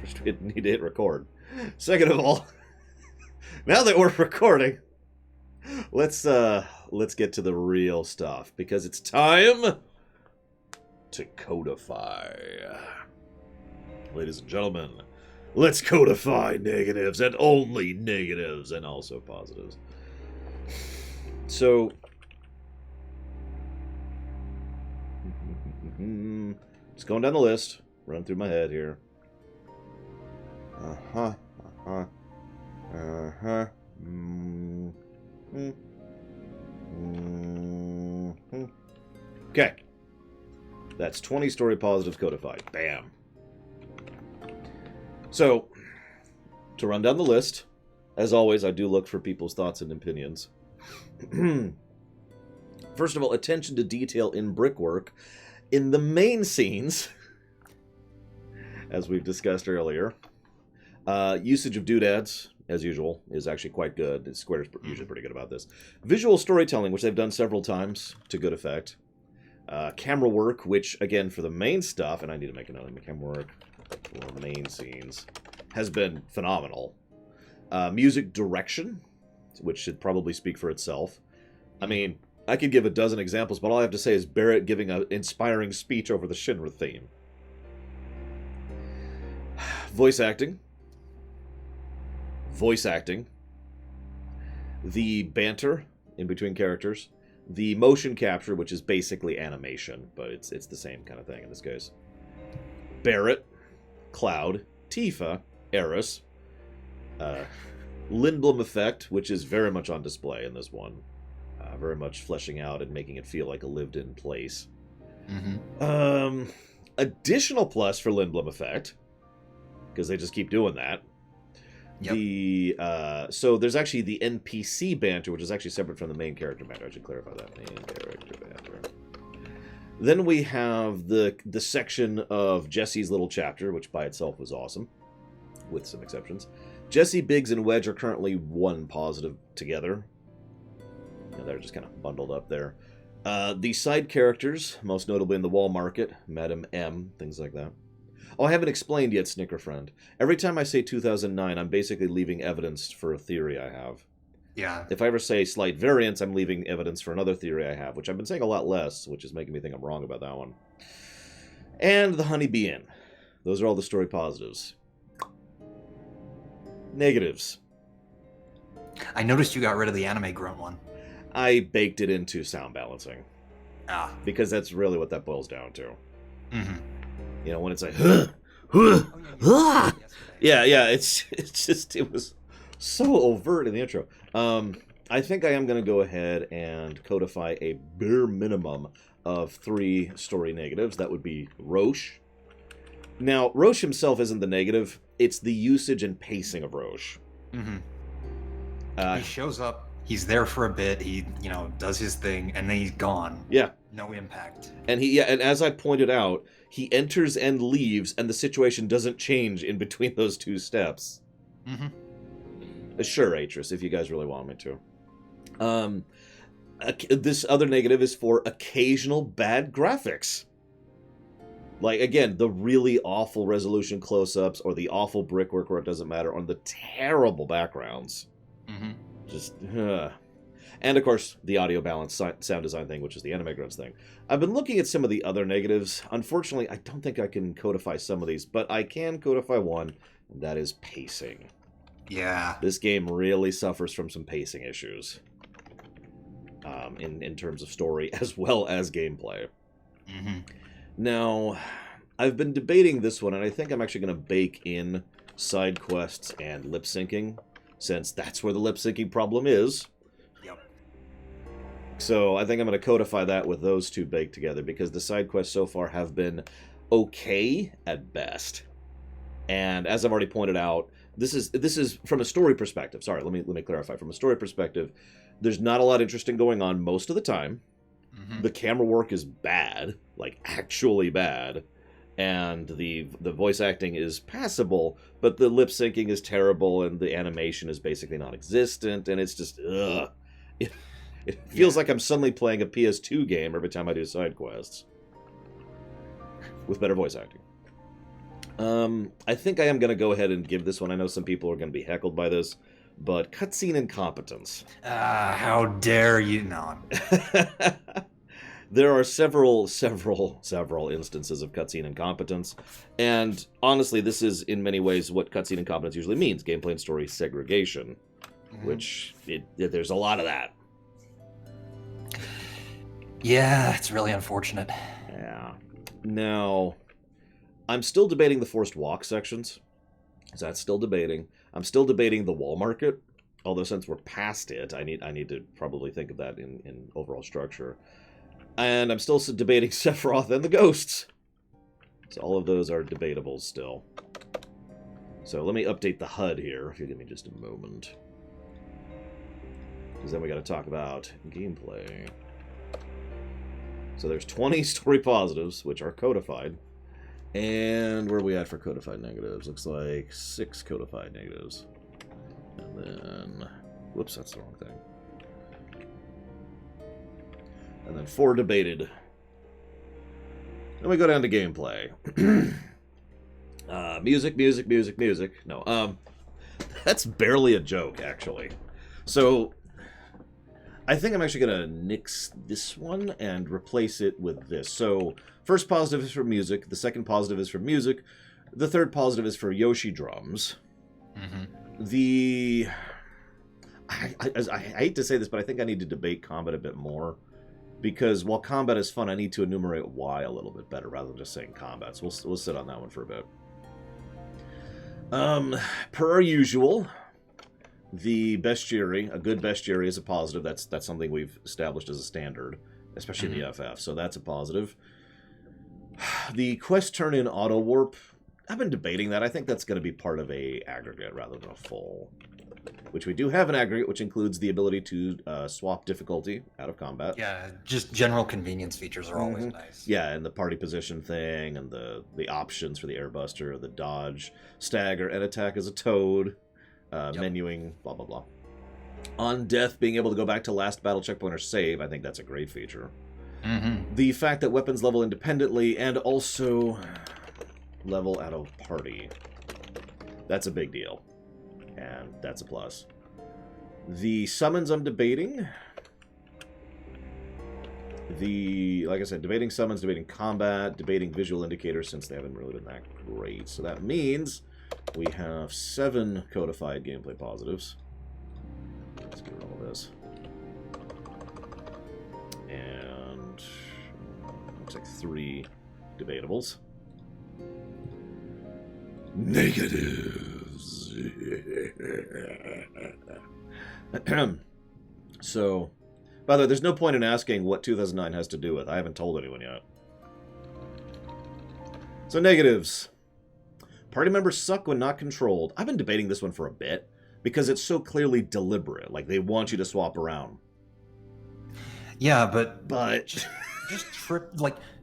First, we need to hit record. Second of all, now that we're recording, let's get to the real stuff, because it's time to codify. Ladies and gentlemen, let's codify negatives, and only negatives, and also positives. So, just going down the list, run through my head here. Okay. That's 20 story positives codified. Bam. So, to run down the list, as always, I do look for people's thoughts and opinions. First of all, attention to detail in brickwork. In the main scenes, as we've discussed earlier, usage of doodads, as usual, is actually quite good. Square's usually pretty good about this. Visual storytelling, which they've done several times to good effect. Camera work, which, again, for the main stuff, and I need to make a note of the camera work for the main scenes, has been phenomenal. Music direction, which should probably speak for itself. I mean, I could give a dozen examples, but all I have to say is Barrett giving an inspiring speech over the Shinra theme. Voice acting. The banter in between characters. The motion capture, which is basically animation, but it's the same kind of thing in this case. Barrett, Cloud, Tifa, Eris, Lindblom effect, which is very much on display in this one. Very much fleshing out and making it feel like a lived-in place. Additional plus for Lindblom effect, because they just keep doing that. Yep. So there's actually the NPC banter, which is actually separate from the main character banter. I should clarify that. Main character banter. Then we have the section of Jesse's little chapter, which by itself was awesome, with some exceptions. Jesse, Biggs, and Wedge are currently one positive together. They're just kind of bundled up there. The side characters, most notably in the Wall Market, Madam M, things like that. Oh, I haven't explained yet, Snicker Friend. Every time I say 2009, I'm basically leaving evidence for a theory I have. Yeah. If I ever say slight variance, I'm leaving evidence for another theory I have, which I've been saying a lot less, which is making me think I'm wrong about that one. And the Honeybee Inn. Those are all the story positives. Negatives. I noticed you got rid of the anime grunt one. I baked it into sound balancing. Because that's really what that boils down to. Mm-hmm. You know, when it's like, it was so overt in the intro. I think I am going to go ahead and codify a bare minimum of 3 story negatives. That would be Roche. Now, Roche himself isn't the negative. It's the usage and pacing of Roche. Mm-hmm. He shows up. He's there for a bit. He, does his thing, and then he's gone. Yeah. No impact. And and as I pointed out, he enters and leaves, and the situation doesn't change in between those 2 steps. Mm-hmm. Sure, Atris, if you guys really want me to. This other negative is for occasional bad graphics. Like, again, the really awful resolution close-ups, or the awful brickwork where it doesn't matter, or the terrible backgrounds. Mm-hmm. Just, And, of course, the audio balance sound design thing, which is the anime grunts thing. I've been looking at some of the other negatives. Unfortunately, I don't think I can codify some of these, but I can codify one, and that is pacing. Yeah. This game really suffers from some pacing issues. In terms of story as well as gameplay. Mm-hmm. Now, I've been debating this one, and I think I'm actually going to bake in side quests and lip syncing, since that's where the lip syncing problem is. Yep. So I think I'm going to codify that with those 2 baked together, because the side quests so far have been okay at best. And as I've already pointed out, this is from a story perspective. Sorry, let me clarify. From a story perspective, there's not a lot interesting going on most of the time. Mm-hmm. The camera work is bad, like actually bad, and the voice acting is passable, but the lip syncing is terrible, and the animation is basically non-existent, and it's just ugh. It feels like I'm suddenly playing a PS2 game every time I do side quests with better voice acting. I think I am going to go ahead and give this one. I know some people are going to be heckled by this, but cutscene incompetence. How dare you? No. There are several instances of cutscene incompetence, and honestly, this is in many ways what cutscene incompetence usually means: gameplay and story segregation, which there's a lot of that. Yeah, it's really unfortunate. Yeah. Now, I'm still debating the forced walk sections. So that's still debating. I'm still debating the wall market, although since we're past it, I need to probably think of that in overall structure. And I'm still debating Sephiroth and the ghosts. So all of those are debatable still. So let me update the HUD here, if you give me just a moment. Because then we got to talk about gameplay. So there's 20 story positives, which are codified. And where are we at for codified negatives? Looks like 6 codified negatives. And then... Whoops, that's the wrong thing. And then 4 debated. Then we go down to gameplay. Music. No, that's barely a joke, actually. So, I think I'm actually going to nix this one and replace it with this. So, first positive is for music. The second positive is for music. The third positive is for Yoshi drums. Mm-hmm. I hate to say this, but I think I need to debate combat a bit more. Because while combat is fun, I need to enumerate why a little bit better rather than just saying combat. So we'll sit on that one for a bit. Per our usual, the bestiary, a good bestiary is a positive. That's something we've established as a standard, especially in the FF. So that's a positive. The quest turn-in auto warp, I've been debating that. I think that's going to be part of a aggregate rather than a full. Which we do have an aggregate, which includes the ability to swap difficulty out of combat. Yeah, just general convenience features are always nice. Yeah, and the party position thing, and the options for the airbuster, the dodge, stagger, and attack as a toad, menuing, blah, blah, blah. On death, being able to go back to last battle checkpoint or save, I think that's a great feature. The fact that weapons level independently and also level out of party, that's a big deal. And that's a plus. The summons I'm debating. Like I said, debating summons, debating combat, debating visual indicators since they haven't really been that great. So that means we have 7 codified gameplay positives. Let's get rid of all this. And looks like 3 debatables. Negatives. So, by the way, there's no point in asking what 2009 has to do with. I haven't told anyone yet. So, negatives. Party members suck when not controlled. I've been debating this one for a bit because it's so clearly deliberate. Like, they want you to swap around. Yeah, but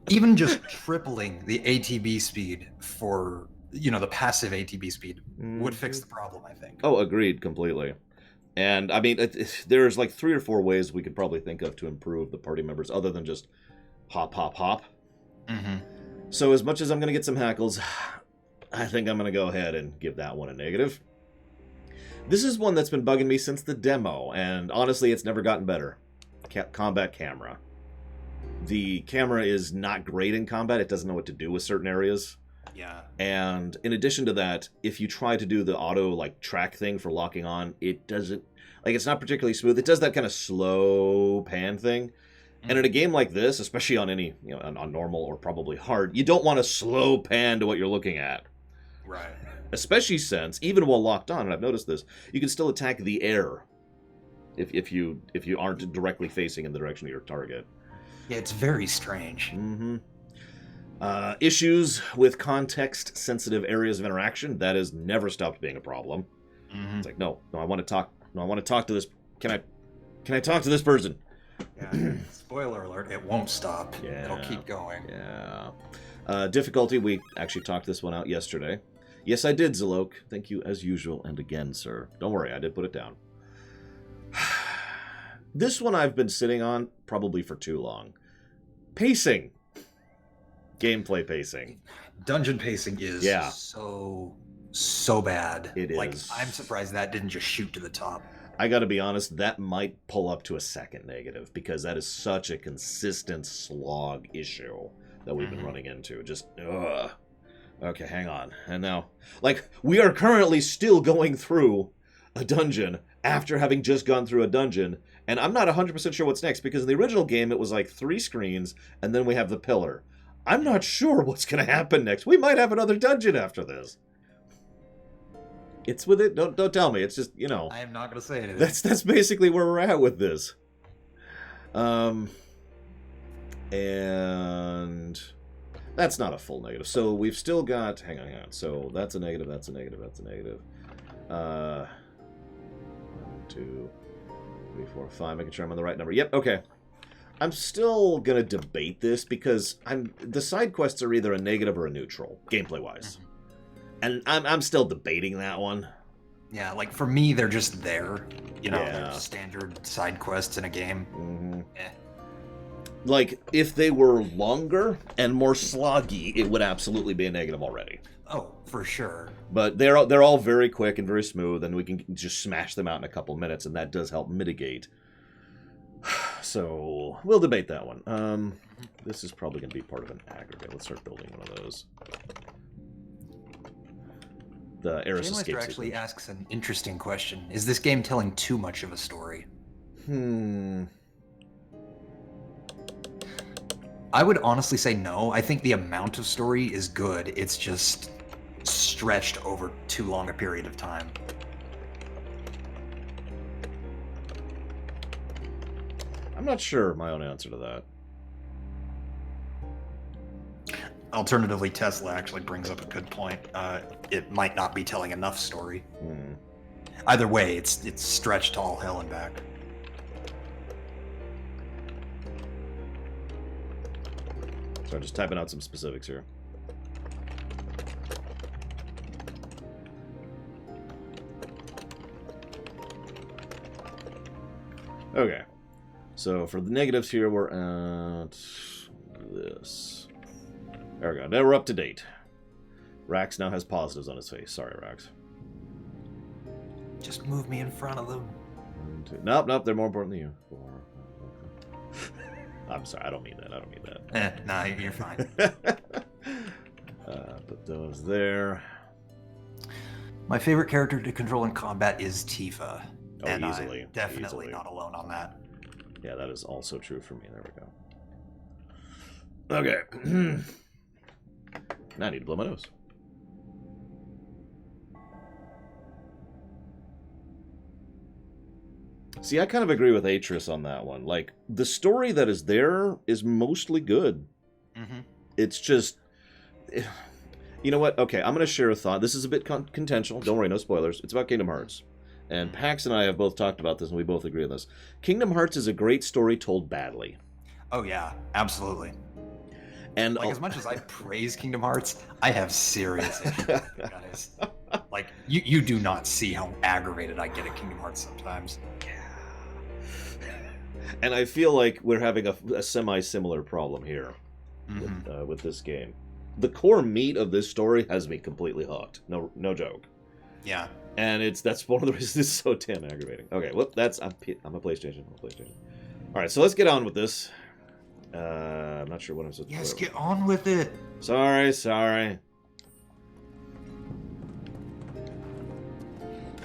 even just tripling the ATB speed for the passive ATB speed would fix the problem, I think. Oh, agreed completely. And, I mean, there's like 3 or 4 ways we could probably think of to improve the party members other than just hop, hop, hop. So as much as I'm going to get some hackles, I think I'm going to go ahead and give that one a negative. This is one that's been bugging me since the demo, and honestly, it's never gotten better. Combat camera. The camera is not great in combat. It doesn't know what to do with certain areas. Yeah. And in addition to that, if you try to do the auto track thing for locking on, it doesn't it's not particularly smooth. It does that kind of slow pan thing. And in a game like this, especially on any on normal or probably hard, you don't want to slow pan to what you're looking at. Right. Especially since even while locked on, and I've noticed this, you can still attack the air if you aren't directly facing in the direction of your target. Yeah, it's very strange. Issues with context-sensitive areas of interaction, that has never stopped being a problem. It's like, no, I want to talk. No, I want to talk to this. Can I talk to this person? Yeah. Spoiler alert, it won't stop. Yeah. It'll keep going. Yeah. Difficulty, we actually talked this one out yesterday. Yes, I did, Zalok. Thank you as usual and again, sir. Don't worry, I did put it down. This one I've been sitting on probably for too long. Pacing. Gameplay pacing. Dungeon pacing is so bad. It like, is. I'm surprised that didn't just shoot to the top. I gotta be honest, that might pull up to a second negative, because that is such a consistent slog issue that we've been running into. Just, ugh. Okay, hang on. And now, like, we are currently still going through a dungeon after having just gone through a dungeon, and I'm not 100% sure what's next, because in the original game it was like 3 screens, and then we have the pillar. I'm not sure what's going to happen next. We might have another dungeon after this. It's with it. Don't tell me. It's just, you know. I am not going to say anything. That's basically where we're at with this. And that's not a full negative. So we've still got. Hang on. So that's a negative. That's a negative. That's a negative. 1, 2, 3, 4, 5. Making sure I'm on the right number. Yep. Okay. I'm still gonna debate this because the side quests are either a negative or a neutral, gameplay wise. And I'm still debating that one. Yeah, like for me, they're just there. You know, they're standard side quests in a game. Like, if they were longer and more sloggy, it would absolutely be a negative already. Oh, for sure. But they're all very quick and very smooth, and we can just smash them out in a couple minutes, and that does help mitigate. So, we'll debate that one. This is probably going to be part of an aggregate. Let's start building one of those. The Eris escape sequence actually asks an interesting question. Is this game telling too much of a story? I would honestly say no. I think the amount of story is good. It's just stretched over too long a period of time. I'm not sure my own answer to that. Alternatively, Tesla actually brings up a good point. It might not be telling enough story. Either way, it's stretched to all hell and back. So I'm just typing out some specifics here. Okay. So for the negatives here, we're at this. There we go. Now we're up to date. Rax now has positives on his face. Sorry, Rax. Just move me in front of them. 1, 2. Nope. They're more important than you. 4, 5, 6. I'm sorry. I don't mean that. Nah, you're fine. Put those there. My favorite character to control in combat is Tifa. Oh, and easily. I'm definitely Easily. not alone on that. Yeah, that is also true for me. There we go. Okay. Now I need to blow my nose. See, I kind of agree with Atris on that one. Like, the story that is there is mostly good. It's just... You know what? Okay, I'm going to share a thought. This is a bit contentious. Don't worry, no spoilers. It's about Kingdom Hearts. And Pax and I have both talked about this, and we both agree on this. Kingdom Hearts is a great story told badly. Oh, yeah. Absolutely. And like, as much as I praise Kingdom Hearts, I have serious issues with it, guys. Like, you do not see how aggravated I get at Kingdom Hearts sometimes. And I feel like we're having a semi-similar problem here with this game. The core meat of this story has me completely hooked. No joke. Yeah. And that's one of the reasons it's so damn aggravating. Okay, well, I'm a PlayStation. All right, so let's get on with this. I'm not sure what I'm supposed to do. Yes, get on with it. Sorry.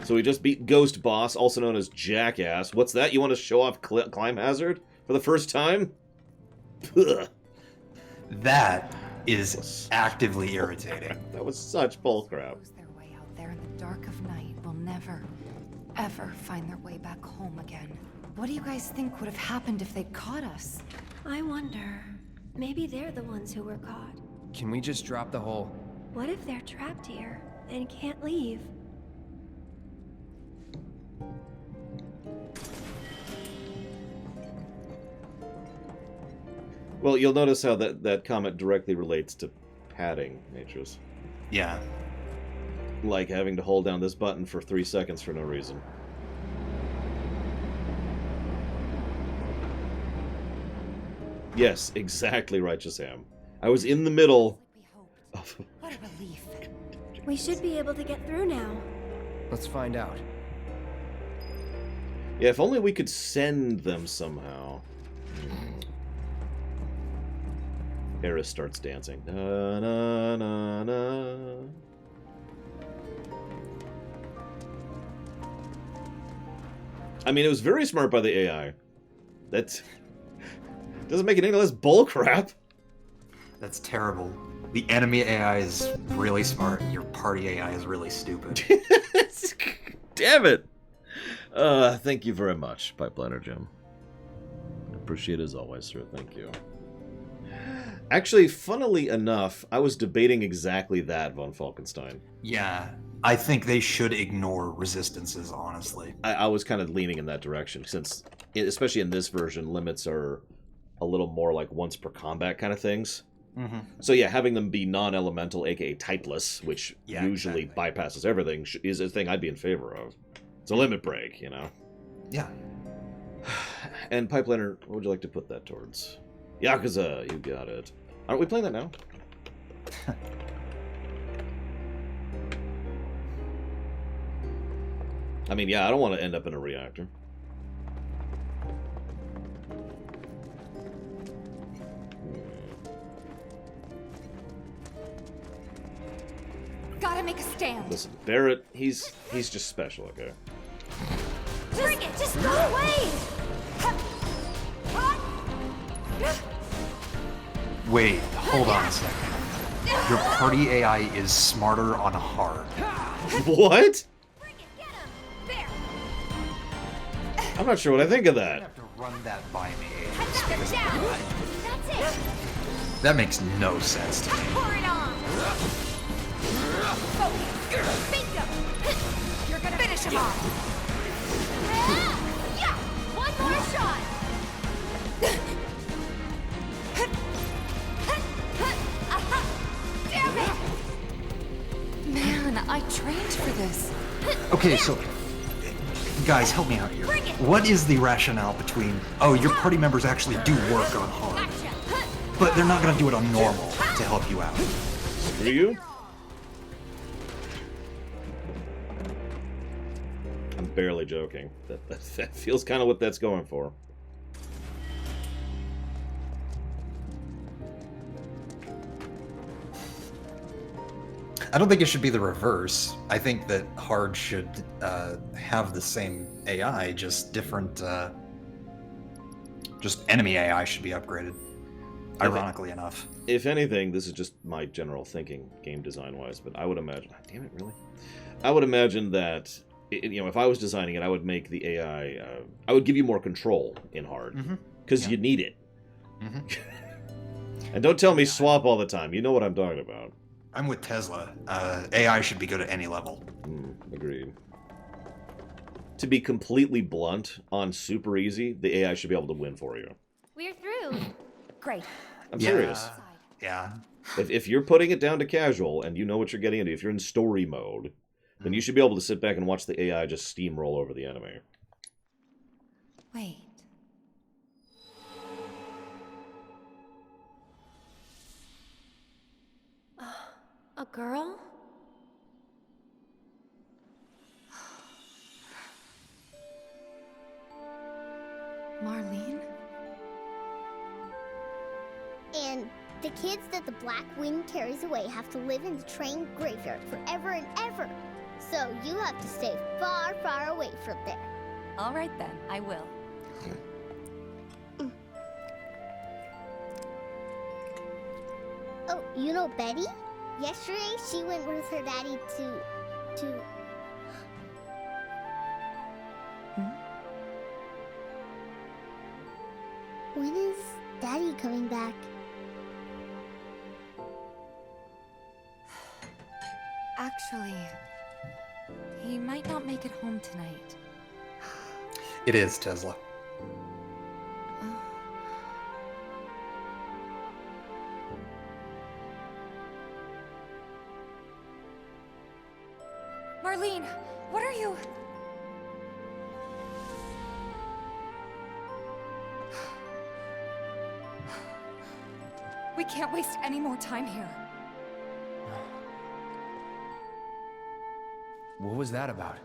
So we just beat Ghost Boss, also known as Jackass. What's that? You want to show off Climb Hazard for the first time? Ugh. That is actively irritating. That was such bullcrap. Their way out there in the dark of night will never, ever find their way back home again. What do you guys think would have happened if they'd caught us? I wonder. Maybe they're the ones who were caught. Can we just drop the whole... What if they're trapped here and can't leave? Well, you'll notice how that comment directly relates to padding, Natures. Yeah. Like having to hold down this button for 3 seconds for no reason. Yes, exactly, Righteous Ham. I was in the middle, What a relief. We should be able to get through now. Let's find out. Yeah, if only we could send them somehow. Eris starts dancing. Na, na, na, na. I mean, it was very smart by the AI. That doesn't make it any less bullcrap. That's terrible. The enemy AI is really smart, and your party AI is really stupid. Damn it! Thank you very much, Pipeliner Jim. Appreciate it as always, sir. Thank you. Actually, funnily enough, I was debating exactly that, von Falkenstein. Yeah, I think they should ignore resistances, honestly. I was kind of leaning in that direction, since, especially in this version, limits are a little more like once per combat kind of things. Mm-hmm. So yeah, having them be non-elemental, aka typeless, which usually bypasses everything, is a thing I'd be in favor of. It's a limit break, you know? Yeah. And Pipeliner, what would you like to put that towards? Yakuza, you got it. Aren't we playing that now? I mean, yeah, I don't want to end up in a reactor. Gotta make a stand. Listen, Barrett, he's just special, okay? Bring it! Just go away! Wait, hold on a second. Your party AI is smarter on hard. What? Bring it! Get him! There! I'm not sure what I think of You that. have to run that by me, Aegis, Another because down! That's it! that makes no sense to me. Pour it on! Focus! Bingo! You're gonna finish him off! Yeah! One more shot! Damn it! Man, I trained for this. Okay, so guys, help me out here. What is the rationale between, oh, your party members actually do work on hard, Gotcha! but they're not going to do it on normal to help you out? Screw you? I'm barely joking. That feels kind of what that's going for. I don't think it should be the reverse. I think that hard should have the same AI, just different. Just enemy AI should be upgraded. Ironically enough. If anything, this is just my general thinking, game design-wise, but I would imagine... Damn it, really? I would imagine that, if I was designing it, I would make the AI... I would give you more control in hard, because you need it. And don't tell me swap all the time. You know what I'm talking about. I'm with Tesla. AI should be good at any level. Agreed. To be completely blunt, on super easy, the AI should be able to win for you. We're through. Great. I'm serious. Yeah. If you're putting it down to casual and you know what you're getting into, if you're in story mode, then you should be able to sit back and watch the AI just steamroll over the enemy. Wait. A girl? Marlene? And the kids that the Black Wind carries away have to live in the train graveyard forever and ever. So you have to stay far, far away from there. All right then, I will. Oh, you know Betty? Yesterday, she went with her daddy to... When is Daddy coming back? Actually, he might not make it home tonight. It is Tesla. Marlene, what are you... We can't waste any more time here. What was that about?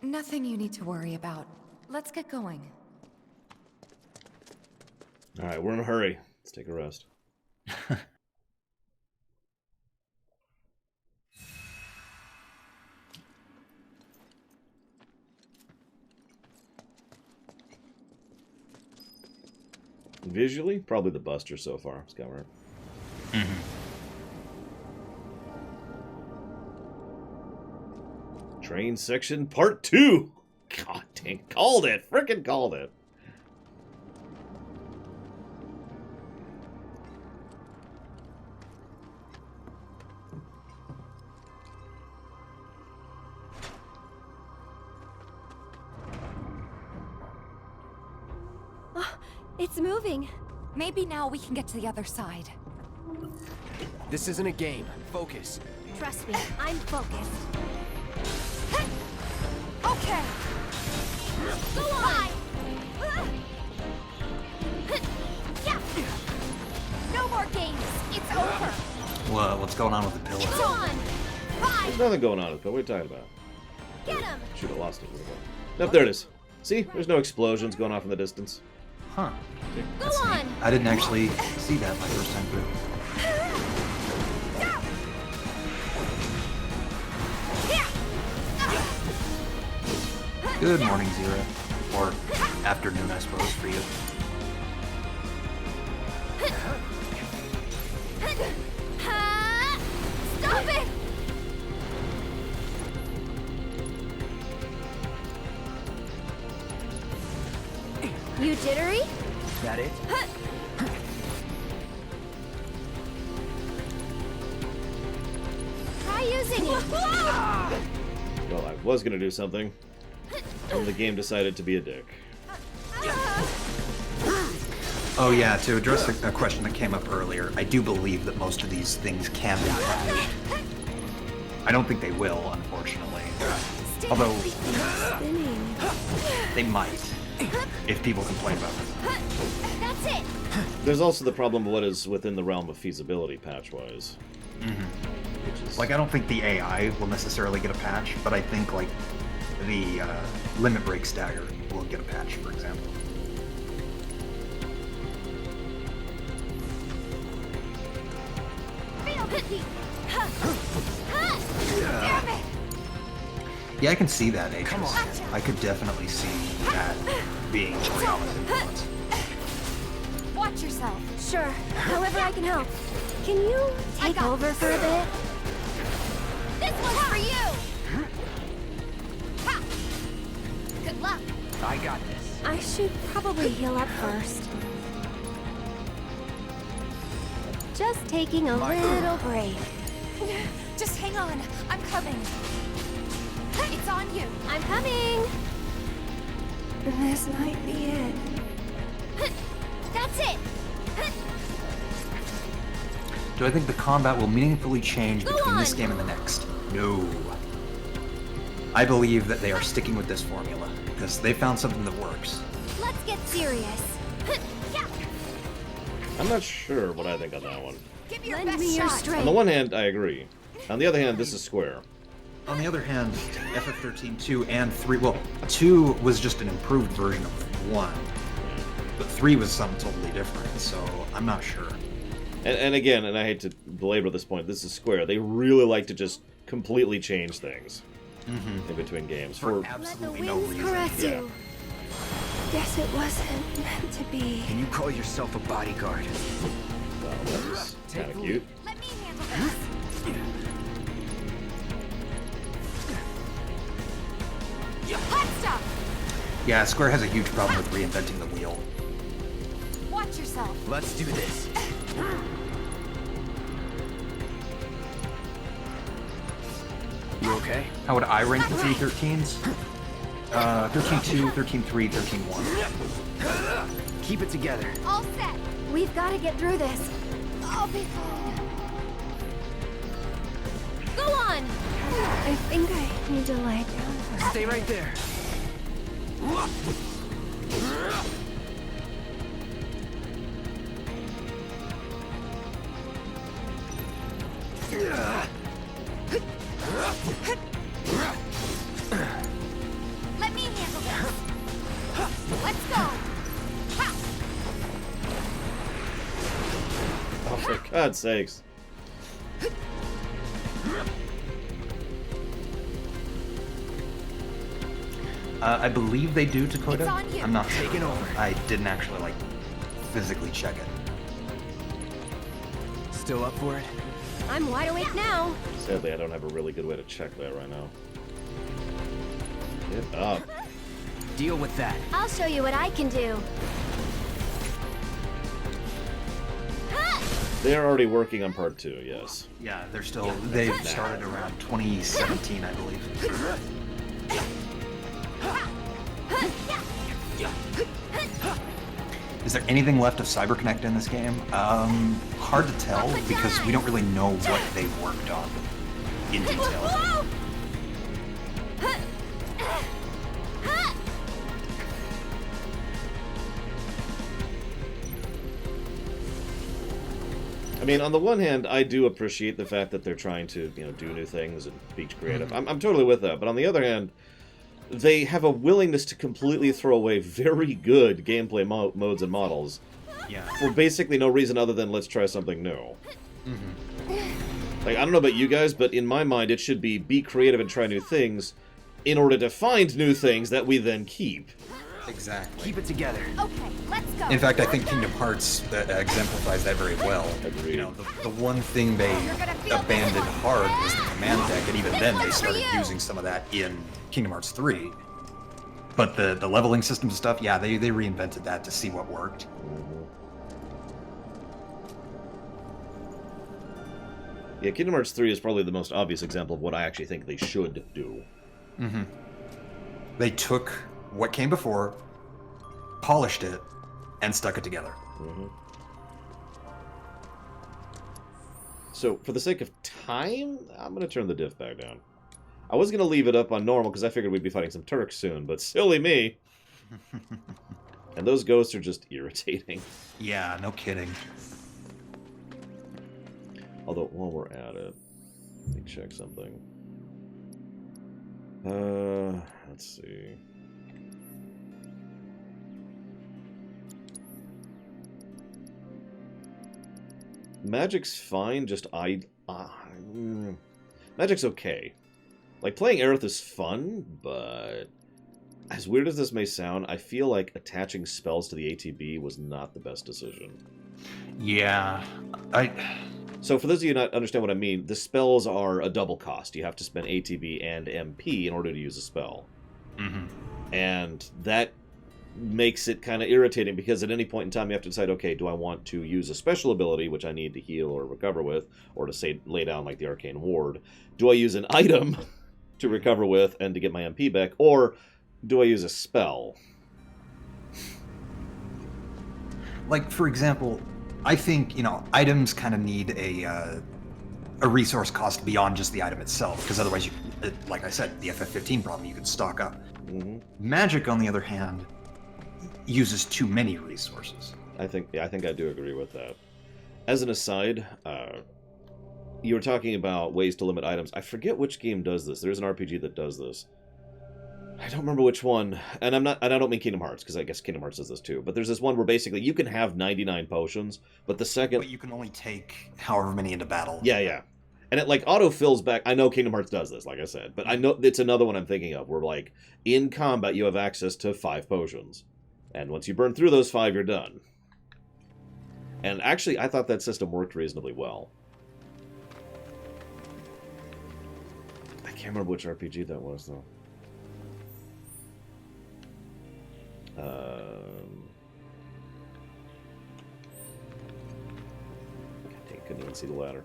Nothing you need to worry about. Let's get going. All right, we're in a hurry. Let's take a rest. Visually, probably the Buster so far, Skyward. Train section part 2. God dang, called it. Frickin' called it. It's moving. Maybe now we can get to the other side. This isn't a game. Focus. Trust me, I'm focused. Okay. Go on! No more games. It's over. What's going on with the pillar? Go on! There's nothing going on with it. What are you talking about? Get him! Should have lost it a little bit. Nope, there it is. See? There's no explosions going off in the distance. Huh. Go on! I didn't actually see that my first time through. Good morning, Zira. Or afternoon, I suppose, for you. Stop it! You jittery? That it? Try using it. Well, I was going to do something, and the game decided to be a dick. Oh yeah, to address a question that came up earlier, I do believe that most of these things can be patched. I don't think they will, unfortunately. Although, they might, if people complain about it. That's it. There's also the problem of what is within the realm of feasibility patch-wise. Which is... Like, I don't think the AI will necessarily get a patch, but I think, like, the limit break stagger will get a patch, for example. Yeah, I can see that, Aegis. Come on. I could definitely see that being Oriana's influence. Watch yourself. Sure, however I can help. Can you take over for a bit? This one's for you. Ha! Good luck. I got this. I should probably heal up first. Just taking a little break. Just hang on. I'm coming. It's on you. I'm coming! This might be it. That's it! Do I think the combat will meaningfully change Go between this on. game and the next? No. I believe that they are sticking with this formula, because they found something that works. Let's get serious. I'm not sure what I think on that one. Give me your Lend best me your shot. On strength. the one hand, I agree. On the other hand, this is Square. On the other hand, FF13 2 and 3, well, 2 was just an improved version of 1, but 3 was something totally different, so I'm not sure. And again, and I hate to belabor this point, this is Square. They really like to just completely change things in between games. For Let the absolutely no winds reason. caress Yeah. you. Guess it wasn't meant to be. Can you call yourself a bodyguard? well, that was kind of cute. Let me handle this. Hot stuff. Yeah, Square has a huge problem with reinventing the wheel. Watch yourself. Let's do this. You okay? How would I rank the 313s? 13-2, 13-3, 13-1. Keep it together. All set. We've got to get through this. I'll be fine. Go on! I think I need to lie down for a Stay right there. Let me handle this. Let's go. Ha! Oh, for God's sakes. I believe they do, Dakota. It's on you. I'm not Taking sure. over. I didn't actually, like, physically check it. Still up for it? I'm wide awake now. Sadly, I don't have a really good way to check that right now. Get up. Deal with that. I'll show you what I can do. They're already working on part 2, yes. Yeah, they're still... They started around 2017, I believe. Is there anything left of CyberConnect in this game? Hard to tell, because we don't really know what they worked on in detail. I mean, on the one hand, I do appreciate the fact that they're trying to, do new things and be creative. I'm totally with that. But on the other hand, they have a willingness to completely throw away very good gameplay modes and models for basically no reason other than let's try something new. Like, I don't know about you guys, but in my mind, it should be creative and try new things in order to find new things that we then keep. Exactly. Keep it together. Okay, let's go. In fact, I think Kingdom Hearts exemplifies that very well. Agreed. You know, the one thing they abandoned hard was the command deck, and even then they started using some of that in Kingdom Hearts 3. But the leveling system stuff, yeah, they reinvented that to see what worked. Yeah, Kingdom Hearts 3 is probably the most obvious example of what I actually think they should do. They took what came before, polished it, and stuck it together. So, for the sake of time, I'm going to turn the diff back down. I was going to leave it up on normal because I figured we'd be fighting some Turks soon, but silly me. And those ghosts are just irritating. Yeah, no kidding. Although, while we're at it, let me check something. Let's see. Magic's fine, just Magic's okay. Like, playing Aerith is fun, but as weird as this may sound, I feel like attaching spells to the ATB was not the best decision. Yeah, So for those of you who not understand what I mean, the spells are a double cost. You have to spend ATB and MP in order to use a spell. And that makes it kind of irritating because at any point in time you have to decide, okay, do I want to use a special ability, which I need to heal or recover with, or to say lay down like the Arcane Ward? Do I use an item to recover with and to get my MP back, or do I use a spell? like, for example, I think, items kind of need a resource cost beyond just the item itself, because otherwise, you, like I said, the FF15 problem, you could stock up. Magic, on the other hand, uses too many resources. I think I do agree with that. As an aside, you were talking about ways to limit items. I forget which game does this. There's an RPG that does this. I don't remember which one, and I don't mean Kingdom Hearts, because I guess Kingdom Hearts does this too. But there's this one where basically you can have 99 potions, but the second... But you can only take however many into battle. Yeah. And it, like, auto-fills back... I know Kingdom Hearts does this, like I said, but I know it's another one I'm thinking of, where, like, in combat you have access to 5 potions. And once you burn through those 5, you're done. And actually, I thought that system worked reasonably well. I can't remember which RPG that was, though. I couldn't even see the ladder.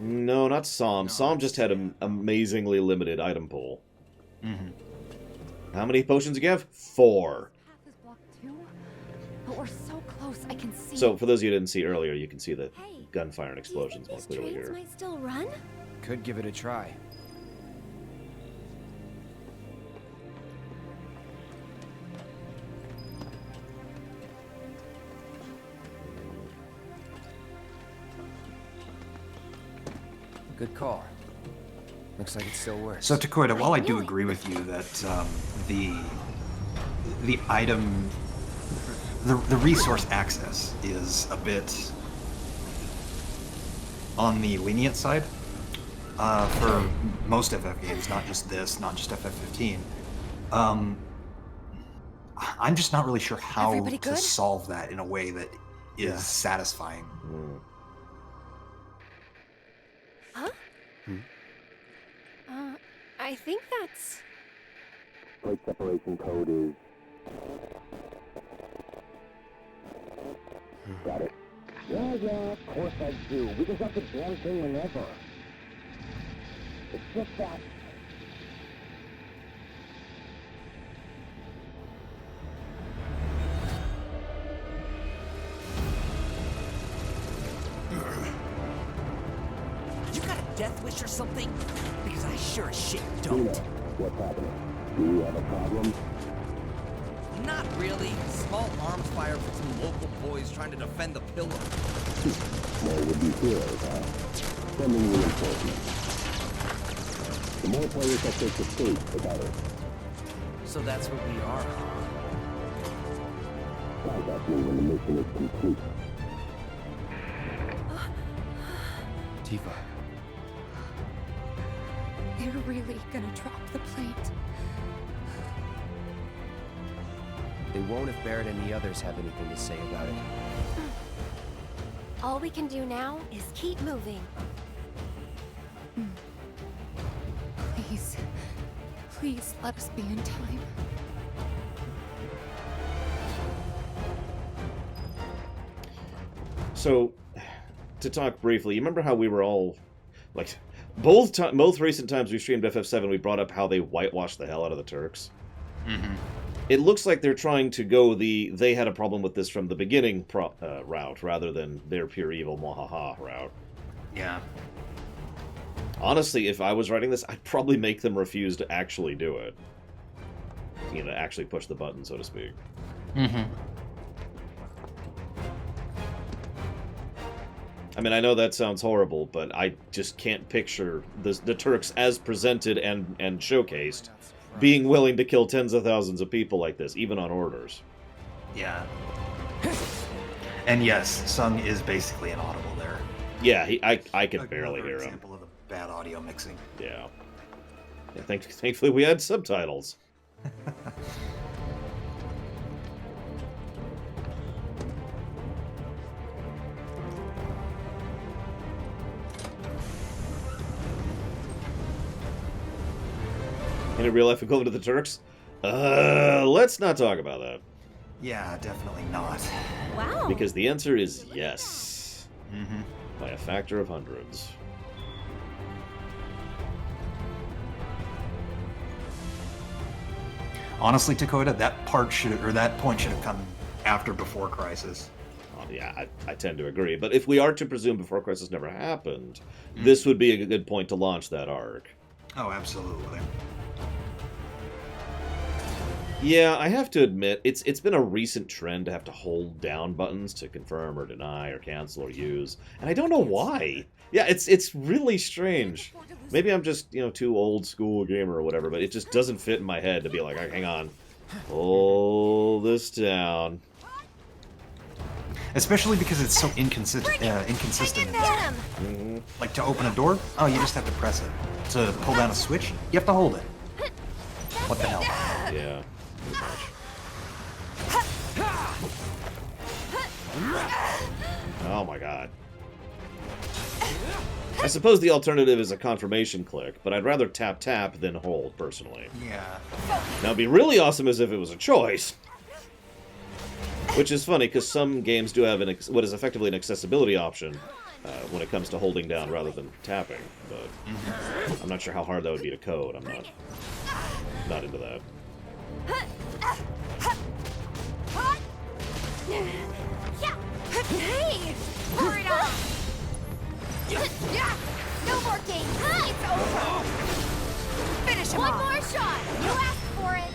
No, not Psalm. No, Psalm just had an amazingly limited item pool. How many potions do you have? 4. Path is blocked too, but we're so close. I can see. So, for those of you who didn't see earlier, you can see the Hey, gunfire and explosions more these clearly trains here. might still run? Could give it a try. Good call. Looks like it still works. So Takoida, while I do agree with you that the item, the resource access is a bit on the lenient side for most FF games, not just this, not just FF15. I'm just not really sure how Everybody to good? solve that in a way that is satisfying. Huh? I think that's... Plate separation code is... Got it. Yeah, of course I do. We can drop the damn thing whenever. It's just that... You got a death wish or something? Because I sure as shit don't. What's happening? Do you have a problem? Not really. Small arms fire from some local boys trying to defend the pillar. More would-be heroes, huh? Sending reinforcements. The more players that take the stage, the better. So that's what we are, huh? Contact me when the mission is complete. Tifa. They're really gonna drop the plate. They won't if Barrett and the others have anything to say about it. All we can do now is keep moving. Please. Please let us be in time. So, to talk briefly, you remember how we were all, like, both recent times we streamed FF7, we brought up how they whitewashed the hell out of the Turks? Mm-hmm. It looks like they're trying to go they had a problem with this from the beginning route, rather than their pure evil mwahaha route. Yeah. Honestly, if I was writing this, I'd probably make them refuse to actually do it. You know, actually push the button, so to speak. Mm-hmm. I mean, I know that sounds horrible, but I just can't picture the Turks as presented and showcased being willing to kill tens of thousands of people like this, even on orders. Yeah. And yes, Sung is basically inaudible there. Yeah, I could barely hear him. Example of the bad audio mixing. Yeah. Thankfully, we had subtitles. Any real life equivalent to the Turks? Let's not talk about that. Yeah, definitely not. Wow. Because the answer is yes. Mm-hmm. By a factor of hundreds. Honestly, Takoida, that point should have come after Before Crisis. Yeah, I tend to agree. But if we are to presume Before Crisis never happened, this would be a good point to launch that arc. Oh, absolutely. Yeah, I have to admit, it's been a recent trend to have to hold down buttons to confirm or deny or cancel or use, and I don't know why. Yeah, it's really strange. Maybe I'm just, too old school gamer or whatever, but it just doesn't fit in my head to be like, hang on, hold this down. Especially because it's so inconsistent. Get him! Like, to open a door, oh, you just have to press it. To pull down a switch, you have to hold it. What the hell? Yeah. Oh my god. I suppose the alternative is a confirmation click, but I'd rather tap than hold, personally. Yeah. Now, it'd be really awesome as if it was a choice. Which is funny, because some games do have what is effectively an accessibility option when it comes to holding down rather than tapping. But I'm not sure how hard that would be to code. I'm not into that. Hey! Hurry it up! No more games! It's over! Finish him off! One more shot! You asked for it!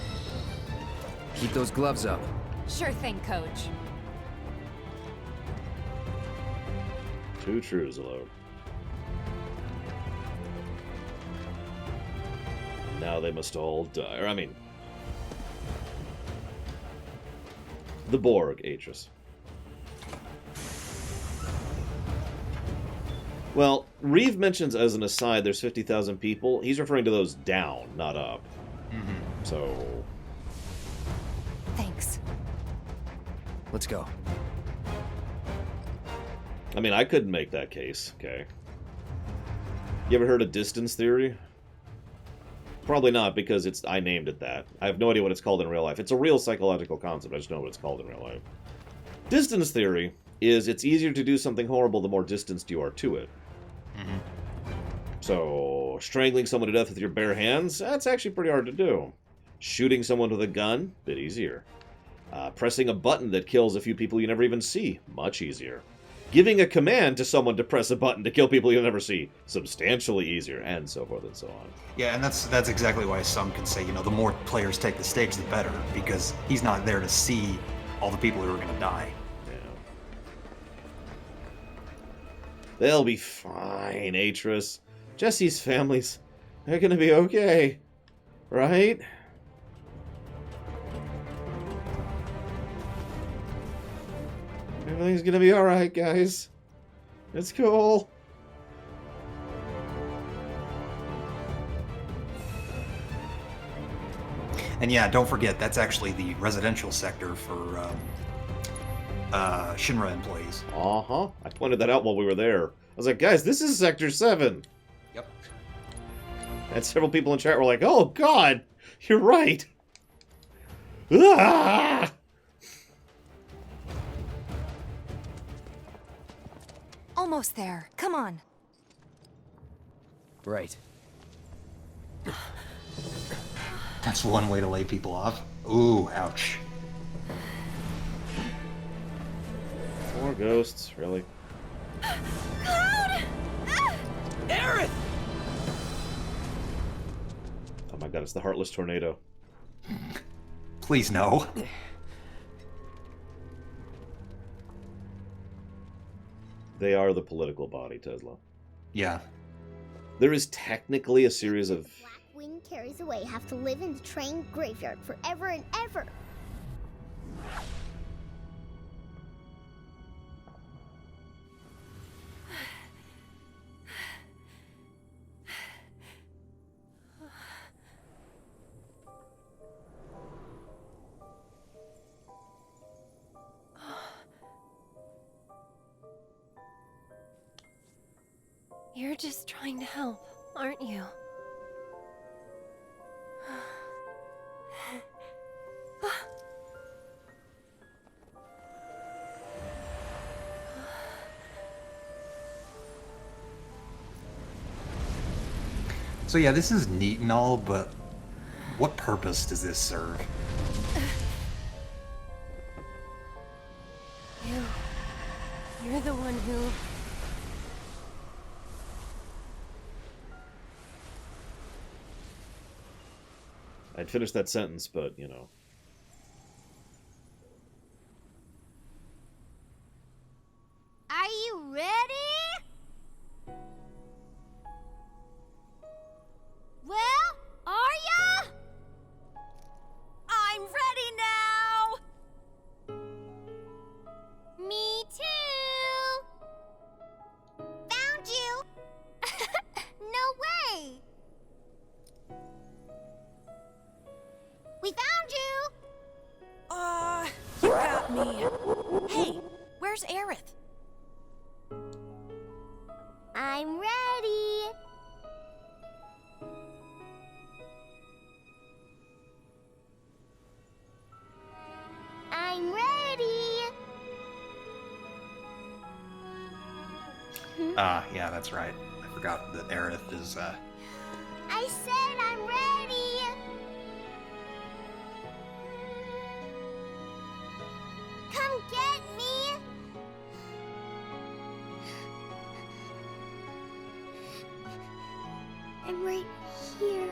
Keep those gloves up. Sure thing, Coach. Too true, Zalo. now they must all die. Or, I mean... The Borg, Atris. Well, Reeve mentions as an aside there's 50,000 people. He's referring to those down, not up. Mm-hmm. So... Thanks. Let's go. I mean, I couldn't make that case, okay? You ever heard of distance theory? Probably not, because I named it that. I have no idea what it's called in real life. It's a real psychological concept, I just know what it's called in real life. Distance theory is it's easier to do something horrible the more distanced you are to it. Mm-hmm. So, strangling someone to death with your bare hands, that's actually pretty hard to do. Shooting someone with a gun, bit easier. Pressing a button that kills a few people you never even see, much easier. Giving a command to someone to press a button to kill people you'll never see, substantially easier, and so forth and so on. Yeah, and that's exactly why some can say, the more players take the stage, the better, because he's not there to see all the people who are going to die. Yeah. They'll be fine, Atris. Jesse's families, they're gonna be okay. Right? Everything's gonna be alright, guys. It's cool. And yeah, don't forget, that's actually the residential sector for Shinra employees. Uh-huh. I pointed that out while we were there. I was like, guys, this is Sector 7. Yep. And several people in chat were like, oh, God, you're right. Ah! Almost there. Come on. Right. That's one way to lay people off. Ooh, ouch. More ghosts, really? Cloud! Aerith! Oh my god, it's the Heartless Tornado. Please no. They are the political body, Tesla. Yeah. There is technically a series of... Black Wing carries away have to live in the train graveyard forever and ever. You're just trying to help, aren't you? So yeah, this is neat and all, but what purpose does this serve? You're the one who... I'd finish that sentence, but, you know. Are you ready? Well, are ya? I'm ready now! Me too. Found you. No way. We found you. You got me. Hey, where's Aerith? I'm ready. I'm ready. Yeah, that's right. I forgot that Aerith is, I said I'm ready. Come get me. I'm right here.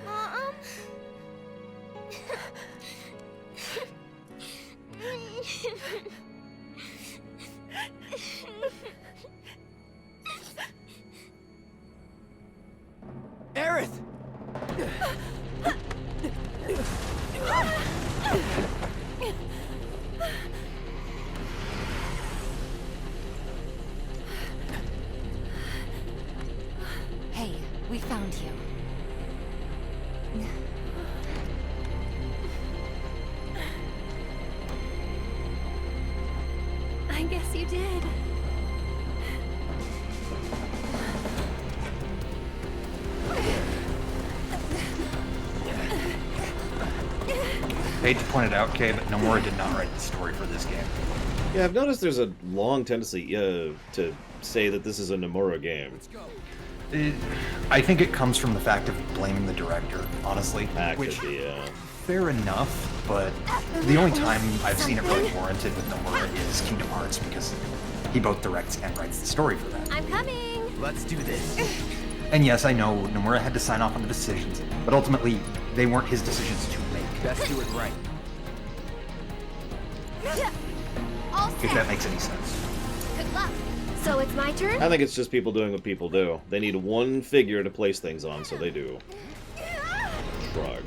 Mom? Aerith! Hey, we found you. I guess you did. Hate to point it out, Kay, but Nomura did not write the story for this game. Yeah, I've noticed there's a long tendency to say that this is a Nomura game. I think it comes from the fact of blaming the director, honestly. That Which, could be, fair enough, but the only time I've seen it really warranted with Nomura is Kingdom Hearts, because he both directs and writes the story for that. I'm coming. Let's do this. And yes, I know Nomura had to sign off on the decisions, but ultimately, they weren't his decisions to make, Best do it right. All if set. that makes any sense. Good luck. So it's my turn? I think it's just people doing what people do. They need one figure to place things on, so they do. Shrug.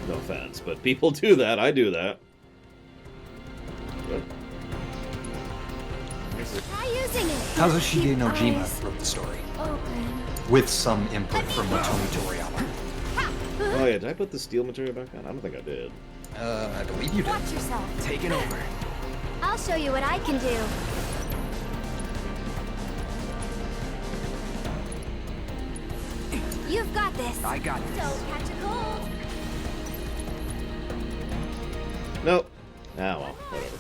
No offense, but people do that. I do that. But Try using it. Kazushige Nojima Eyes wrote the story, open. with some input from Motomi Toriyama. oh yeah, did I put the steel material back on? I don't think I did. I believe you did. Watch yourself. Taking over. I'll show you what I can do. You've got this. I got this. Don't catch a cold. Nope. Ah, well, whatever.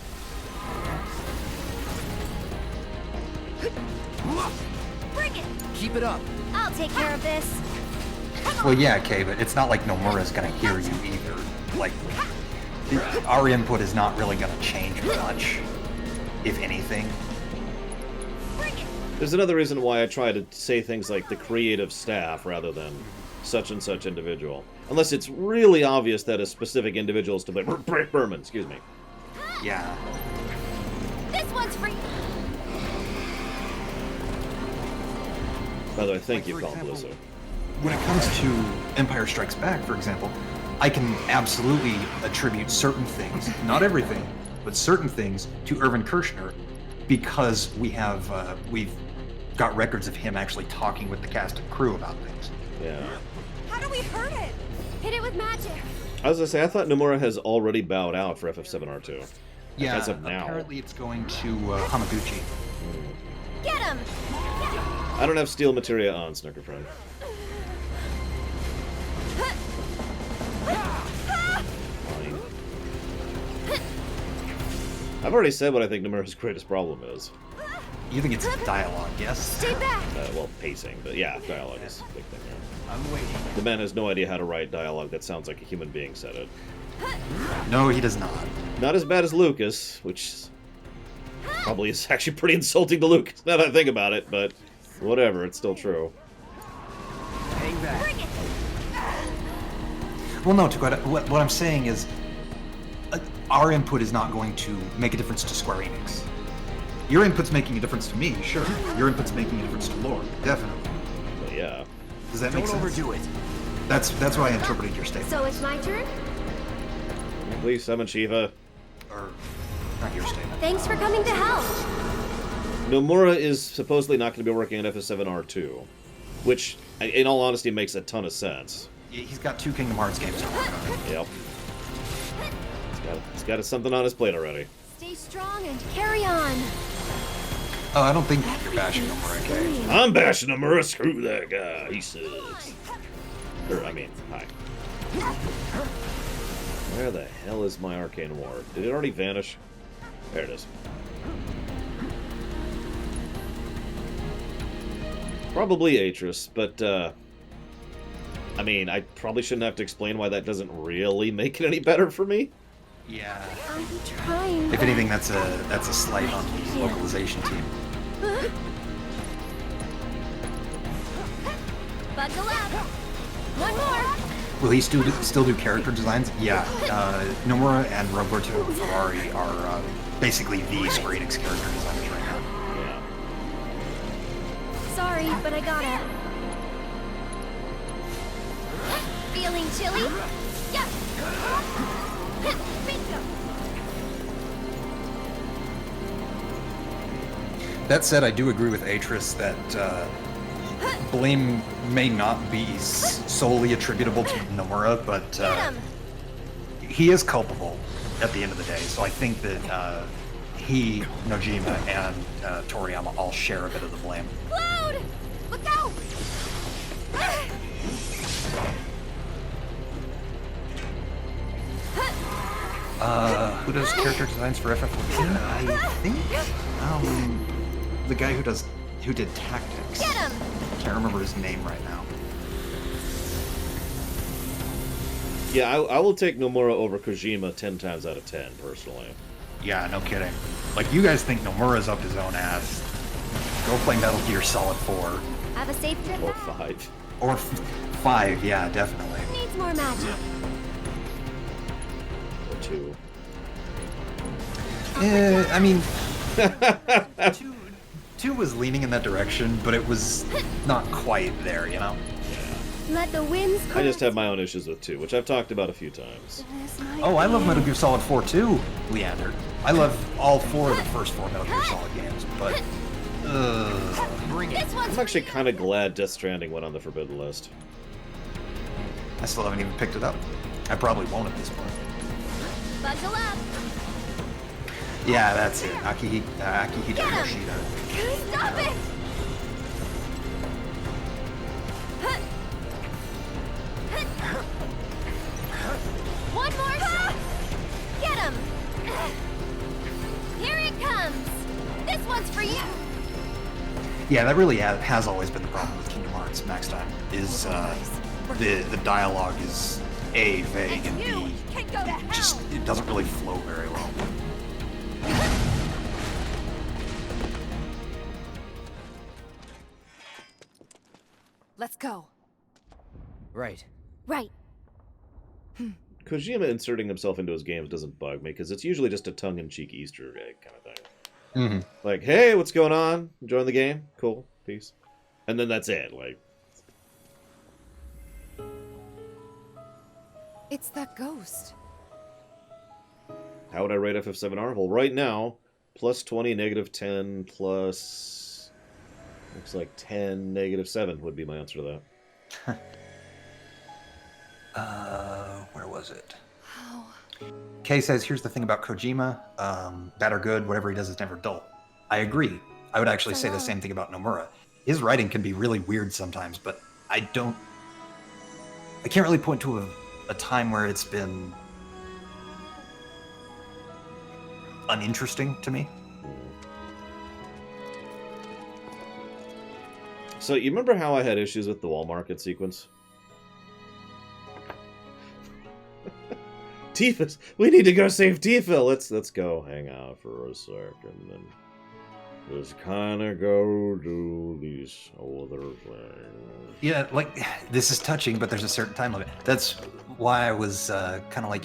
Bring it. Keep it up. I'll take care of this. Well, yeah, Kay, but it's not like Nomura's gonna hear you either. Like, our input is not really gonna change much, if anything. Bring it. There's another reason why I try to say things like the creative staff rather than such and such individual. Unless it's really obvious that a specific individual is to blame. Berman, excuse me. Yeah. This one's free. By the way, thank you, for Colin example- Blisso. When it comes to Empire Strikes Back, for example, I can absolutely attribute certain things, not everything, but certain things to Irvin Kershner, because we've got records of him actually talking with the cast and crew about things. Yeah. How do we hurt it? Hit it with magic. I was gonna say, I thought Nomura has already bowed out for FF7R2. Yeah, as of now. apparently it's going to Hamaguchi. Get him. I don't have steel materia on, Snooker friend. Fine. I've already said what I think Nomura's greatest problem is. You think it's dialogue, yes? Stay back. Well, pacing, but yeah, dialogue is a big thing there. I'm waiting. The man has no idea how to write dialogue that sounds like a human being said it. No, he does not. Not as bad as Lucas, which probably is actually pretty insulting to Lucas now that I think about it, but whatever, it's still true. Hang back. Bring it. Well, no, Dakota, what I'm saying is our input is not going to make a difference to Square Enix. Your input's making a difference to me, sure. Your input's making a difference to Lord, definitely. But yeah. Does that make Don't sense? overdo it. That's why I interpreted your statement. So it's my turn? Please summon Shiva. Or, not your statement. Thanks for coming to help. Nomura is supposedly not going to be working on FF7R2, which, in all honesty, makes a ton of sense. He's got 2 Kingdom Hearts games to work on. Yep. He's got something on his plate already. Stay strong and carry on. Oh, I don't think you're bashing Nomura, okay? I'm bashing Nomura. Screw that guy. He sucks. Hi. Where the hell is my Arcane Ward? Did it already vanish? There it is. Probably Atris, but, I probably shouldn't have to explain why that doesn't really make it any better for me. Yeah. I'm trying. If anything, that's a slight on the localization team. Buckle up. One more. Will he still do character designs? Yeah. Nomura and Roberto Ferrari are basically the Square Enix character designers right now. Yeah. Sorry, but I gotta. Feeling chilly? Yeah. Bingo. That said, I do agree with Atris that blame may not be solely attributable to Nomura, but he is culpable at the end of the day. So I think that he, Nojima, and Toriyama all share a bit of the blame. Cloud! Look out! Who does character designs for FF14? I think the guy who did Tactics. Get him! Can't remember his name right now. Yeah, I will take Nomura over Kojima 10 times out of 10, personally. Yeah, no kidding. Like, you guys think Nomura's up his own ass. Go play Metal Gear Solid 4. Have a safe trip Or back. 5. Or 5, yeah, definitely. Needs more magic. Or 2. I mean, two was leaning in that direction, but it was not quite there, you know? Let the winds I just have my own issues with 2, which I've talked about a few times. Oh, I love Metal Gear Solid 4 too, Leander. I love all 4 of the first 4 Metal Gear Solid games, but... This one's I'm actually kind of glad Death Stranding went on the forbidden list. I still haven't even picked it up. I probably won't at this point. buckle up. Yeah, that's it. Akihito Yoshida. Stop it! One more shot! Get him! Here it comes! This one's for you! Yeah, that really has always been the problem with Kingdom Hearts Max Time, is the dialogue is A, vague, and B, Can go to hell! just, it doesn't really flow very well. Let's go. Right. Right. Kojima inserting himself into his games doesn't bug me, because it's usually just a tongue-in-cheek Easter egg kind of thing. Mm-hmm. Like, hey, what's going on? Enjoying the game? Cool. Peace. And then that's it. Like, It's that ghost. how would I rate FF7R? Well, right now, plus 20, negative 10, plus... looks like 10, negative 7 would be my answer to that. Where was it? How? Kay says, here's the thing about Kojima, bad or good, whatever he does is never dull. I agree. I would actually say the same thing about Nomura. His writing can be really weird sometimes, but I can't really point to a time where it's been uninteresting to me. So, you remember how I had issues with the wall market sequence? Tifa, we need to go save Tifa. Let's go hang out for a second and just kind of go do these other things. Yeah, like, this is touching, but there's a certain time limit. That's why I was kind of like,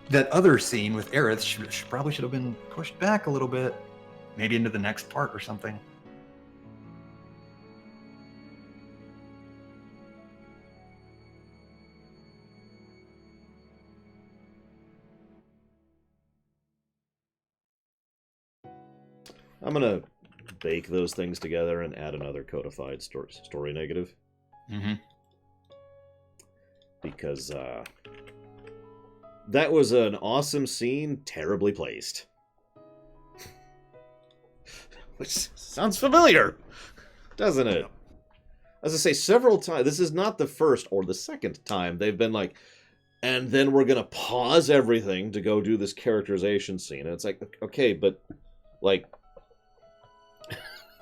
that other scene with Aerith probably should have been pushed back a little bit. Maybe into the next part or something. I'm gonna bake those things together and add another codified story negative. Mm-hmm. Because that was an awesome scene, terribly placed. Which sounds familiar, doesn't it? As I say, several times, this is not the first or the second time they've been like, and then we're gonna pause everything to go do this characterization scene. And it's like, okay, but, like,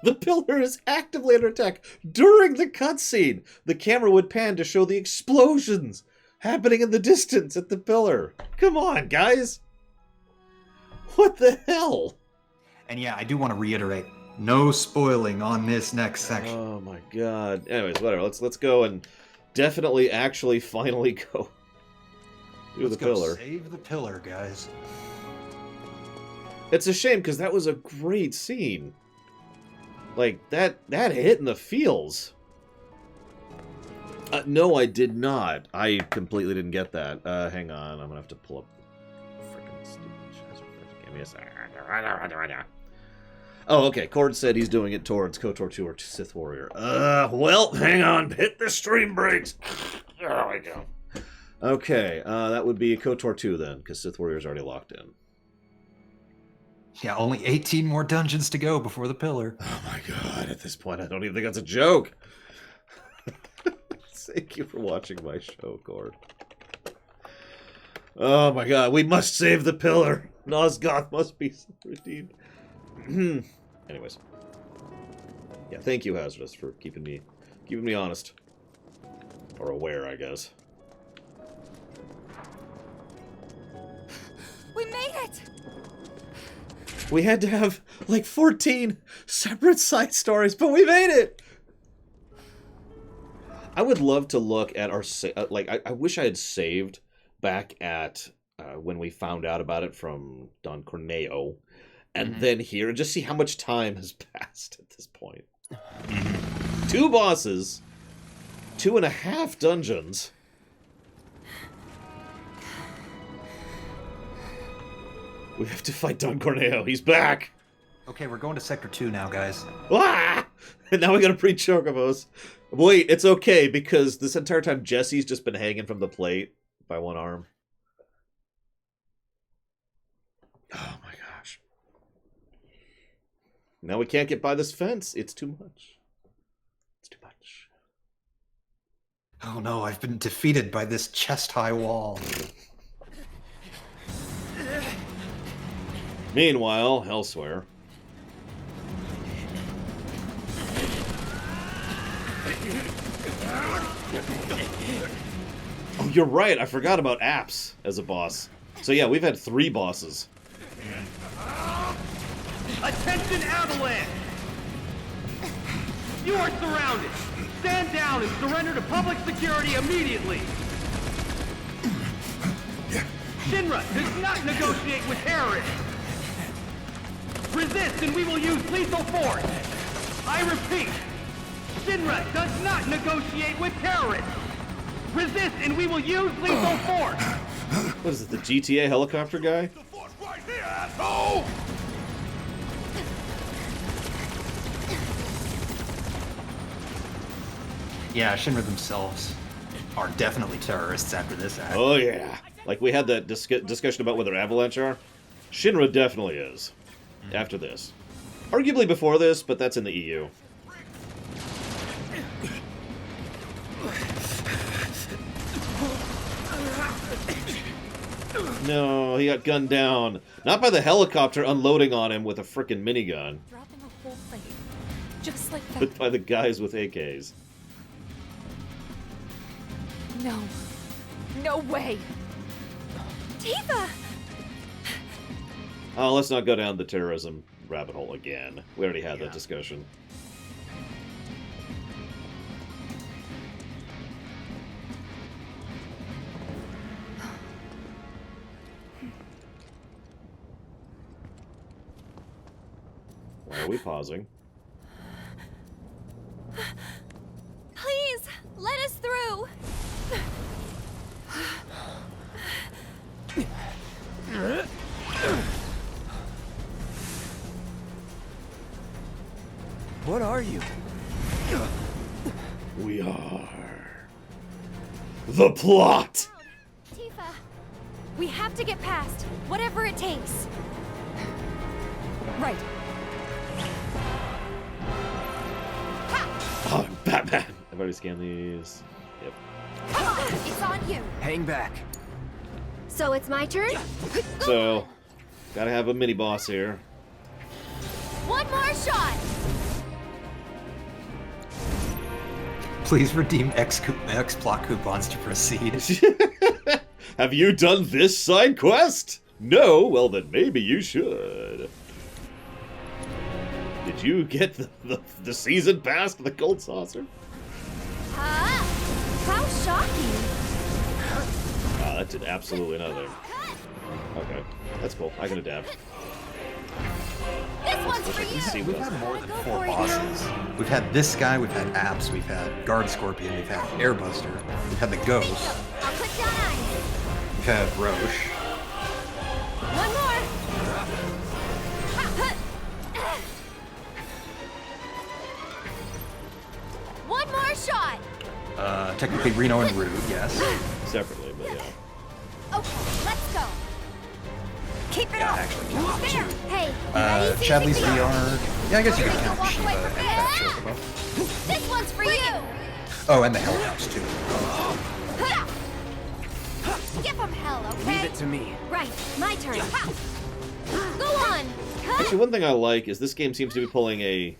the pillar is actively under attack. During the cutscene, the camera would pan to show the explosions happening in the distance at the pillar. Come on, guys. What the hell? And yeah, I do want to reiterate, no spoiling on this next section. Oh my god. Anyways, whatever. Let's go and definitely actually finally go through the pillar. Save the pillar, guys. It's a shame because that was a great scene. Like that hit in the feels. No, I did not. I completely didn't get that. Hang on, I'm gonna have to pull up. Freaking stupid shit. Give me a second. Oh, okay. Cord said he's doing it towards KOTOR 2 or Sith Warrior. Well, hang on. Hit the stream brakes. There we go. Okay, that would be KOTOR 2 then, because Sith Warrior's already locked in. Yeah, only 18 more dungeons to go before the pillar. Oh my god, at this point, I don't even think that's a joke. Thank you for watching my show, Cord. Oh my god, we must save the pillar. Nosgoth must be redeemed. Anyways. Yeah, thank you, Hazardous, for keeping me honest. Or aware, I guess. We made it! We had to have, like, 14 separate side stories, but we made it! I would love to look at our... I wish I had saved back at when we found out about it from Don Corneo, and then here, and just see how much time has passed at this point. 2 bosses, 2.5 dungeons. We have to fight Don Corneo. He's back. Okay, we're going to Sector 2 now, guys. Ah! And now we gotta pre-chocobos. Wait, it's okay, because this entire time Jesse's just been hanging from the plate by one arm. Oh my gosh. Now we can't get by this fence. It's too much. It's too much. Oh no, I've been defeated by this chest-high wall. Meanwhile, elsewhere. Oh, you're right. I forgot about Apps as a boss. So yeah, we've had 3 bosses. Attention, Avalanche! You are surrounded. Stand down and surrender to public security immediately. Shinra does not negotiate with terrorists. Resist and we will use lethal force. I repeat, Shinra does not negotiate with terrorists. Resist and we will use lethal force. What is it, the GTA helicopter guy? The force right here, asshole! Yeah, Shinra themselves are definitely terrorists after this act. Oh yeah. Like we had that discussion about whether Avalanche are. Shinra definitely is. After this. Arguably before this, but that's in the EU. No, he got gunned down. Not by the helicopter unloading on him with a frickin' minigun. Dropping a whole plate. Just like that. But by the guys with AKs. No. No way. Tifa! Oh, let's not go down the terrorism rabbit hole again. We already had that discussion. Why are we pausing? Please, let us through! What are you? We are... the plot! Tifa, we have to get past, whatever it takes. Right. Oh, Batman! I've already scanned these. Yep. It's on you. Hang back. So it's my turn? So, gotta have a mini-boss here. One more shot. Please redeem X-Plot coupons to proceed. Have you done this side quest? No? Well, then maybe you should. Did you get the season pass to the Gold Saucer? Pow that did absolutely nothing. Okay, that's cool. I can adapt. This one's for you! We've had more than 4 bosses. We've had this guy, we've had Apps, we've had Guard Scorpion, we've had Airbuster, we've had the Ghost, I'll put down ice. we've had Roche. One more! One more shot! Technically Reno and Rude, yes. Separately, but yeah. Okay, let's go. Keep it Yeah, up. actually count There. two. Hey, ready? Chadley's CCP? VR. Yeah, I guess you could count Walk Shiva away and from Fat it. Chocobo. This one's for you. Oh, and the Hell House, too. Give him hell, okay? Leave it to me. Right, my turn. Go on. Actually, one thing I like is this game seems to be pulling an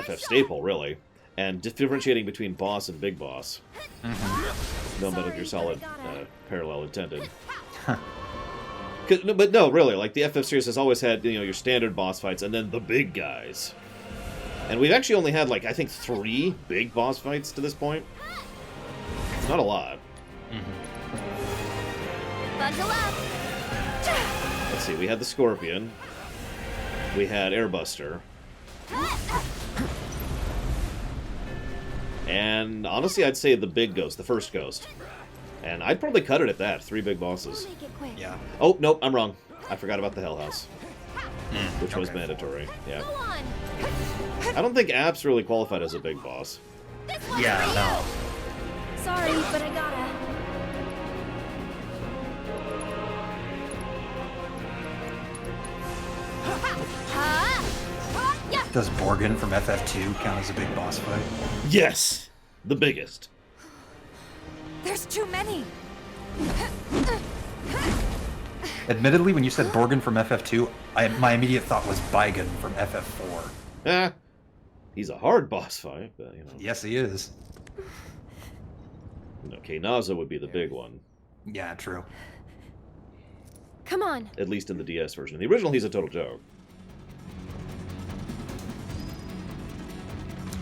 FF staple, really, and differentiating between boss and big boss. No Metal Gear Solid parallel intended. But no, really, like the FF series has always had, your standard boss fights and then the big guys. And we've actually only had, I think 3 big boss fights to this point. It's not a lot. Bundle up. Let's see, we had the Scorpion. We had Airbuster. And honestly, I'd say the big ghost, the first ghost. And I'd probably cut it at that. 3 big bosses. Make it quick. Yeah. Oh, nope, I'm wrong. I forgot about the Hell House, which was okay. mandatory. Yeah. Go on. I don't think Apps really qualified as a big boss. This one's Yeah, for no. you. Sorry, but I gotta. Yeah. Does Borgin from FF2 count as a big boss fight? Yes! The biggest. There's too many. Admittedly, when you said Borgin from FF2, my immediate thought was Baigen from FF4. He's a hard boss fight, but, Yes, he is. Knaza would be the big one. Yeah, true. Come on. At least in the DS version. In the original, he's a total joke.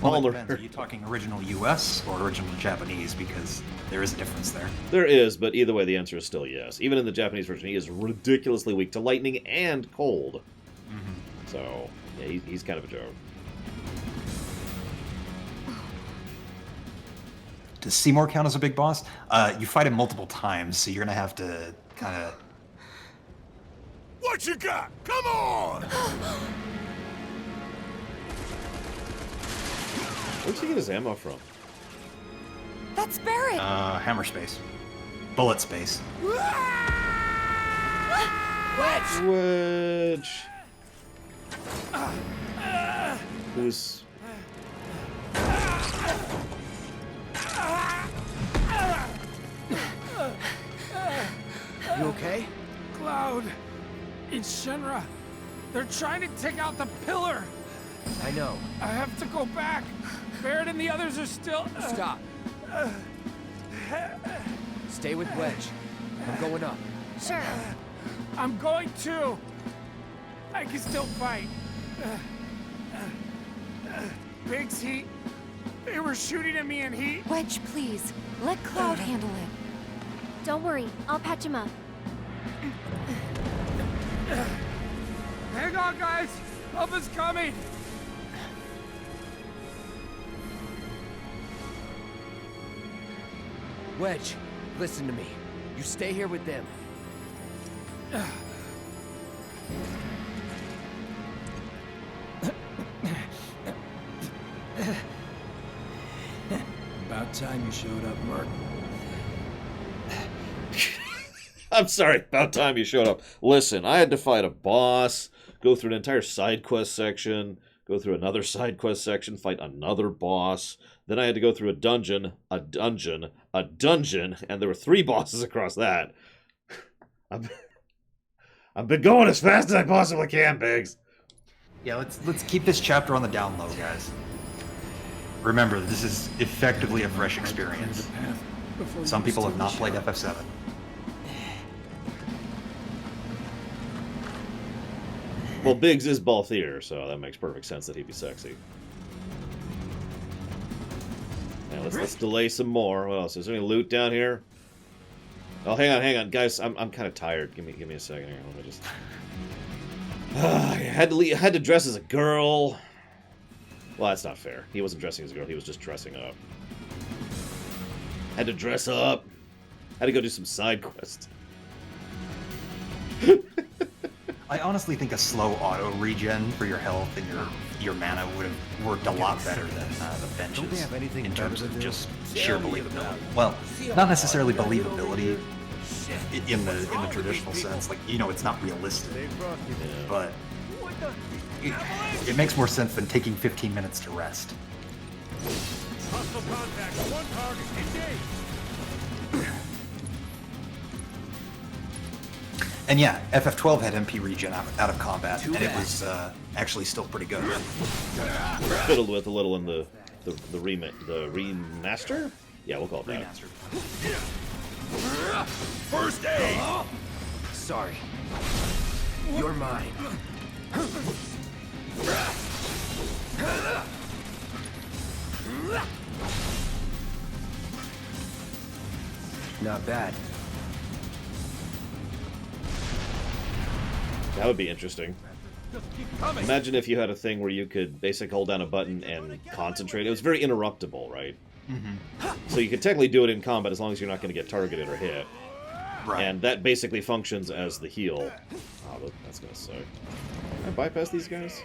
Well, Palmer. it depends. Are you talking original US or original Japanese? Because there is a difference there. There is, but either way, the answer is still yes. Even in the Japanese version, he is ridiculously weak to lightning and cold. So, yeah, he's kind of a joke. Does Seymour count as a big boss? You fight him multiple times, so you're gonna have to kind of... What you got? Come on! Where'd he get his ammo from? That's Barrett. hammer space. Bullet space. Wedge! Who's... You okay? Cloud! It's Shinra! They're trying to take out the pillar! I know. I have to go back! Barrett and the others are still... Stop. Stay with Wedge. I'm going up. Sure. I'm going too! I can still fight. Biggs, they were shooting at me and he... Wedge, please. Let Cloud handle it. Don't worry. I'll patch him up. Hang on, guys! Help is coming! Wedge, listen to me. You stay here with them. About time you showed up, Mark. I'm sorry, about time you showed up. Listen, I had to fight a boss, go through an entire side quest section, go through another side quest section, fight another boss. Then I had to go through a dungeon, and there were 3 bosses across that. I've been going as fast as I possibly can, Biggs. Yeah, let's keep this chapter on the down low, guys. Remember, this is effectively a fresh experience. Some people have not played FF7. Well, Biggs is Balthier, so that makes perfect sense that he'd be sexy. Now let's delay some more. What else? Is there any loot down here? Oh, hang on, guys. I'm kind of tired. Give me a second here. Let me just. I had to dress as a girl. Well, that's not fair. He wasn't dressing as a girl. He was just dressing up. Had to dress up. Had to go do some side quests. I honestly think a slow auto regen for your health and your mana would have worked a lot better than the benches in terms of just sheer believability. Well, not necessarily believability in the traditional sense. Like, you know, it's not realistic, but it makes more sense than taking 15 minutes to rest. Hostile contact. One target. Engage. And yeah, FF12 had MP regen out of combat, and it was actually still pretty good. Fiddled with a little in the remaster? Yeah, we'll call it that. Remastered. First aid! Sorry. You're mine. Not bad. That would be interesting. Imagine if you had a thing where you could basically hold down a button and concentrate. It was very interruptible, right? Mm-hmm. So you could technically do it in combat as long as you're not going to get targeted or hit. Right. And that basically functions as the heal. Oh, that's going to suck. Can I bypass these guys?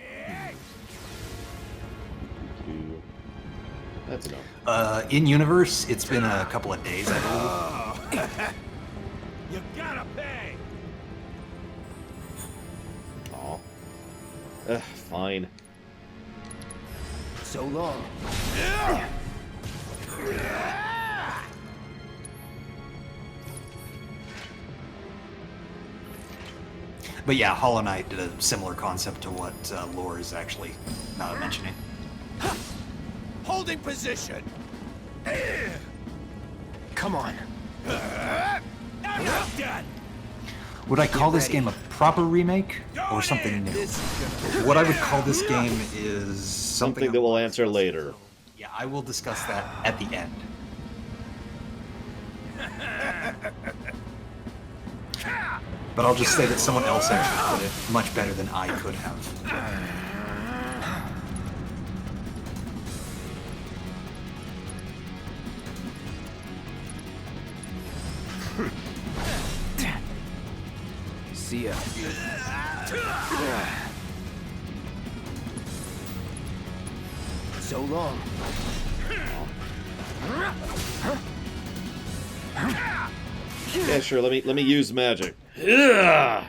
That's enough. In universe, it's been a couple of days, I believe. You gotta pay. Aw. Fine. So long. But yeah, Hollow Knight did a similar concept to what Lore is actually mentioning. Holding position. Come on. I'm not done. Would I call this game a proper remake or something new? What I would call this game is Something that we'll answer later. Yeah, I will discuss that at the end. But I'll just say that someone else actually put it much better than I could have. See ya. So long. Yeah, sure. Let me use magic. Ugh!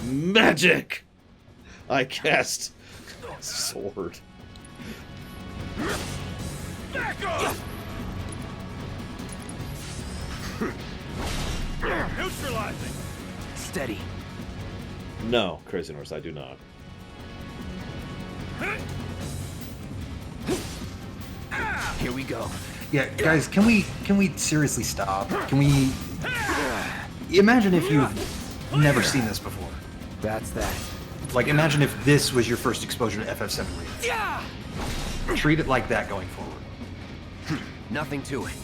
Magic. I cast sword. Back off. Neutralizing. Steady. No, Crazy Norse, I do not. Here we go. Yeah, guys, can we seriously stop? Can we imagine if you've never seen this before? That's that. Like, imagine if this was your first exposure to FF7 Remake. Treat it like that going forward. Nothing to it.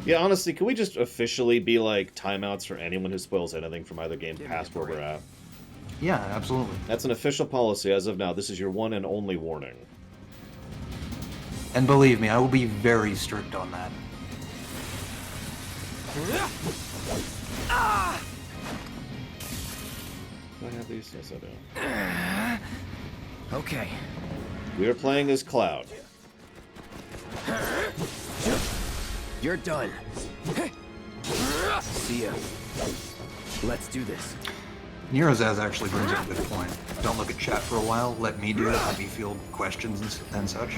Yeah, honestly, can we just officially be like timeouts for anyone who spoils anything from either game past where we're at? Yeah, absolutely. That's an official policy as of now. This is your one and only warning. And believe me, I will be very strict on that. Do I have these? Yes, I do. Okay. We are playing as Cloud. You're done. See ya. Let's do this. Nerozaz actually brings up a good point. Don't look at chat for a while, let me do it, let me field questions and such.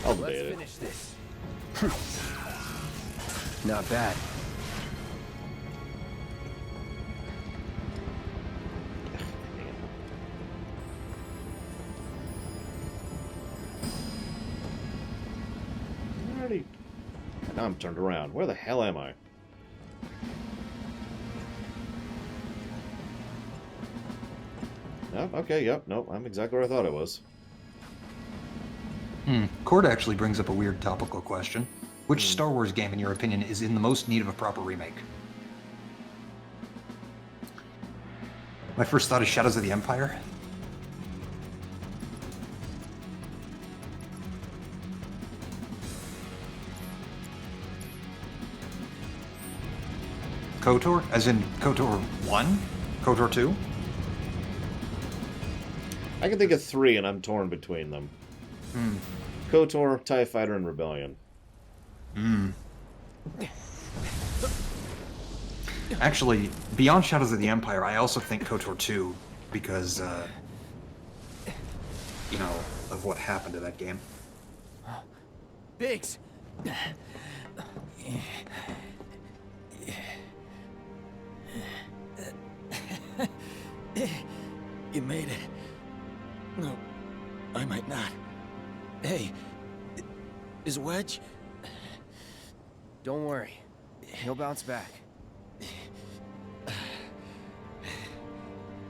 I'll Let's debate it. finish this. Not bad. Alrighty. Now I'm turned around. Where the hell am I? Oh, okay, yep, nope, I'm exactly where I thought I was. Cord actually brings up a weird topical question. Which Star Wars game, in your opinion, is in the most need of a proper remake? My first thought is Shadows of the Empire. KOTOR? As in KOTOR 1? KOTOR 2? I can think of 3, and I'm torn between them. KOTOR, TIE Fighter, and Rebellion. Actually, beyond Shadows of the Empire, I also think KOTOR 2, because, you know, of what happened to that game. Biggs! You made it. No, I might not. Hey, is Wedge? Don't worry. He'll bounce back.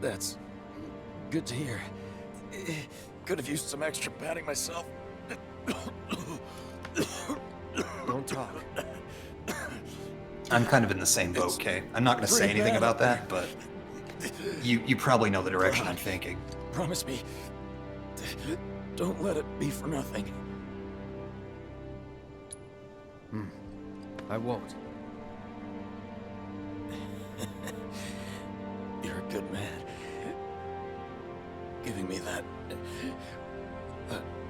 That's good to hear. Could have used some extra padding myself. Don't talk. I'm kind of in the same boat, Kay. I'm not going to say anything about that, but you probably know the direction I'm thinking. Promise me, don't let it be for nothing. I won't. You're a good man. Giving me that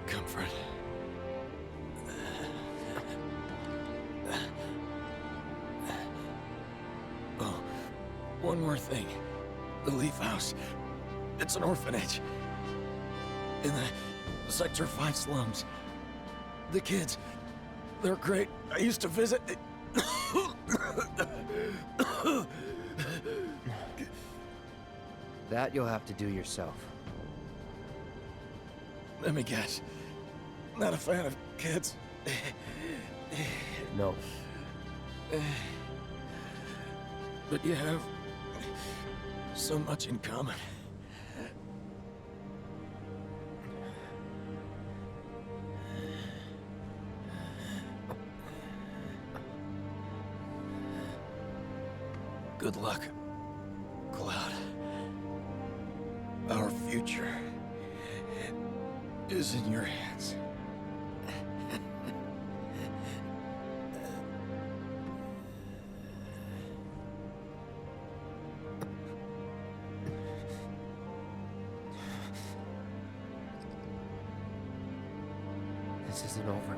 comfort. Oh, one more thing. The Leaf House. It's an orphanage. In the Sector 5 slums. The kids, they're great. I used to visit. That you'll have to do yourself. Let me guess. Not a fan of kids. No. But you have so much in common. Good luck, Cloud. Our future is in your hands. This isn't over.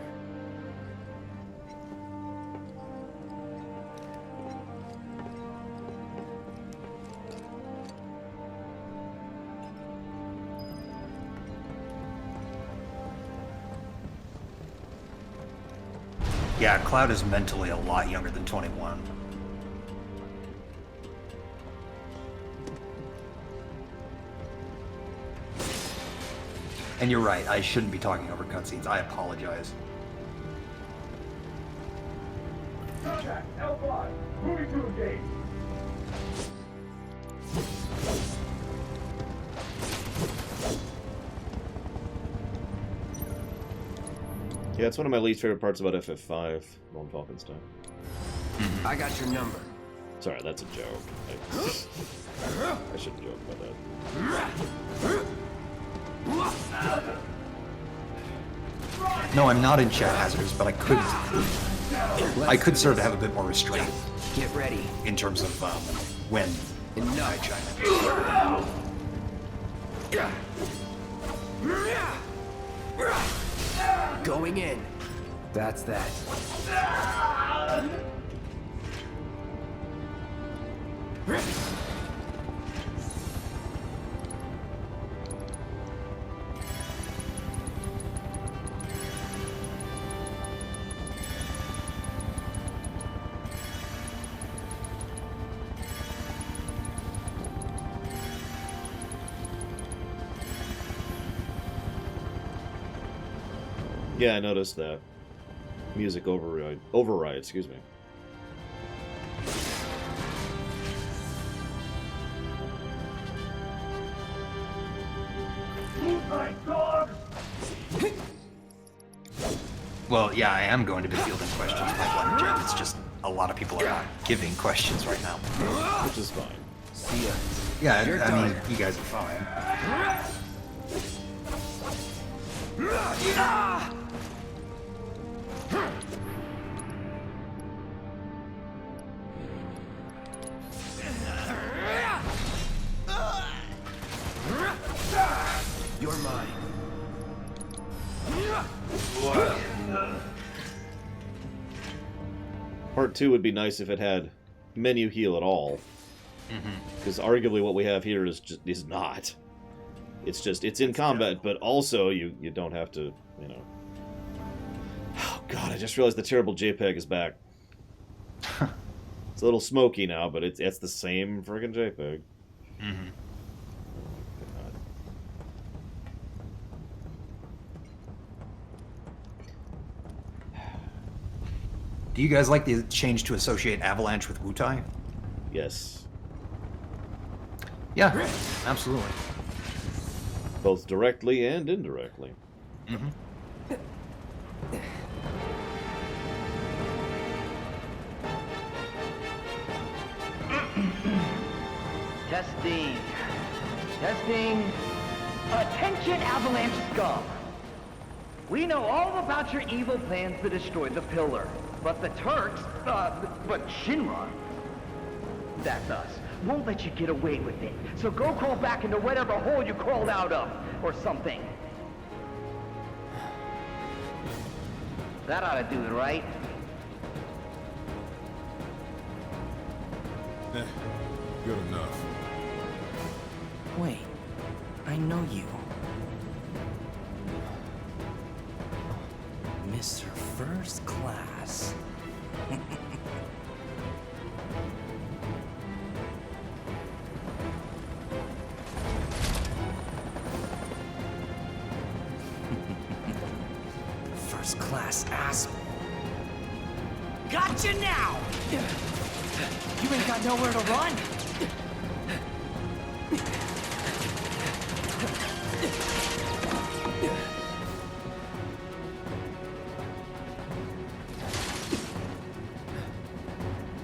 Yeah, Cloud is mentally a lot younger than 21. And you're right, I shouldn't be talking over cutscenes. I apologize. Contact, L5, moving to engage. Yeah, it's one of my least favorite parts about FF5, Lone Falkenstein. I got your number. Sorry, that's a joke. I shouldn't joke about that. No, I'm not in chat hazards, but I could serve to have a bit more restraint Get ready. in terms of when I chime in. Going in. That's that. Yeah, I noticed that. Music override, excuse me. Well, yeah, I am going to be fielding questions by one Jeff. It's just a lot of people are not giving questions right now. Which is fine. See ya. Yeah, I mean, you guys are fine. You're mine. Part 2 would be nice if it had menu heal at all. Because arguably what we have here is not. It's just, it's in combat, but also you don't have to, you know. Oh god, I just realized the terrible JPEG is back. It's a little smoky now, but it's the same friggin' JPEG. Do you guys like the change to associate Avalanche with Wutai? Yes. Yeah, absolutely. Both directly and indirectly. Testing. Testing. Attention, Avalanche scum. We know all about your evil plans to destroy the pillar. But the Turks, but Shinra, that's us, won't let you get away with it. So go crawl back into whatever hole you crawled out of, or something. That ought to do it, right? Good enough. Wait, I know you. Mr. First Class. First class asshole. Gotcha now! You ain't got nowhere to run?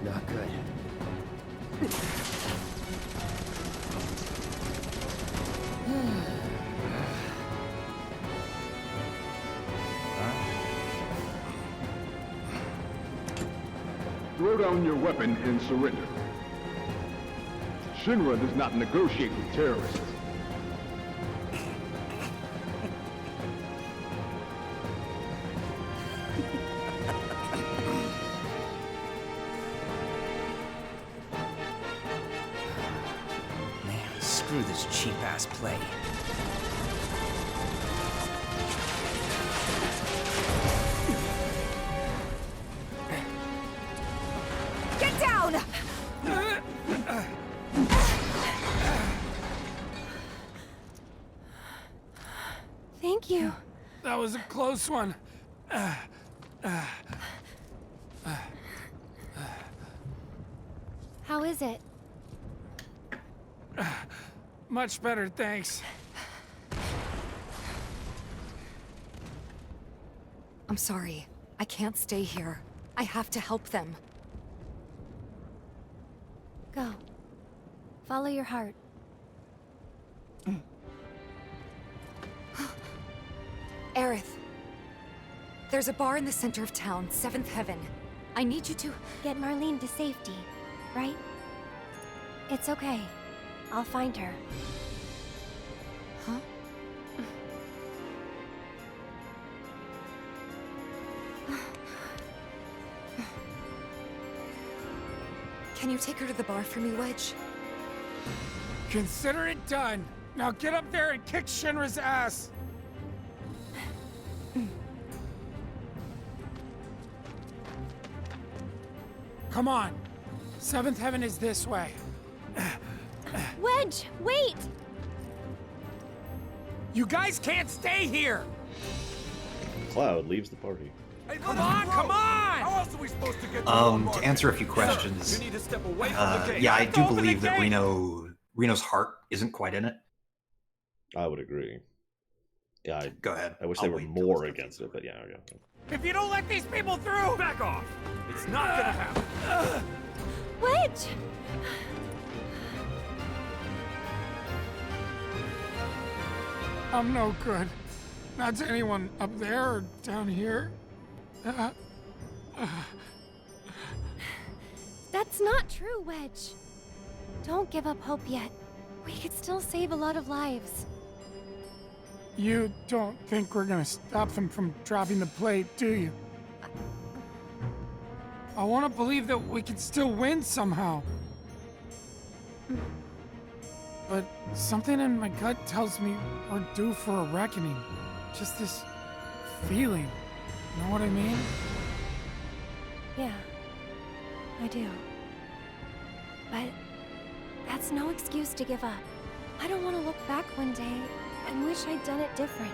Not good. Throw down your weapon and surrender. Shinra does not negotiate with terrorists. Man, screw this cheap-ass play. Get down! Thank you. That was a close one. How is it? Much better, thanks. I'm sorry. I can't stay here. I have to help them. Go. Follow your heart. Aerith. There's a bar in the center of town, Seventh Heaven. I need you to... Get Marlene to safety, right? It's okay. I'll find her. Huh? Can you take her to the bar for me, Wedge? Consider it done. Now get up there and kick Shinra's ass. Come on. Seventh Heaven is this way. Wedge, wait! You guys can't stay here! Cloud leaves the party. Hey, come on, come on! How else are we supposed to get To answer a few questions, You need to step away from the gate. yeah, I do Open the believe that gate! Reno's heart isn't quite in it. I would agree. Yeah, Go ahead. I wish I'll they were wait till more it's done. against it, but yeah. If you don't let these people through, back off. It's not gonna happen. Wedge! I'm no good. Not to anyone up there or down here. That's not true, Wedge. Don't give up hope yet. We could still save a lot of lives. You don't think we're gonna stop them from dropping the plate, do you? I want to believe that we can still win somehow. But something in my gut tells me we're due for a reckoning. Just this feeling. You know what I mean? Yeah, I do. But that's no excuse to give up. I don't want to look back one day and wish I'd done it different.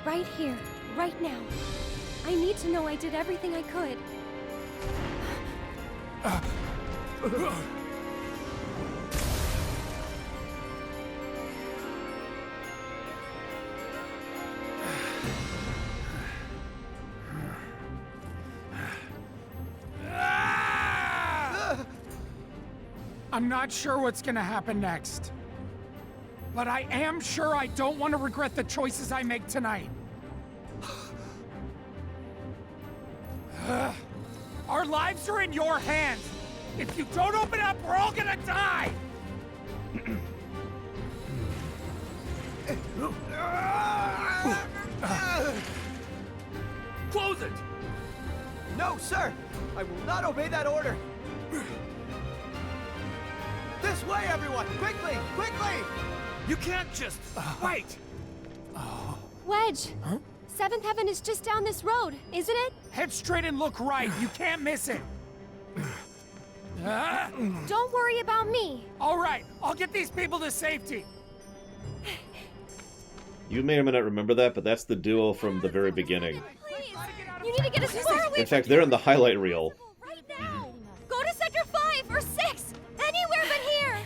Right here, right now. I need to know I did everything I could. I'm not sure what's gonna happen next. But I am sure I don't want to regret the choices I make tonight. Our lives are in your hands. If you don't open up, we're all gonna die! Close it! No, sir! I will not obey that order! This way, everyone! Quickly! Quickly! You can't just... wait! Wedge! Huh? Seventh Heaven is just down this road, isn't it? Head straight and look right. You can't miss it. Don't worry about me. All right, I'll get these people to safety. You may or may not remember that, but that's the duo from the very beginning. Please! You need to get us far away. In fact, they're in the highlight reel. Right now! Go to Sector 5 or 6! Anywhere but here!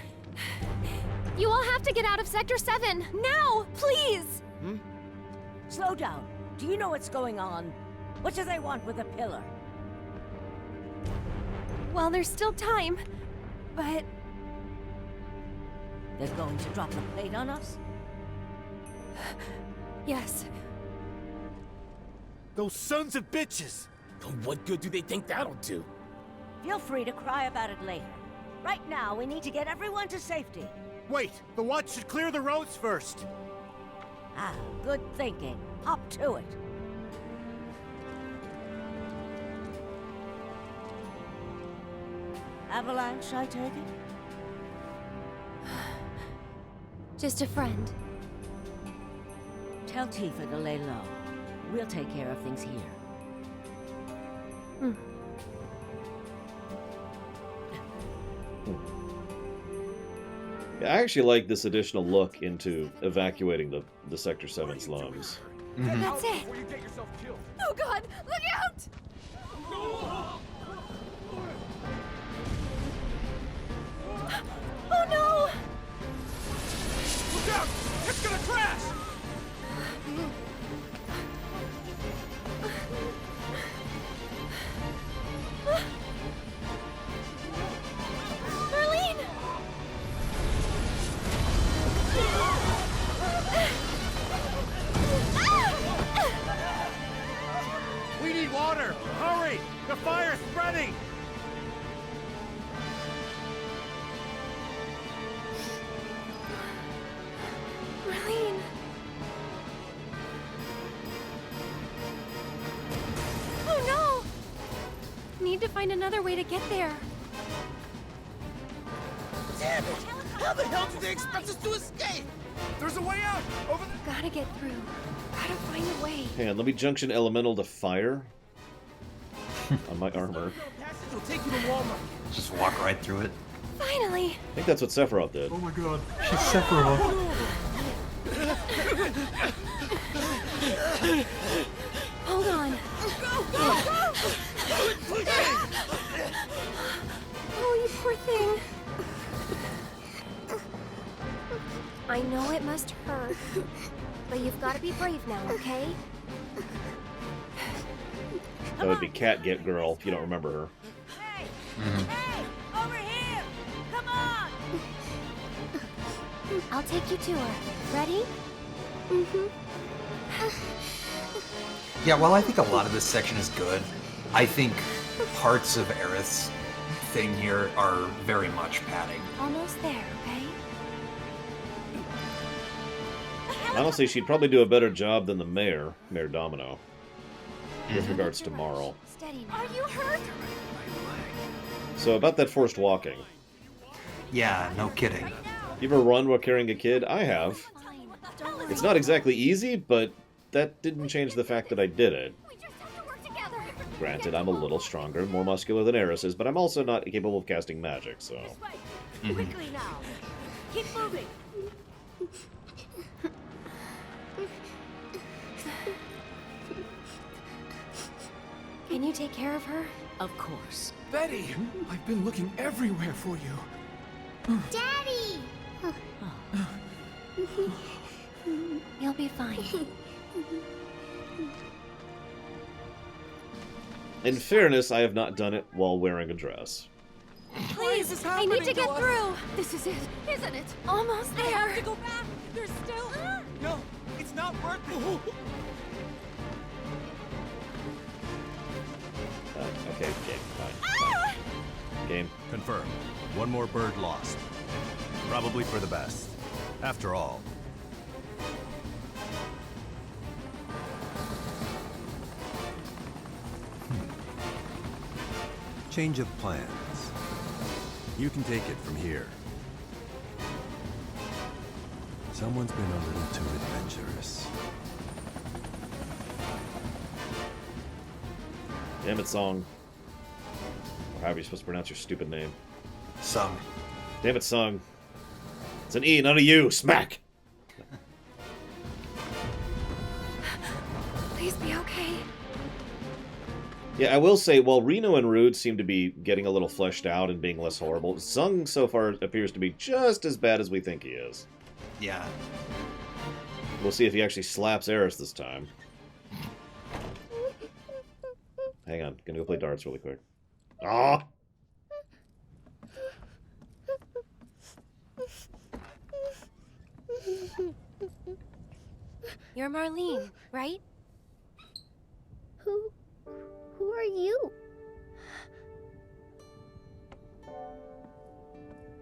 You all have to get out of Sector 7! Now! Please! Slow down. Do you know what's going on? What do they want with the pillar? Well, there's still time, but... They're going to drop the plate on us? Yes. Those sons of bitches! What good do they think that'll do? Feel free to cry about it later. Right now, we need to get everyone to safety. Wait! The watch should clear the roads first! Ah, good thinking. Up to it. Avalanche, I take it? Just a friend. Tell Tifa to lay low. We'll take care of things here. Yeah, I actually like this additional look into evacuating the Sector 7 slums. That's it! Oh god! Look out! Oh no! Look out! It's gonna crash! Marlene! We need water! Hurry! The fire's spreading! Marlene! Oh no! Need to find another way to get there. Damn it! How the hell do they expect us to escape? There's a way out! Over there! Gotta get through. Gotta find a way. Hang on, let me junction elemental to fire on my armor. Will take you to Walmart. Just walk right through it. Finally! I think that's what Sephiroth did. Oh my god, she's Sephiroth. Hold on. Go, go, go! Oh, you poor thing. I know it must just her. But you've got to be brave now, okay? That would be Cat Get Girl, if you don't remember her. Hey! Hey! Over here! Come on! I'll take you to her. Ready? Yeah, while I think a lot of this section is good, I think parts of Aerith's thing here are very much padding. Almost there, okay? Honestly, she'd probably do a better job than the Mayor Domino, with regards to Marl. Steady now. Are you hurt? So about that forced walking. Yeah, no kidding. You ever run while carrying a kid? I have. It's not exactly easy, but that didn't change the fact that I did it. Granted, I'm a little stronger and more muscular than Eris is, but I'm also not capable of casting magic, so... Quickly now. Keep moving. Can you take care of her? Of course. Betty! I've been looking everywhere for you. Daddy! You'll be fine. In fairness, I have not done it while wearing a dress. Please, I need to get through. This is it, isn't it? Almost I have there. to go back. There's still... No, it's not worth it. Okay, game. Fine. Game. Confirmed. One more bird lost. Probably for the best. After all. Change of plans. You can take it from here. Someone's been a little too adventurous. Damn it, Song. Or however you're supposed to pronounce your stupid name. Sung. Damn it, Sung. It's an E, not a U. Smack! Please be okay. Yeah, I will say, while Reno and Rude seem to be getting a little fleshed out and being less horrible, Sung so far appears to be just as bad as we think he is. Yeah. We'll see if he actually slaps Eris this time. Hang on, gonna go play darts really quick. Ah! You're Marlene, right? Who are you?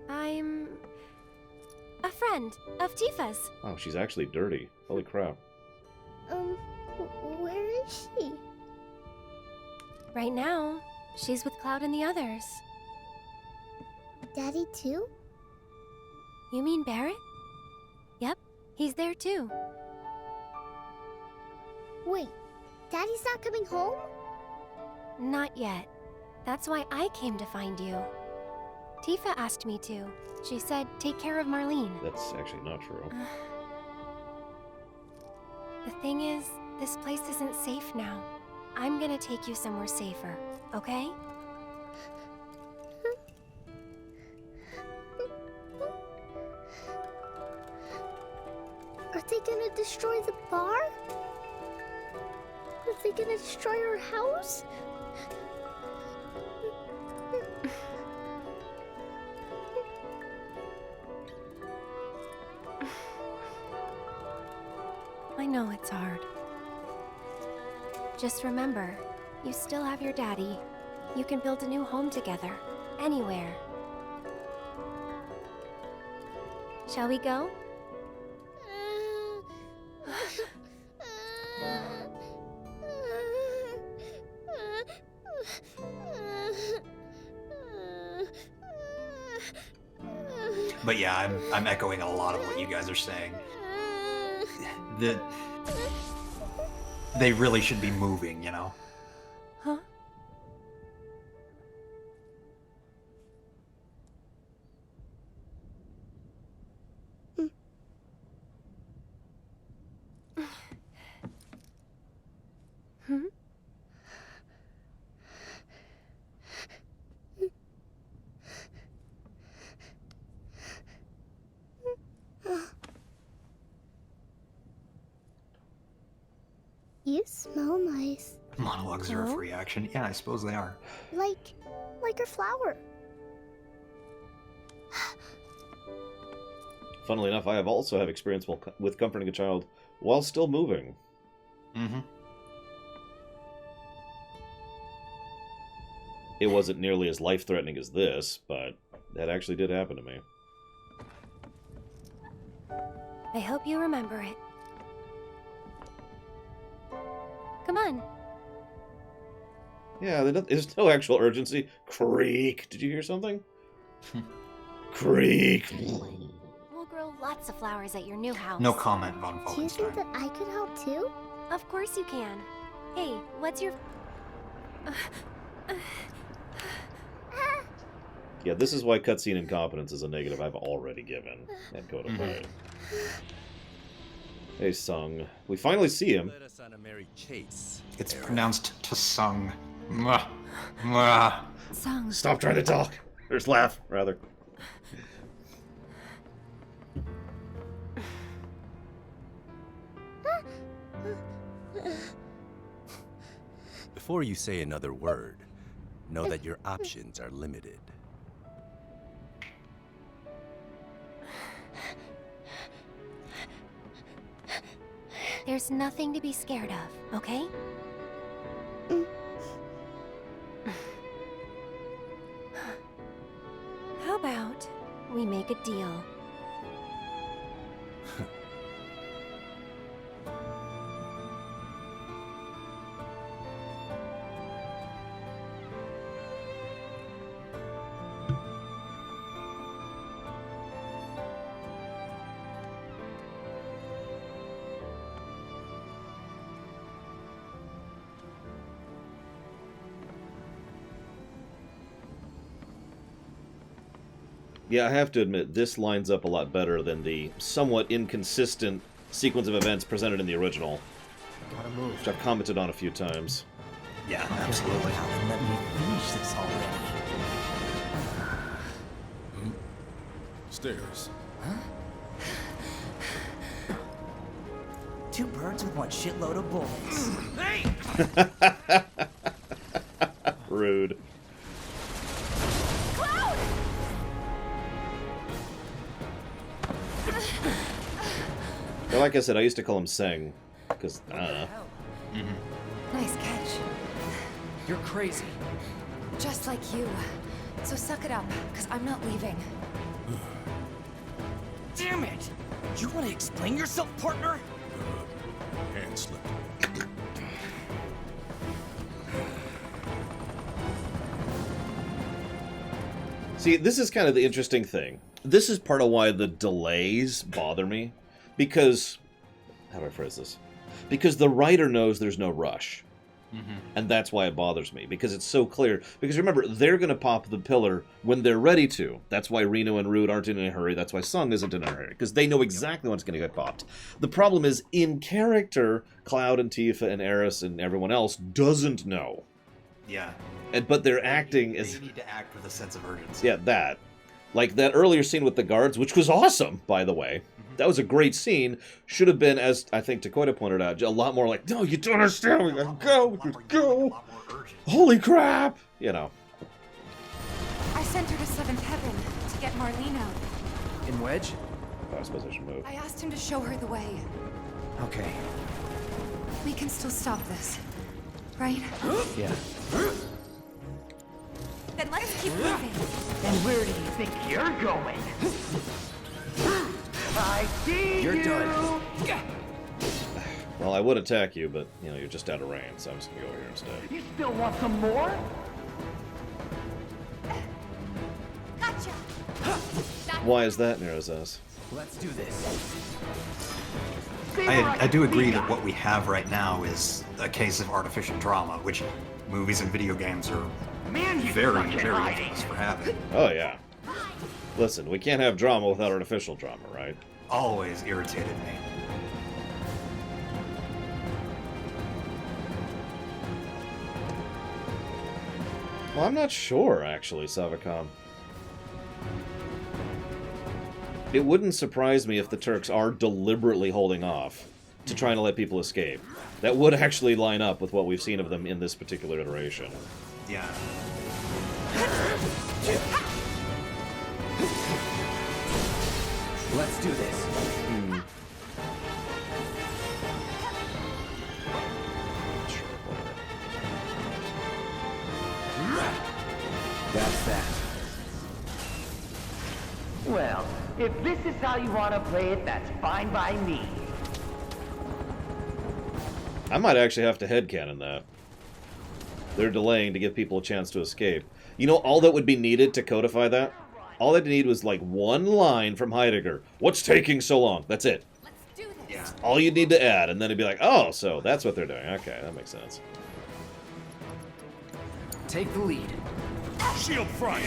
I'm a friend of Tifa's. Oh, she's actually dirty. Holy crap. Where is she? Right now, she's with Cloud and the others. Daddy too? You mean Barrett? Yep, he's there too. Wait, Daddy's not coming home? Not yet. That's why I came to find you. Tifa asked me to. She said, take care of Marlene. That's actually not true. The thing is, this place isn't safe now. I'm gonna take you somewhere safer, okay? Are they gonna destroy the bar? Are they gonna destroy our house? I know it's hard. Just remember, you still have your daddy. You can build a new home together, anywhere. Shall we go? But yeah, I'm echoing a lot of what you guys are saying. They really should be moving, you know? Huh? Hmm? You smell nice. Monologues are a free action. Yeah, I suppose they are. Like your flower. Funnily enough, I have also have experience with comforting a child while still moving. Mm-hmm. It wasn't nearly as life-threatening as this, but that actually did happen to me. I hope you remember it. Come on. Yeah, there's no actual urgency. Creak! Did you hear something? Creak! We'll grow lots of flowers at your new house. No comment, Von Do you think Falkenstein. that I could help too? Of course you can. Hey, what's your... Yeah, this is why cutscene incompetence is a negative I've already given and codified. Hey, Sung. We finally see him. Let us on a merry chase. It's pronounced Tsung. Mwah. Mwah. Sung. Stop trying to talk. Or laugh, rather. Before you say another word, know that your options are limited. There's nothing to be scared of, okay? How about we make a deal? Yeah, I have to admit, this lines up a lot better than the somewhat inconsistent sequence of events presented in the original. Gotta move. Which I've commented on a few times. Yeah, absolutely. Let me finish this already. Stairs. Huh? Two birds with one shitload of bullets. Hey! Rude. But like I said, I used to call him Seng, because, I don't know. Nice catch. You're crazy. Just like you. So suck it up, because I'm not leaving. Damn it! You want to explain yourself, partner? Hand slipped. See, this is kind of the interesting thing. This is part of why the delays bother me. Because, how do I phrase this? Because the writer knows there's no rush. And that's why it bothers me, because it's so clear. Because remember, they're going to pop the pillar when they're ready to. That's why Reno and Rude aren't in a hurry. That's why Sung isn't in a hurry, because they know exactly when it's going to get popped. The problem is, in character, Cloud and Tifa and Eris and everyone else doesn't know. Yeah. But they're acting They as... need to act with a sense of urgency. Yeah, that. Like that earlier scene with the guards, which was awesome, by the way. That was a great scene. Should have been, as I think Takoida pointed out, a lot more like, no, you don't understand. We gotta go. We gotta go. Holy crap. You know. I sent her to Seventh Heaven to get Marlene out. In Wedge? I suppose I should move. I asked him to show her the way. Okay. We can still stop this, right? Yeah. Then let's keep moving. And where do you think you're going? I see You're you! done. Well, I would attack you, but, you know, you're just out of range, so I'm just gonna go over here instead. You still want some more? Gotcha. Why is that, Nerozus? Let's do this. I do agree that what we have right now is a case of artificial drama, which movies and video games are very infamous for having. Oh, yeah. Listen, we can't have drama without artificial drama, right? Always irritated me. Well, I'm not sure, actually, Savacom. It wouldn't surprise me if the Turks are deliberately holding off. to trying to let people escape. That would actually line up with what we've seen of them in this particular iteration. Yeah. Let's do this. That's that. Well, if this is how you want to play it, that's fine by me. I might actually have to headcanon that. They're delaying to give people a chance to escape. You know, all that would be needed to codify that? All they'd need was like one line from Heidegger. What's taking so long? That's it. Let's do this. Yeah. All you'd need to add, and then it'd be like, oh, so that's what they're doing. Okay, that makes sense. Take the lead. Shield front!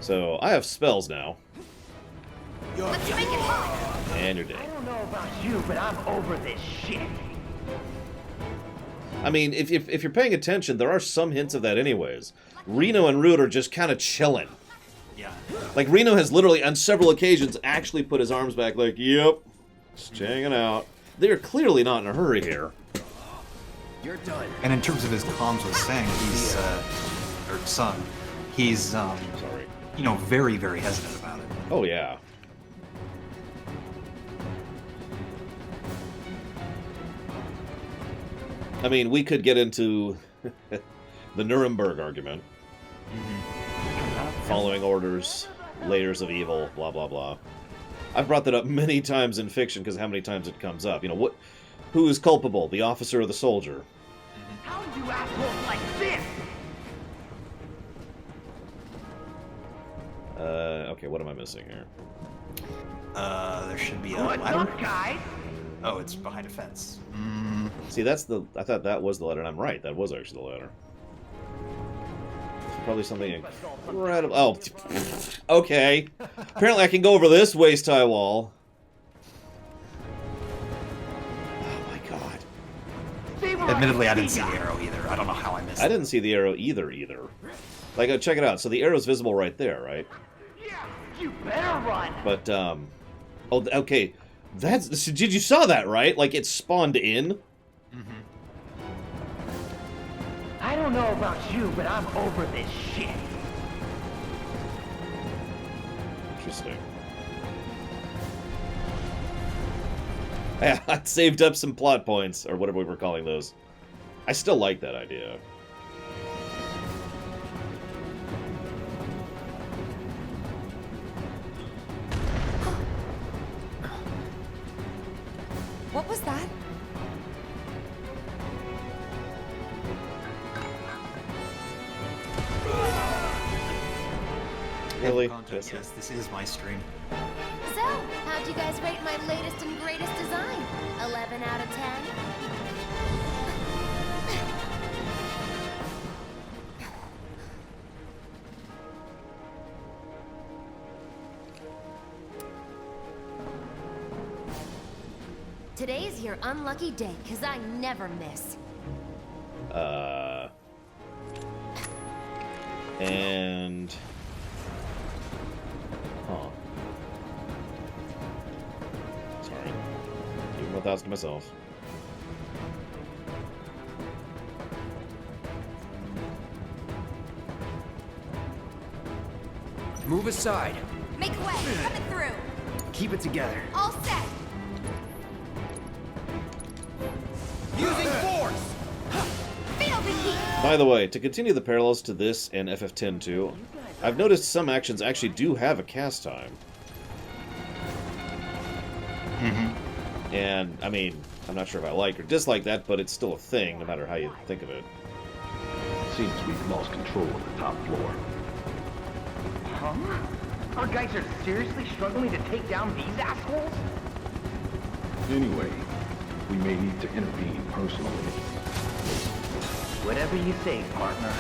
So, I have spells now. Let's make it hot. And you're I dead. don't know about you, but I'm over this shit. I mean, if you're paying attention, there are some hints of that anyways. Reno and Root are just kind of chilling. Yeah. Like, Reno has literally, on several occasions, actually put his arms back like, yep, just hanging out. They're clearly not in a hurry here. You're done. And in terms of his comms with Sang, he's, or Sun, he's, Sorry. you know, very, very hesitant about it. Oh, yeah. I mean, we could get into the Nuremberg argument. Following orders, layers of evil, blah, blah, blah. I've brought that up many times in fiction because of how many times it comes up. You know, who is culpable, the officer or the soldier? How do you assholes like this? Okay, what am I missing here? There should be a What's letter. up, guys? Oh, it's behind a fence. See, that's the... I thought that was the letter, and I'm right. That was actually the letter. It's probably something incredible... Oh, okay. Apparently I can go over this waist-high wall. Oh, my God. Admittedly, I didn't see the arrow either. I don't know how I missed it. I didn't see the arrow either. Like, check it out. So the arrow's visible right there, right? Yeah, you better run. But, oh, okay. Did you saw that, right? Like, it spawned in? I don't know about you, but I'm over this shit. Interesting. Yeah, I saved up some plot points, or whatever we were calling those. I still like that idea. What was that? Really? Context, yes, this is my stream. So, how'd you guys rate my latest and greatest design? 11 out of 10? Today's your unlucky day, 'cause I never miss. And... Huh. Sorry. Keeping my thoughts to myself. Move aside. Make way. Coming through. Keep it together. All set. Using force! Feel the heat. By the way, to continue the parallels to this and FF10-2, I've noticed some actions actually do have a cast time. And, I mean, I'm not sure if I like or dislike that, but it's still a thing, no matter how you think of it. Seems we've lost control of the top floor. Huh? Our guys are seriously struggling to take down these assholes? Anyway, we may need to intervene personally. Whatever you say, partner.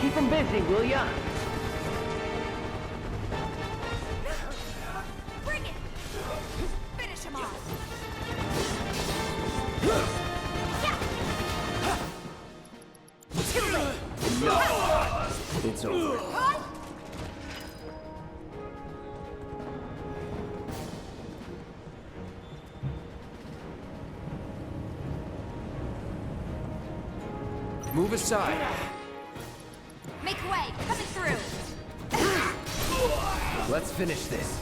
Keep them busy, will ya? Bring it. Finish him off. Too late. It's over. Move aside. Make way! Coming through! Let's finish this.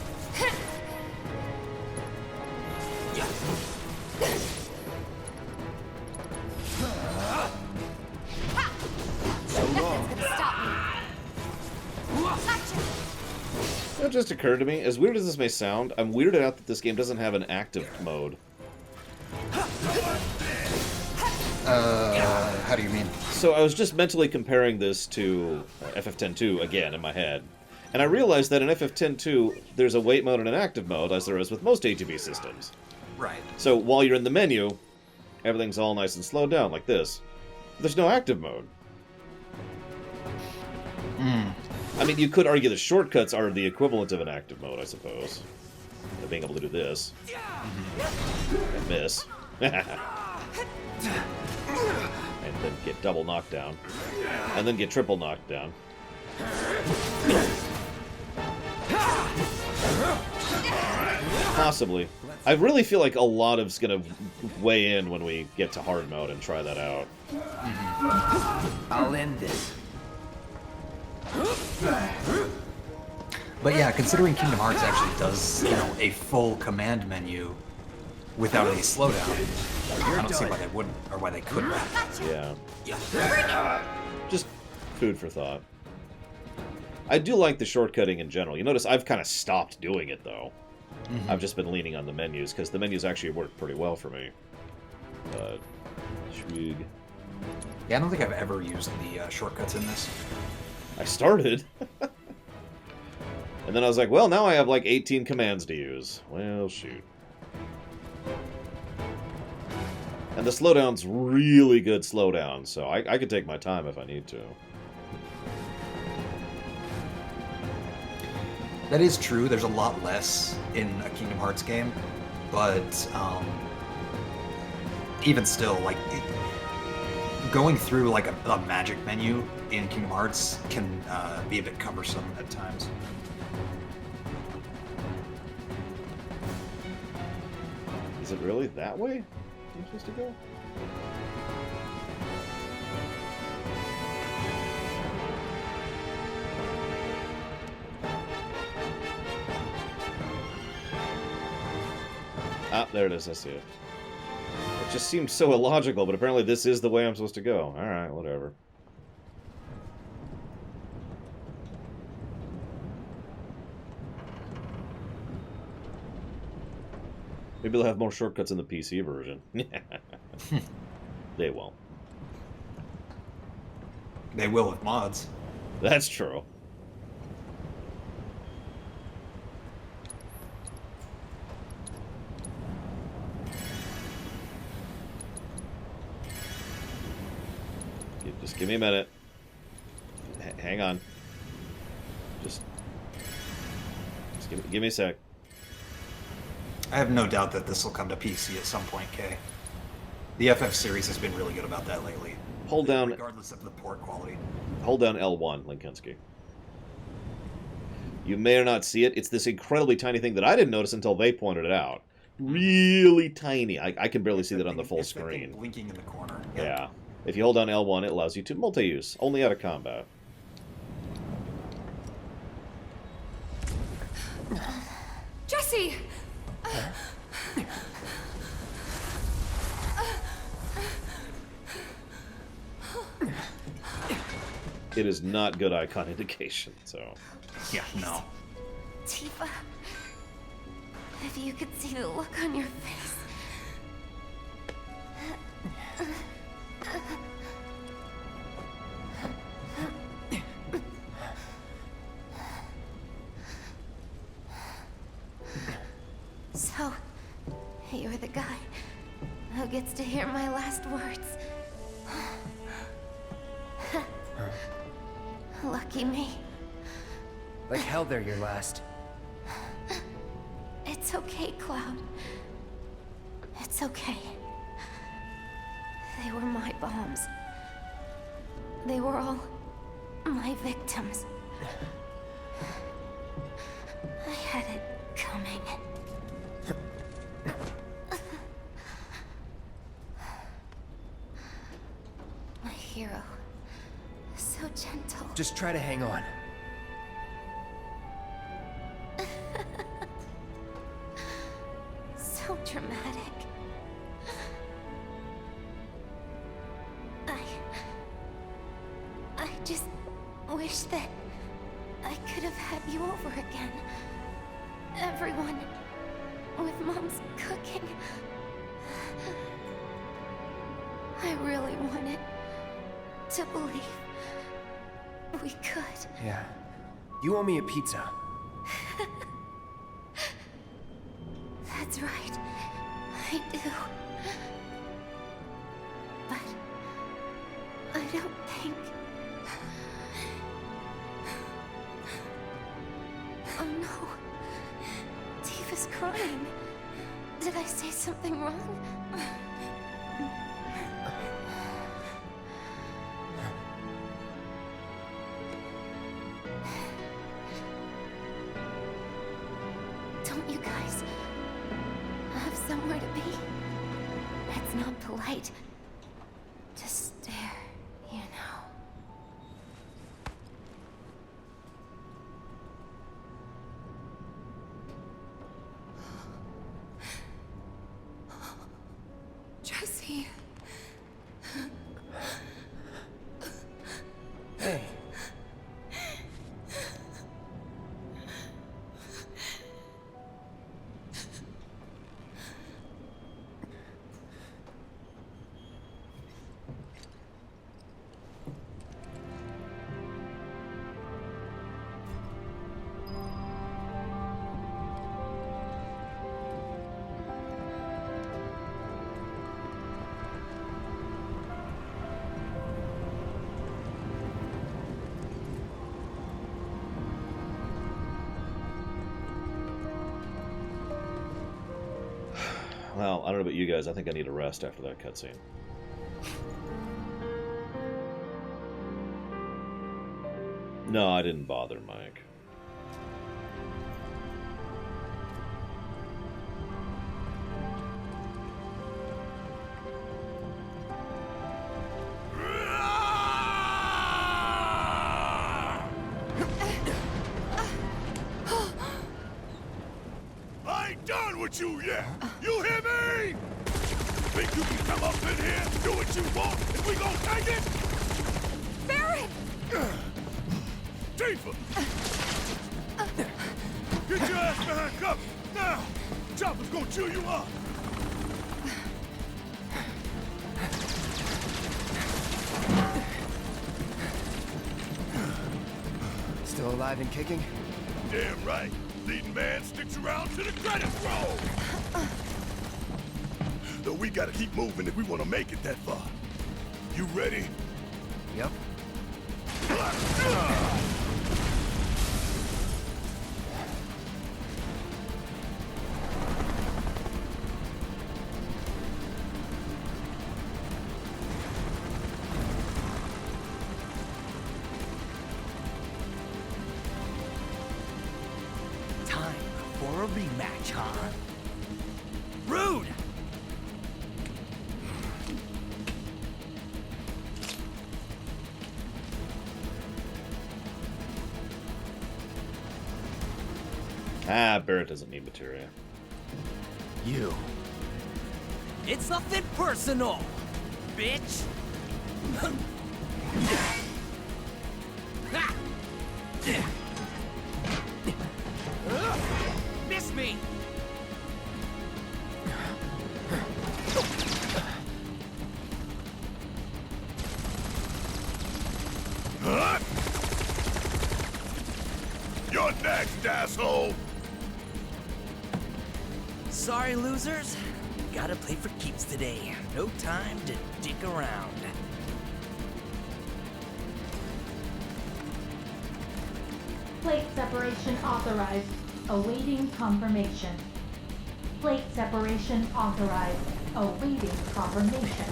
So long. Gonna stop me. It just occurred to me, as weird as this may sound, I'm weirded out that this game doesn't have an active mode. How do you mean? So I was just mentally comparing this to FF10-2 again in my head. And I realized that in FF10-2, there's a wait mode and an active mode, as there is with most ATB systems. Right. So while you're in the menu, everything's all nice and slowed down, like this. There's no active mode. I mean, you could argue the shortcuts are the equivalent of an active mode, I suppose. Being able to do this. And miss. And then get double knockdown. And then get triple knockdown. Possibly. I really feel like a lot of's gonna weigh in when we get to hard mode and try that out. I'll end this. But yeah, considering Kingdom Hearts actually does, a full command menu without any slowdown, I don't see why they wouldn't, or why they couldn't. Yeah. Just food for thought. I do like the shortcutting in general. You notice I've kind of stopped doing it, though. I've just been leaning on the menus, because the menus actually work pretty well for me. But, shwig. Yeah, I don't think I've ever used the shortcuts in this. I started. And then I was like, well, now I have like 18 commands to use. Well, shoot. And the slowdown's really good slowdown, so I could take my time if I need to. That is true. There's a lot less in a Kingdom Hearts game, but even still, like going through like a magic menu in Kingdom Hearts can be a bit cumbersome at times. Is it really that way I'm supposed to go? Ah, there it is. I see it. It just seemed so illogical, but apparently this is the way I'm supposed to go. Alright, whatever. Maybe they'll have more shortcuts in the PC version. They won't. They will with mods. That's true. Just give me a minute. Hang on. Just give me a sec. I have no doubt that this will come to PC at some point, Kay. The FF series has been really good about that lately. Hold down. Regardless of the port quality. Hold down L1, Linkinsky. You may or not see it. It's this incredibly tiny thing that I didn't notice until they pointed it out. Really tiny. I can barely see that on the full screen. Blinking in the corner. Yeah. If you hold down L1, it allows you to multi-use, only out of combat. Jesse! It is not good icon indication, so... Yeah, no. Tifa, if you could see the look on your face. So, you're the guy who gets to hear my last words. Lucky me. Like hell they're your last. It's okay, Cloud. It's okay. They were my bombs. They were all my victims. I had it coming. My hero Just try to hang on. So dramatic. I just wish that I could have had you over again. Everyone with Mom's cooking. I really wanted to believe we could. Yeah. You owe me a pizza. That's right. I do. But I don't think... Oh no. Tifa's crying. Did I say something wrong? Don't you guys have somewhere to be? It's not polite to stare, you know. Jesse. Hey. Well, I don't know about you guys. I think I need a rest after that cutscene. No, I didn't bother, Mike. I ain't done with you yet! You hear me? Think you can come up in here, do what you want, and we gon' take it? Barret! Tifa! Get your ass behind cover! Now! Chopper's gonna chew you up! Still alive and kicking? Damn right! Leading man sticks around to the credits roll! Though we gotta keep moving if we wanna make it that far. You ready? Yep. Time for a rematch, huh? Rude! Ah, Barret doesn't need materia. You. It's nothing personal, bitch! Miss me! Huh? You're next, asshole! Sorry, losers. Gotta play for keeps today. No time to dick around. Plate separation authorized. Awaiting confirmation. Plate separation authorized. Awaiting confirmation.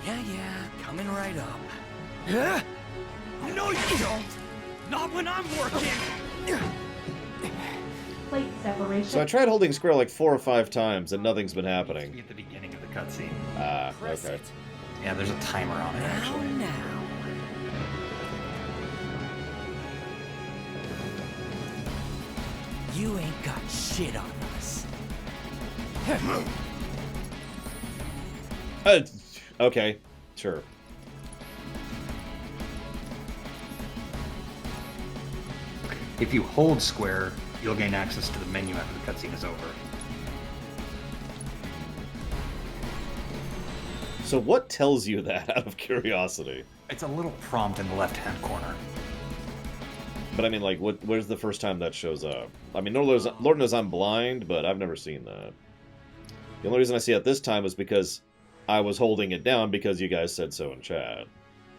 Yeah, coming right up. Huh? No, you don't! Not when I'm working! Plate separation. So I tried holding square like 4 or 5 times and nothing's been happening. At the beginning of the cutscene. Ah, okay. Yeah, there's a timer on it, actually. Now. You ain't got shit on us. Okay, sure. If you hold square, you'll gain access to the menu after the cutscene is over. So what tells you that, out of curiosity? It's a little prompt in the left-hand corner. But I mean, like, where's the first time that shows up? I mean, Lord knows I'm blind, but I've never seen that. The only reason I see it this time was because I was holding it down because you guys said so in chat.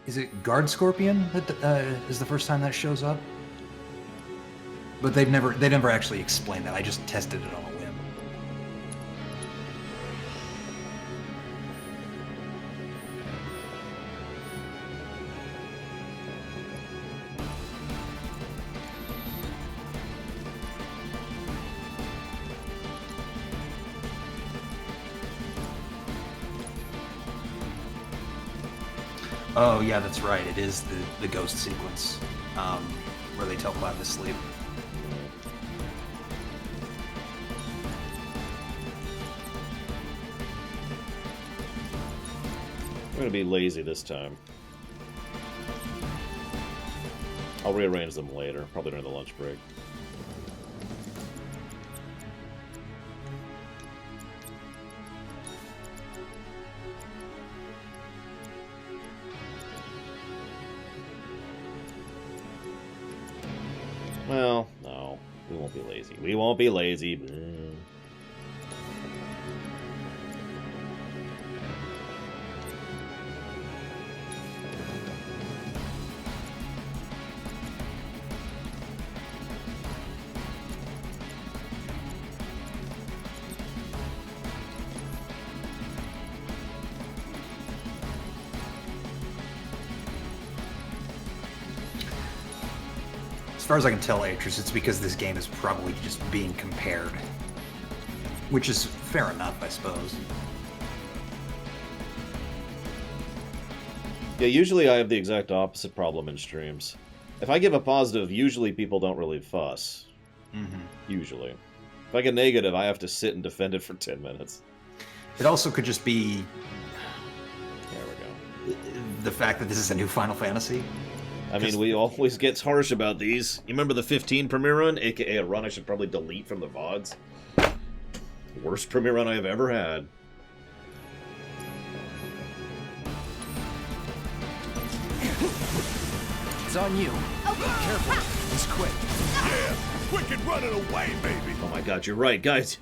Is it Guard Scorpion that is the first time that shows up? But they never actually explained that. I just tested it on a whim. Oh yeah, that's right. It is the ghost sequence where they tell Cloud to sleep. I'm gonna be lazy this time. I'll rearrange them later, probably during the lunch break. Well, no, we won't be lazy. We won't be lazy. As far as I can tell, Atris, it's because this game is probably just being compared. Which is fair enough, I suppose. Yeah, usually I have the exact opposite problem in streams. If I give a positive, usually people don't really fuss. Mm-hmm. Usually. If I get negative, I have to sit and defend it for 10 minutes. It also could just be... There we go. The fact that this is a new Final Fantasy. I mean, we always get harsh about these. You remember the 15 premiere run? AKA a run I should probably delete from the VODs? Worst premiere run I have ever had. It's on you. Careful. He's quick. Yeah, quick and running away, baby. Oh my god, you're right, guys.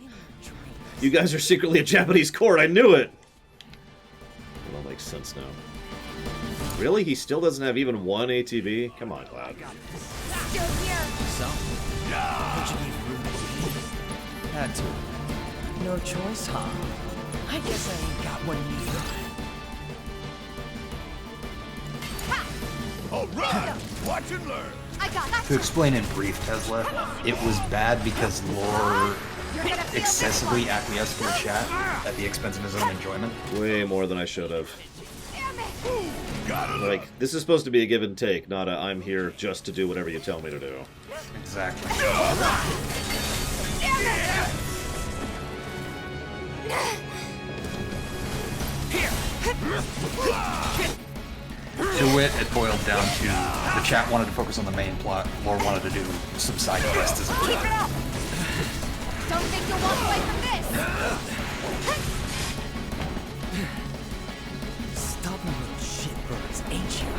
You guys are secretly a Japanese court. I knew it. It all makes sense now. Really? He still doesn't have even one ATV? Come on, Cloud. Still here. So, don't you need room to breathe? Had to. No choice, huh? I guess I ain't got one neither. All right, watch and learn. I got that. To explain in brief, Tesla, it was bad because Lore excessively acquiesced in the chat at the expense of his own enjoyment. Way more than I should have. Like, this is supposed to be a give and take, not a I'm here just to do whatever you tell me to do. Exactly. To wit, it boiled down to the chat wanted to focus on the main plot, Lore wanted to do some side quests as Keep well. it up. Don't think you'll walk away from this. Stubborn little shitbirds, ain't you?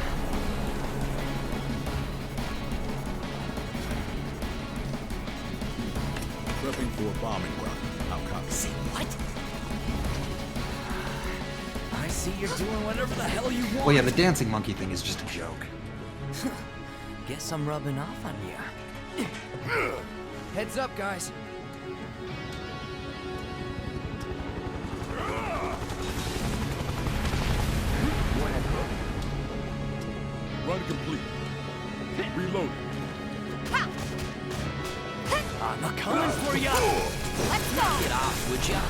Prepping for a bombing run. I'll copy. Say what? I see you're doing whatever the hell you want. Well, yeah, the dancing monkey thing is just a joke. Guess I'm rubbing off on you. Heads up, guys. Run complete. Reload. I'm coming for ya. Let's go. Get off, would ya?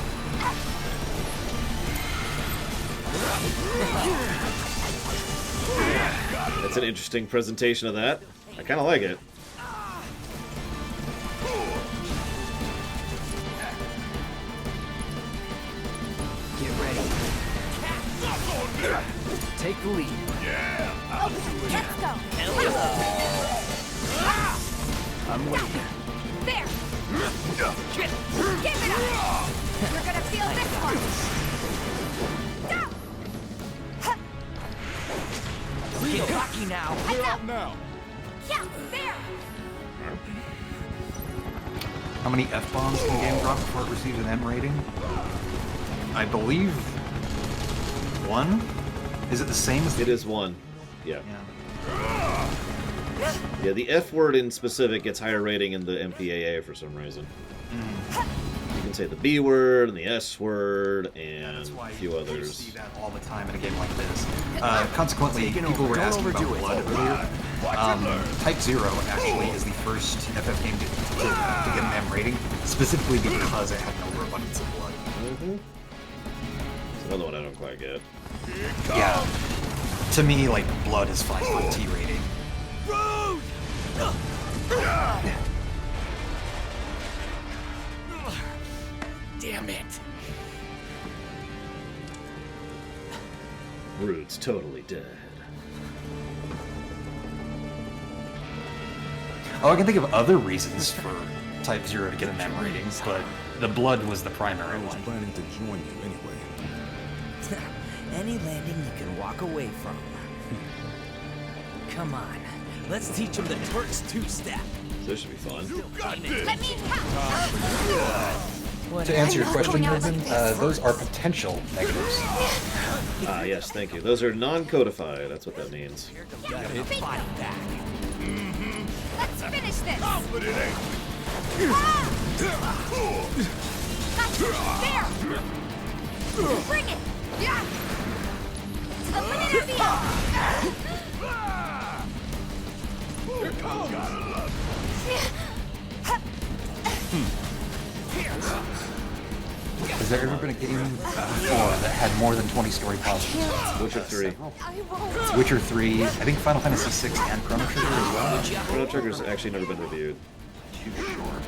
That's an interesting presentation of that. I kind of like it. take the lead. Yeah, I'll do it. Let's go. Hell yeah. I'm waiting. There. Give it up. You're gonna feel this one. Real lucky now. Clear out now. Yeah, there. How many F-bombs can a game drop before it receives an M rating? I believe 1? Is it the same as the... It is 1. Yeah. Yeah, the F word in specific gets higher rating in the MPAA for some reason. You can say the B word and the S word and a few You others. see that all the time in a game like this. Consequently, people were asking about Blood earlier. Type 0 actually is the first FF game to get an M rating, specifically because it had an overabundance of blood. It's another one I don't quite get. Yeah. To me, like, blood is fine for a T rating. Damn it. Rude's totally dead. Oh, I can think of other reasons for Type 0 to get an M rating, but the blood was the primary one. Planning to join you anyway. Any landing you can walk away from. Come on, let's teach them the Turks two-step. This should be fun. Let me To answer your question, Ruben, those are potential negatives. Ah, yes, thank you. Those are non-codified. That's what that means. Let's finish this. But it ain't. There. Bring it. Yeah. Eliminate Has there ever been a game before that had more than 20 story positives? Witcher 3. Witcher 3, I think Final Fantasy 6 and Chrono Trigger as well. Chrono Trigger's actually never been reviewed. Too sure.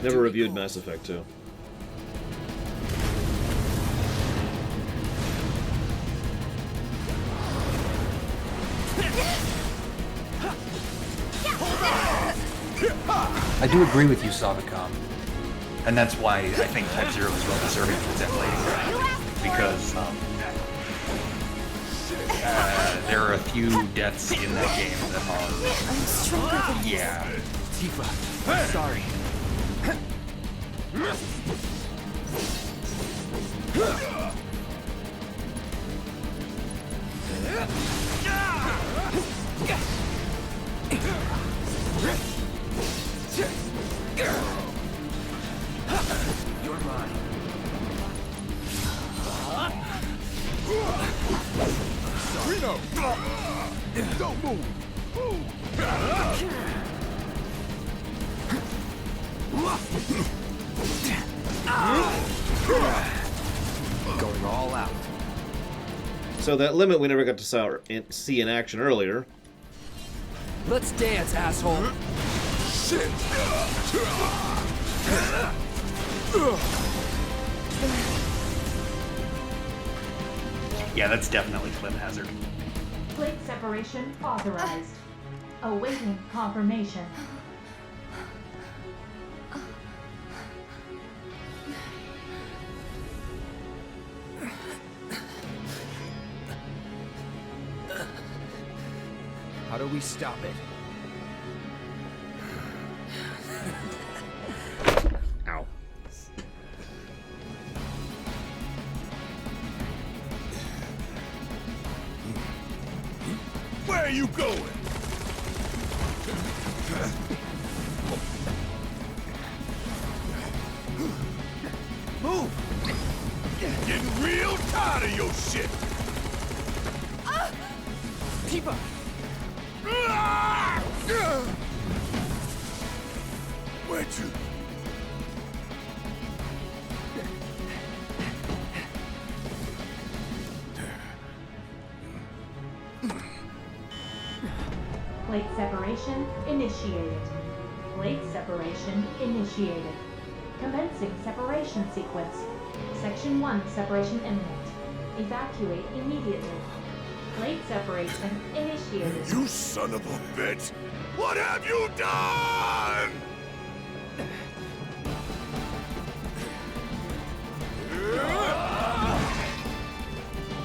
Never reviewed Mass Effect 2. I do agree with you, Savicom. And that's why I think Type 0 is well deserving of its M rating. Because there are a few deaths in that game that are... I'm stronger than this. Yeah. Tifa, I'm sorry. You're mine. Reno! Don't move! Going all out. So that limit we never got to see in action earlier. Let's dance, asshole. Shit! Yeah, that's definitely Flint Hazard. Plate separation authorized. Awaiting confirmation. How do we stop it? Ow. Where are you going? Move! Getting real tired of your shit! Tifa! Where'd you? Plate separation initiated. Plate separation initiated. Commencing separation sequence. Section 1 separation imminent. Evacuate immediately. Plate separation initiated. You son of a bitch! What have you done?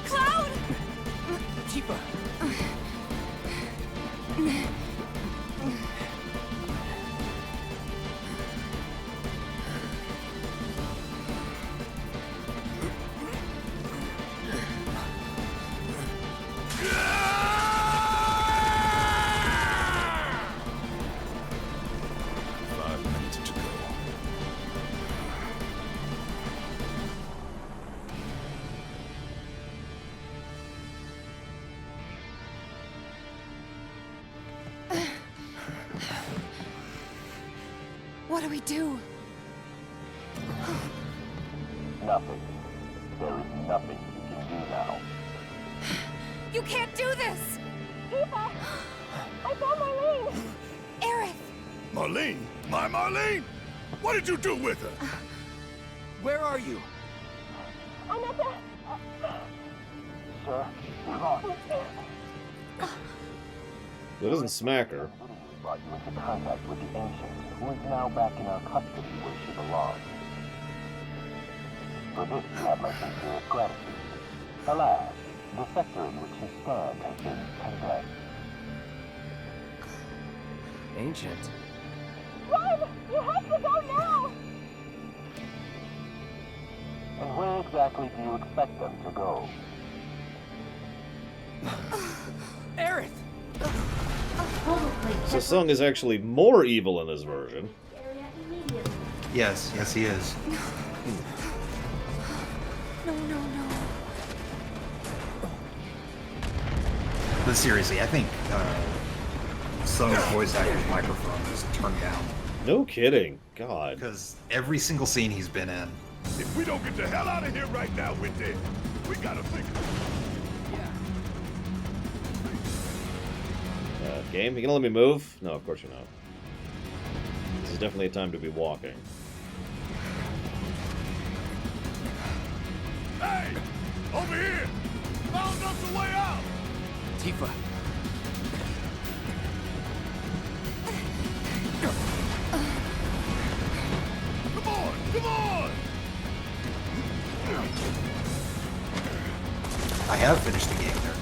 Cloud! Tifa! What do we do? Nothing. There is nothing you can do now. You can't do this! Tifa! I found Marlene! Aerith! Marlene? My Marlene? What did you do with her? Where are you? I'm at the... Sir, come on. That doesn't smack her. Brought you into contact with the Ancient, who is now back in our custody where she belongs. For this, you have my sincerest gratitude. Alas, the sector in which you stand has been condemned. Ancient. Run! You have to go now! And where exactly do you expect them to go? Aerith! So Sung is actually more evil in this version. Yes, he is. No, no, no. But seriously, I think Sung's voice actor's microphone is turned down. No kidding. God. Because every single scene he's been in. If we don't get the hell out of here right now, we're dead. We gotta figure Game, you gonna let me move? No, of course you're not. This is definitely a time to be walking. Hey! Over here! Found us a way out! Tifa. Come on! Come on! I have finished the game there.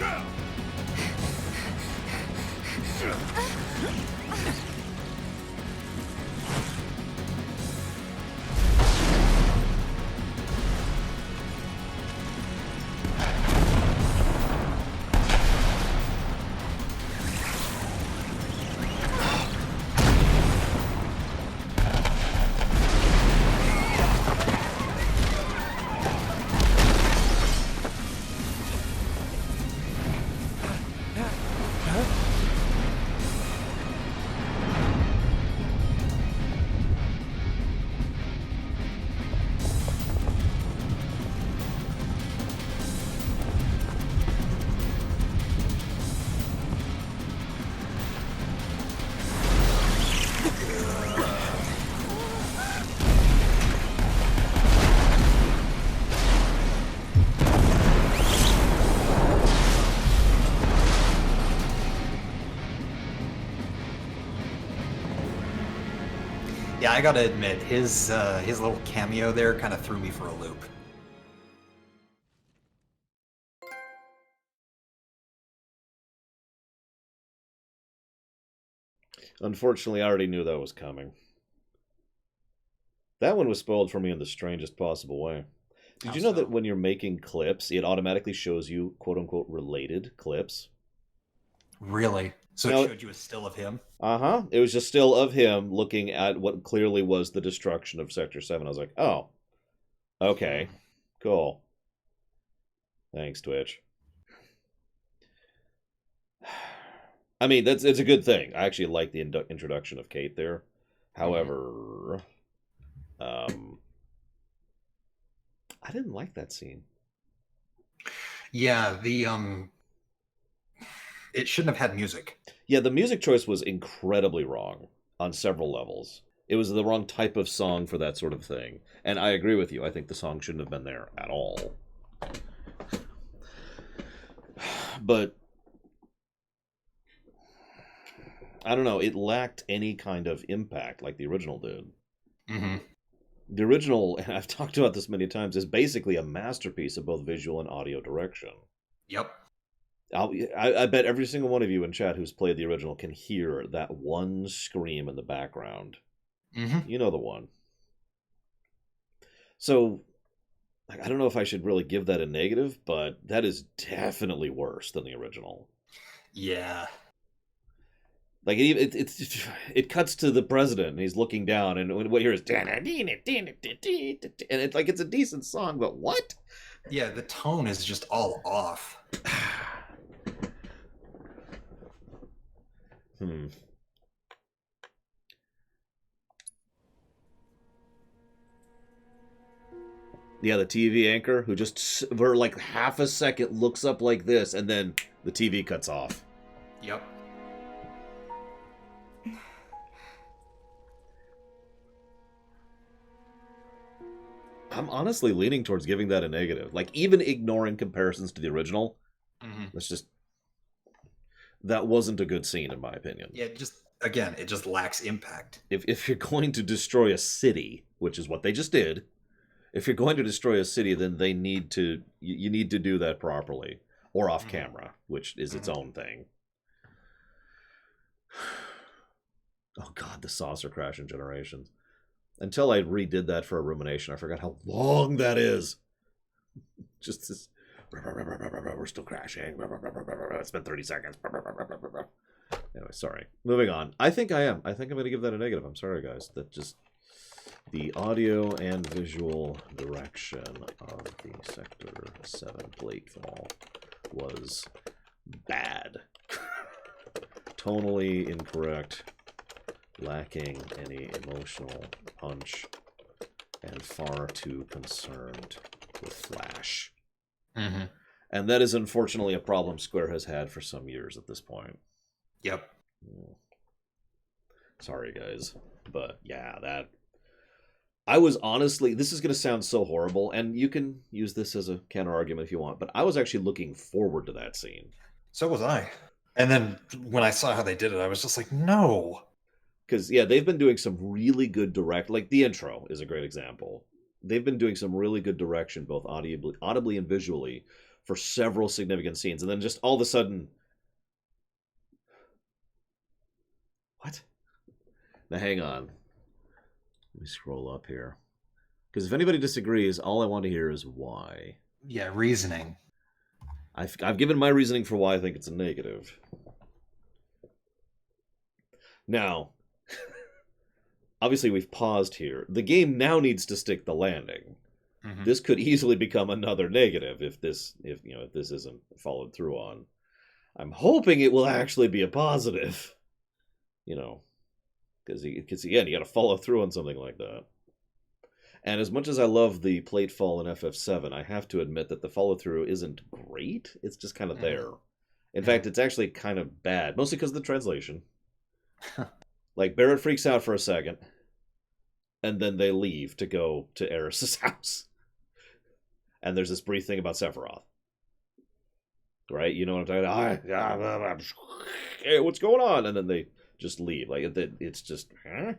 Now! Yeah, I gotta admit, his little cameo there kind of threw me for a loop. Unfortunately, I already knew that was coming. That one was spoiled for me in the strangest possible way. Did you know that when you're making clips, it automatically shows you quote-unquote related clips? Really? So No. it showed you a still of him? Uh-huh. It was just still of him looking at what clearly was the destruction of Sector 7. I was like, oh. Okay. Cool. Thanks, Twitch. I mean, it's a good thing. I actually like the introduction of Kate there. However, I didn't like that scene. Yeah, It shouldn't have had music. Yeah, the music choice was incredibly wrong on several levels. It was the wrong type of song for that sort of thing. And I agree with you. I think the song shouldn't have been there at all. But I don't know. It lacked any kind of impact like the original did. Mm-hmm. The original, and I've talked about this many times, is basically a masterpiece of both visual and audio direction. Yep. I bet every single one of you in chat who's played the original can hear that one scream in the background. Mm-hmm. You know the one. So, I don't know if I should really give that a negative, but that is definitely worse than the original. Yeah. Like, it cuts to the president, and he's looking down, and what you hear is... And it's like, it's a decent song, but what? Yeah, the tone is just all off. Yeah, the TV anchor who just for like half a second looks up like this, and then the TV cuts off. Yep. I'm honestly leaning towards giving that a negative. Like, even ignoring comparisons to the original, let's just... That wasn't a good scene, in my opinion. Yeah, again, it just lacks impact. If you're going to destroy a city, which is what they just did, if you're going to destroy a city, then they need to... You need to do that properly. Or off camera, which is its own thing. Oh god, the saucer crash in Generations. Until I redid that for a rumination, I forgot how long that is. Just this... We're still crashing. It's been 30 seconds. Anyway, sorry. Moving on. I think I'm going to give that a negative. I'm sorry, guys. That just... The audio and visual direction of the Sector 7 platefall was bad. Tonally incorrect. Lacking any emotional punch, and far too concerned with flash. Mm-hmm. And that is unfortunately a problem Square has had for some years at this point. Yep. Sorry, guys. But yeah, that... I was honestly... This is going to sound so horrible, and you can use this as a counter-argument if you want, but I was actually looking forward to that scene. So was I. And then when I saw how they did it, I was just like, no. Because, yeah, they've been doing some really good like, the intro is a great example. They've been doing some really good direction, both audibly and visually, for several significant scenes. And then just all of a sudden... What? Now, hang on. Let me scroll up here. Because if anybody disagrees, all I want to hear is why. Yeah, reasoning. I've given my reasoning for why I think it's a negative. Now... Obviously, we've paused here. The game now needs to stick the landing. Mm-hmm. This could easily become another negative if this isn't followed through on. I'm hoping it will actually be a positive. Because again, you got to follow through on something like that. And as much as I love the platefall in FF7, I have to admit that the follow through isn't great. It's just kind of there. In fact, it's actually kind of bad, mostly because of the translation. Like, Barrett freaks out for a second, and then they leave to go to Eris's house. And there's this brief thing about Sephiroth. Right? You know what I'm talking about? Hey, what's going on? And then they just leave. Like, it's just... Huh?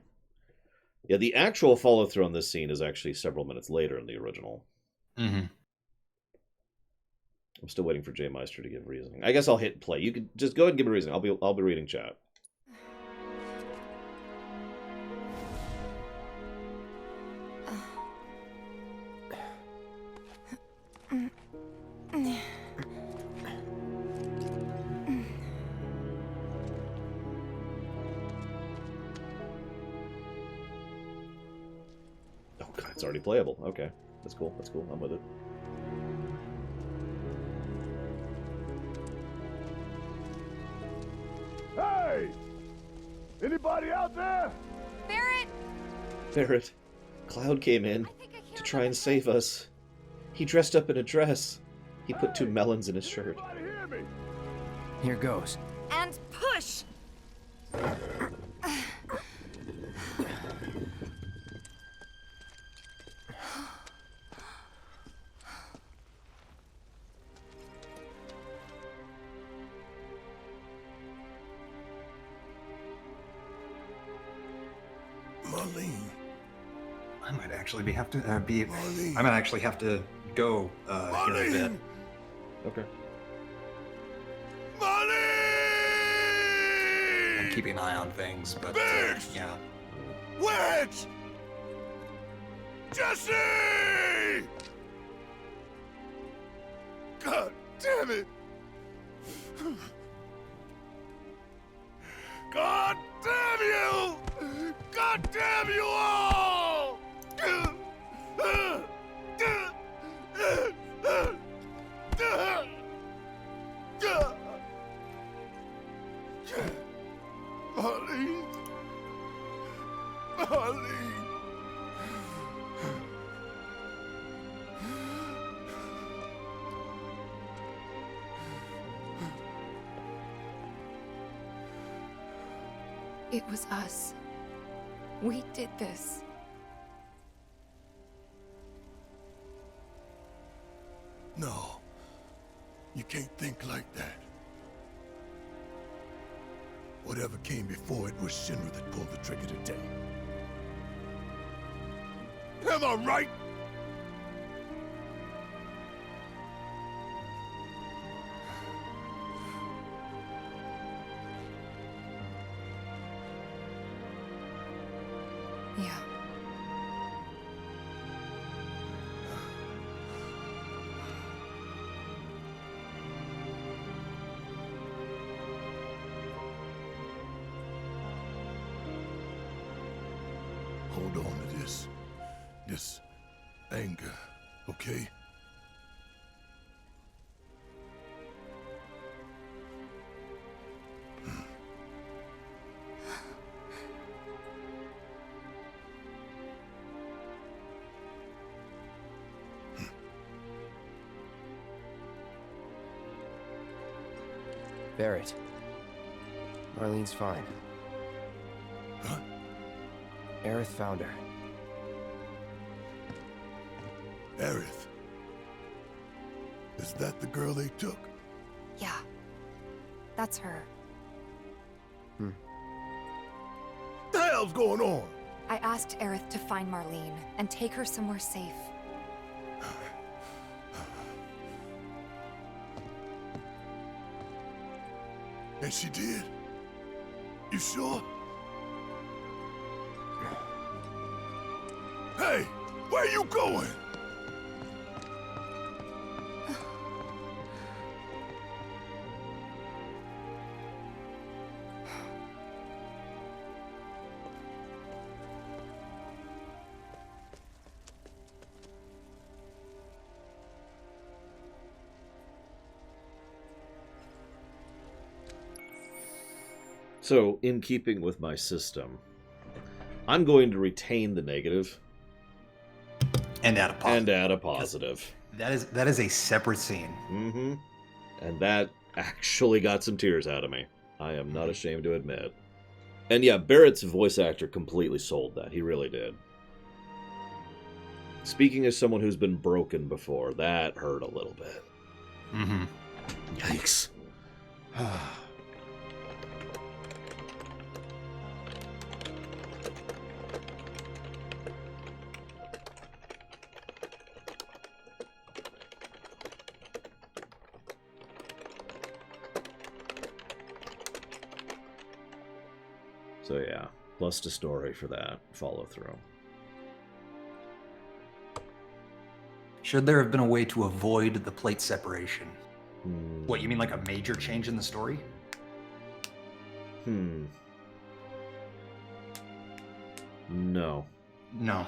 Yeah, the actual follow-through on this scene is actually several minutes later in the original. Mm-hmm. I'm still waiting for Jay Meister to give reasoning. I guess I'll hit play. You can just go ahead and give a reasoning. I'll be reading chat. Oh god, it's already playable. Okay, that's cool. That's cool. I'm with it. Hey! Anybody out there? Barrett! Barrett, Cloud came in to try and save us. He dressed up in a dress. He put 2 melons in his shirt. Here goes. And push! Marlene. I might actually have to I might actually have to go here in a bit. Okay. I'm keeping an eye on things, but yeah. Wedge! Jesse! God damn it! God damn you! God damn you all! Marlene. Marlene. It was us. We did this. No. You can't think like that. Whatever came before it was Shinra that pulled the trigger today. Am I right? Yeah. Hold on to this anger, okay? Barrett. Marlene's fine. Huh? Aerith found her. Aerith. Is that the girl they took? Yeah. That's her. What the hell's going on? I asked Aerith to find Marlene and take her somewhere safe. And she did? You sure? Hey, where you going? So, in keeping with my system, I'm going to retain the negative. And add a positive. And add a positive. That is a separate scene. Mm-hmm. And that actually got some tears out of me. I am not ashamed to admit. And yeah, Barrett's voice actor completely sold that. He really did. Speaking as someone who's been broken before, that hurt a little bit. Mm-hmm. Yikes. So yeah, plus the story for that follow through. Should there have been a way to avoid the plate separation? What, you mean like a major change in the story? No. No.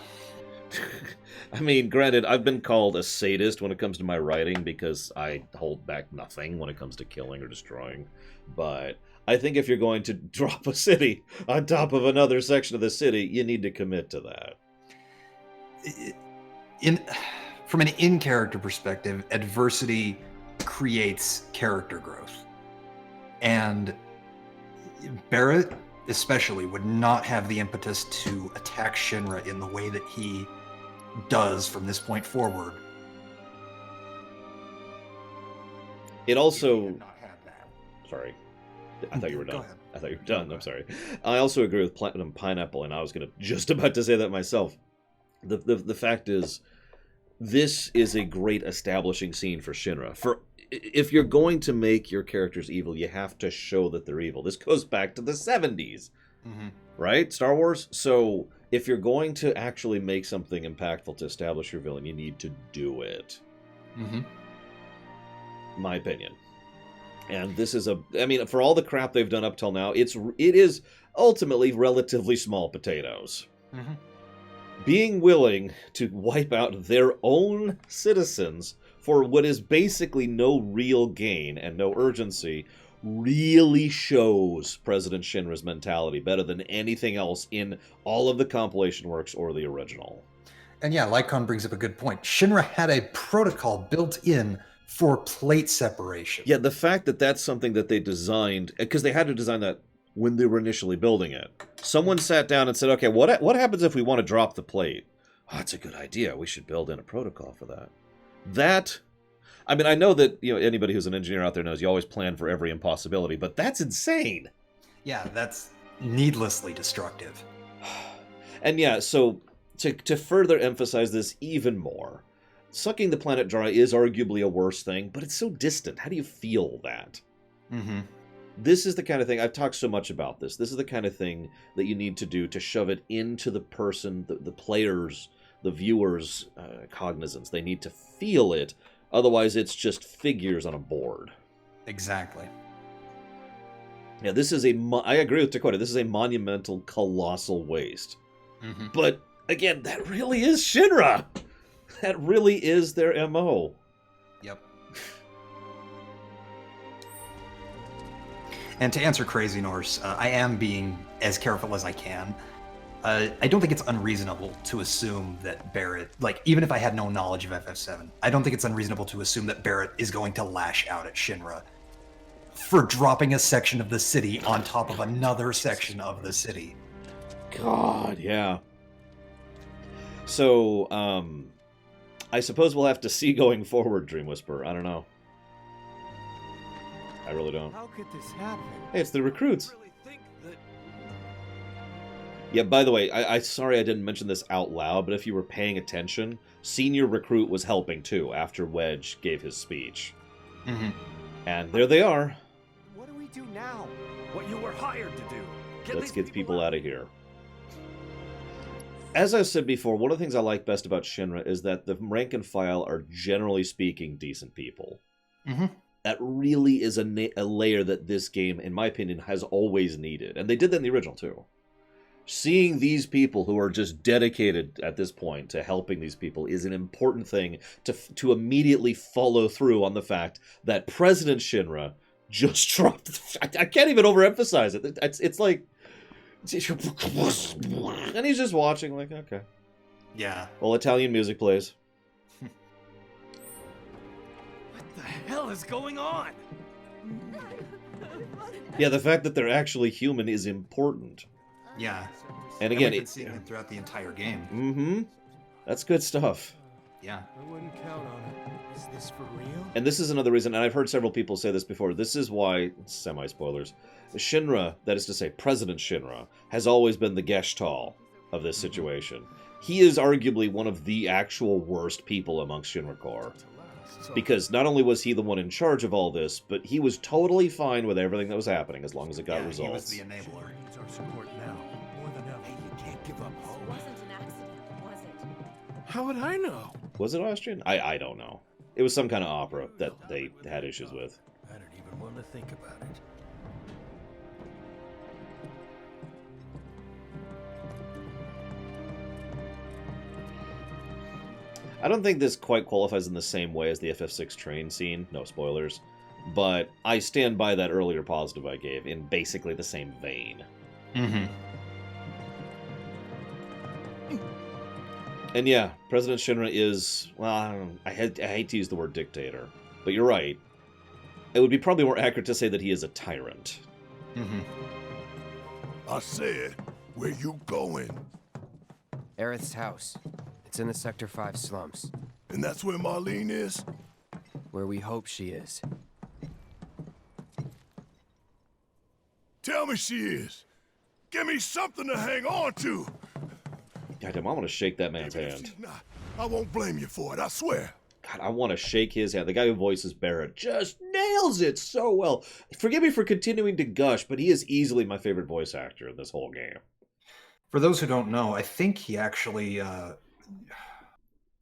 I mean, granted, I've been called a sadist when it comes to my writing because I hold back nothing when it comes to killing or destroying. But I think if you're going to drop a city on top of another section of the city, you need to commit to that. From an in-character perspective, adversity creates character growth. And Barrett, especially, would not have the impetus to attack Shinra in the way that he does from this point forward. It also... Sorry. I thought you were done. I thought you were done. I'm sorry. I also agree with Platinum Pineapple, and I was just about to say that myself. The fact is, this is a great establishing scene for Shinra. If you're going to make your characters evil, you have to show that they're evil. This goes back to the 70s, right? Star Wars? So if you're going to actually make something impactful to establish your villain, you need to do it. My opinion. And this is for all the crap they've done up till now, it is ultimately relatively small potatoes. Being willing to wipe out their own citizens for what is basically no real gain and no urgency really shows President Shinra's mentality better than anything else in all of the compilation works or the original. And yeah, Lycon brings up a good point. Shinra had a protocol built in for plate separation. Yeah, the fact that that's something that they designed, because they had to design that when they were initially building it. Someone sat down and said, okay, what happens if we want to drop the plate? Oh, that's a good idea. We should build in a protocol for that. I know that anybody who's an engineer out there knows you always plan for every impossibility, but that's insane. Yeah, that's needlessly destructive. And yeah, so to further emphasize this even more, sucking the planet dry is arguably a worse thing, but it's so distant. How do you feel that? This is the kind of thing, I've talked so much about this. This is the kind of thing that you need to do to shove it into the person, the players, the viewers' cognizance. They need to feel it. Otherwise, it's just figures on a board. Exactly. Yeah, I agree with Dakota. This is a monumental, colossal waste. But, again, that really is Shinra. That really is their MO. Yep. And to answer Crazy Norse, I am being as careful as I can. I don't think it's unreasonable to assume that Barrett, even if I had no knowledge of FF7, I don't think it's unreasonable to assume that Barrett is going to lash out at Shinra for dropping a section of the city on top of another section of the city. God, yeah. So, I suppose we'll have to see going forward, Dream Whisperer. I don't know. I really don't. How could this happen? Hey, it's the recruits. Yeah, by the way, I sorry I didn't mention this out loud, but if you were paying attention, Senior Recruit was helping too after Wedge gave his speech. And there they are. What do we do now? What you were hired to do. Let's get people out of here. As I said before, one of the things I like best about Shinra is that the rank and file are, generally speaking, decent people. That really is a layer that this game, in my opinion, has always needed. And they did that in the original, too. Seeing these people who are just dedicated at this point to helping these people is an important thing to immediately follow through on the fact that President Shinra just dropped... I can't even overemphasize it. It's like... And he's just watching like, okay. Yeah. Well, Italian music plays. What the hell is going on? Yeah, the fact that they're actually human is important. Yeah. And again, we've been seeing it throughout the entire game. That's good stuff. Yeah. I wouldn't count on it. Is this for real? And this is another reason, and I've heard several people say this before, this is why, semi-spoilers, Shinra, that is to say President Shinra, has always been the Gestalt of this situation. He is arguably one of the actual worst people amongst Shinra Corps. Because not only was he the one in charge of all this, but he was totally fine with everything that was happening as long as it got results. He was the enabler. Needs our support now, more than ever. Hey, you can't give up hope. It wasn't an accident, was it? How would I know? Was it Austrian? I don't know. It was some kind of opera that they had issues with. I don't even want to think about it. I don't think this quite qualifies in the same way as the FF6 train scene. No spoilers. But I stand by that earlier positive I gave in basically the same vein. And yeah, President Shinra is, well, I hate to use the word dictator, but you're right. It would be probably more accurate to say that he is a tyrant. Mm-hmm. I said, where you going? Aerith's house. It's in the Sector 5 slums. And that's where Marlene is? Where we hope she is. Tell me she is. Give me something to hang on to. Goddamn, I want to shake that man's hand. I won't blame you for it, I swear. God, I want to shake his hand. The guy who voices Barrett just nails it so well. Forgive me for continuing to gush, but he is easily my favorite voice actor in this whole game. For those who don't know, I think he actually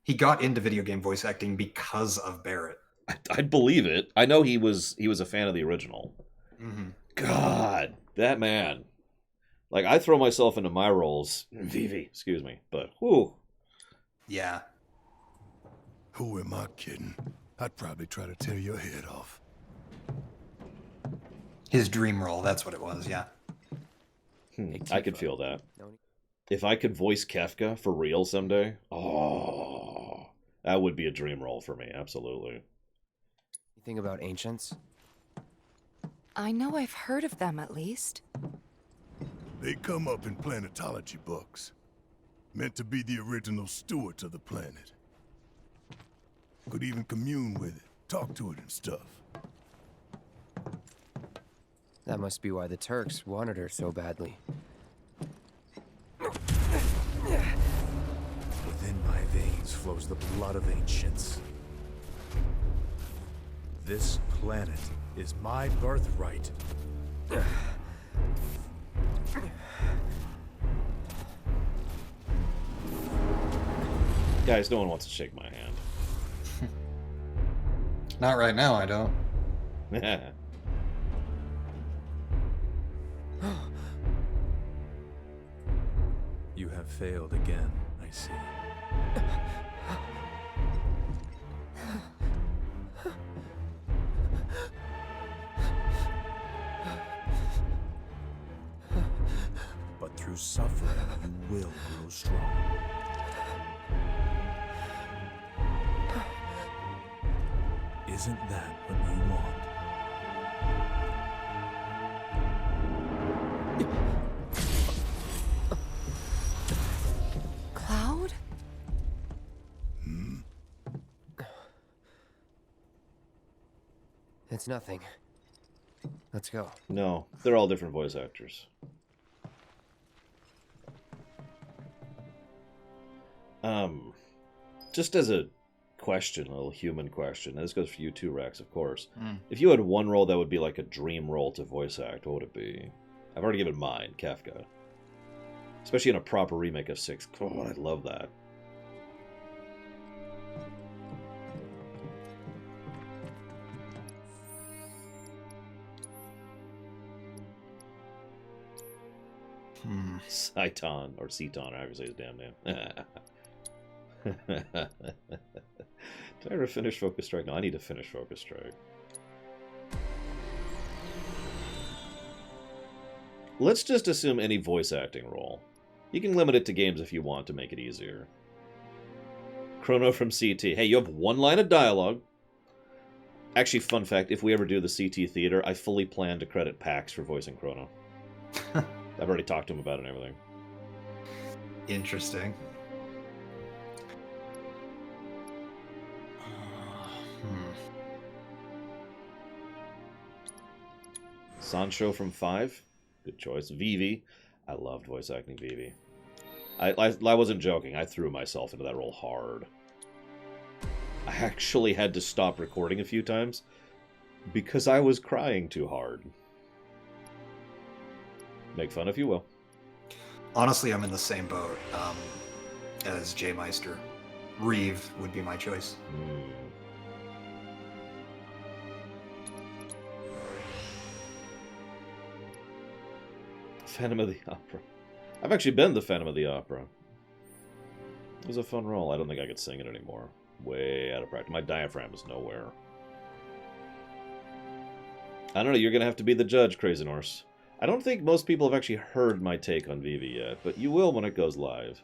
he got into video game voice acting because of Barrett. I'd believe it. I know he was a fan of the original. Mm-hmm. God, that man. Like, I throw myself into my roles. VII, excuse me. But, whew. Yeah. Who am I kidding? I'd probably try to tear your head off. His dream role, that's what it was, yeah. I could feel that. If I could voice Kefka for real someday, that would be a dream role for me, absolutely. You think about ancients? I know I've heard of them, at least. They come up in planetology books. Meant to be the original stewards of the planet. Could even commune with it, talk to it and stuff. That must be why the Turks wanted her so badly. Within my veins flows the blood of ancients. This planet is my birthright. Guys, no one wants to shake my hand. Not right now, I don't. You have failed again, I see. But through suffering, you will grow strong. Isn't that what you want? Cloud? It's nothing. Let's go. No, they're all different voice actors. Just as a question, a little human question, and this goes for you too, Rex, of course. If you had one role that would be like a dream role to voice act, what would it be? I've already given mine, Kefka. Especially in a proper remake of 6. Oh, I'd love that. Saiton, or Seaton, or however you say his damn name. Did I ever finish Focus Strike? No, I need to finish Focus Strike. Let's just assume any voice acting role. You can limit it to games if you want to make it easier. Chrono from CT. Hey, you have one line of dialogue. Actually, fun fact, if we ever do the CT Theater, I fully plan to credit PAX for voicing Chrono. I've already talked to him about it and everything. Interesting. Sancho from 5. Good choice. VII. I loved voice acting VII. I wasn't joking. I threw myself into that role hard. I actually had to stop recording a few times because I was crying too hard. Make fun if you will. Honestly, I'm in the same boat as J Meister. Reeve would be my choice. Phantom of the Opera. I've actually been the Phantom of the Opera. It was a fun role. I don't think I could sing it anymore. Way out of practice. My diaphragm is nowhere. I don't know. You're going to have to be the judge, Crazy Norse. I don't think most people have actually heard my take on VII yet, but you will when it goes live.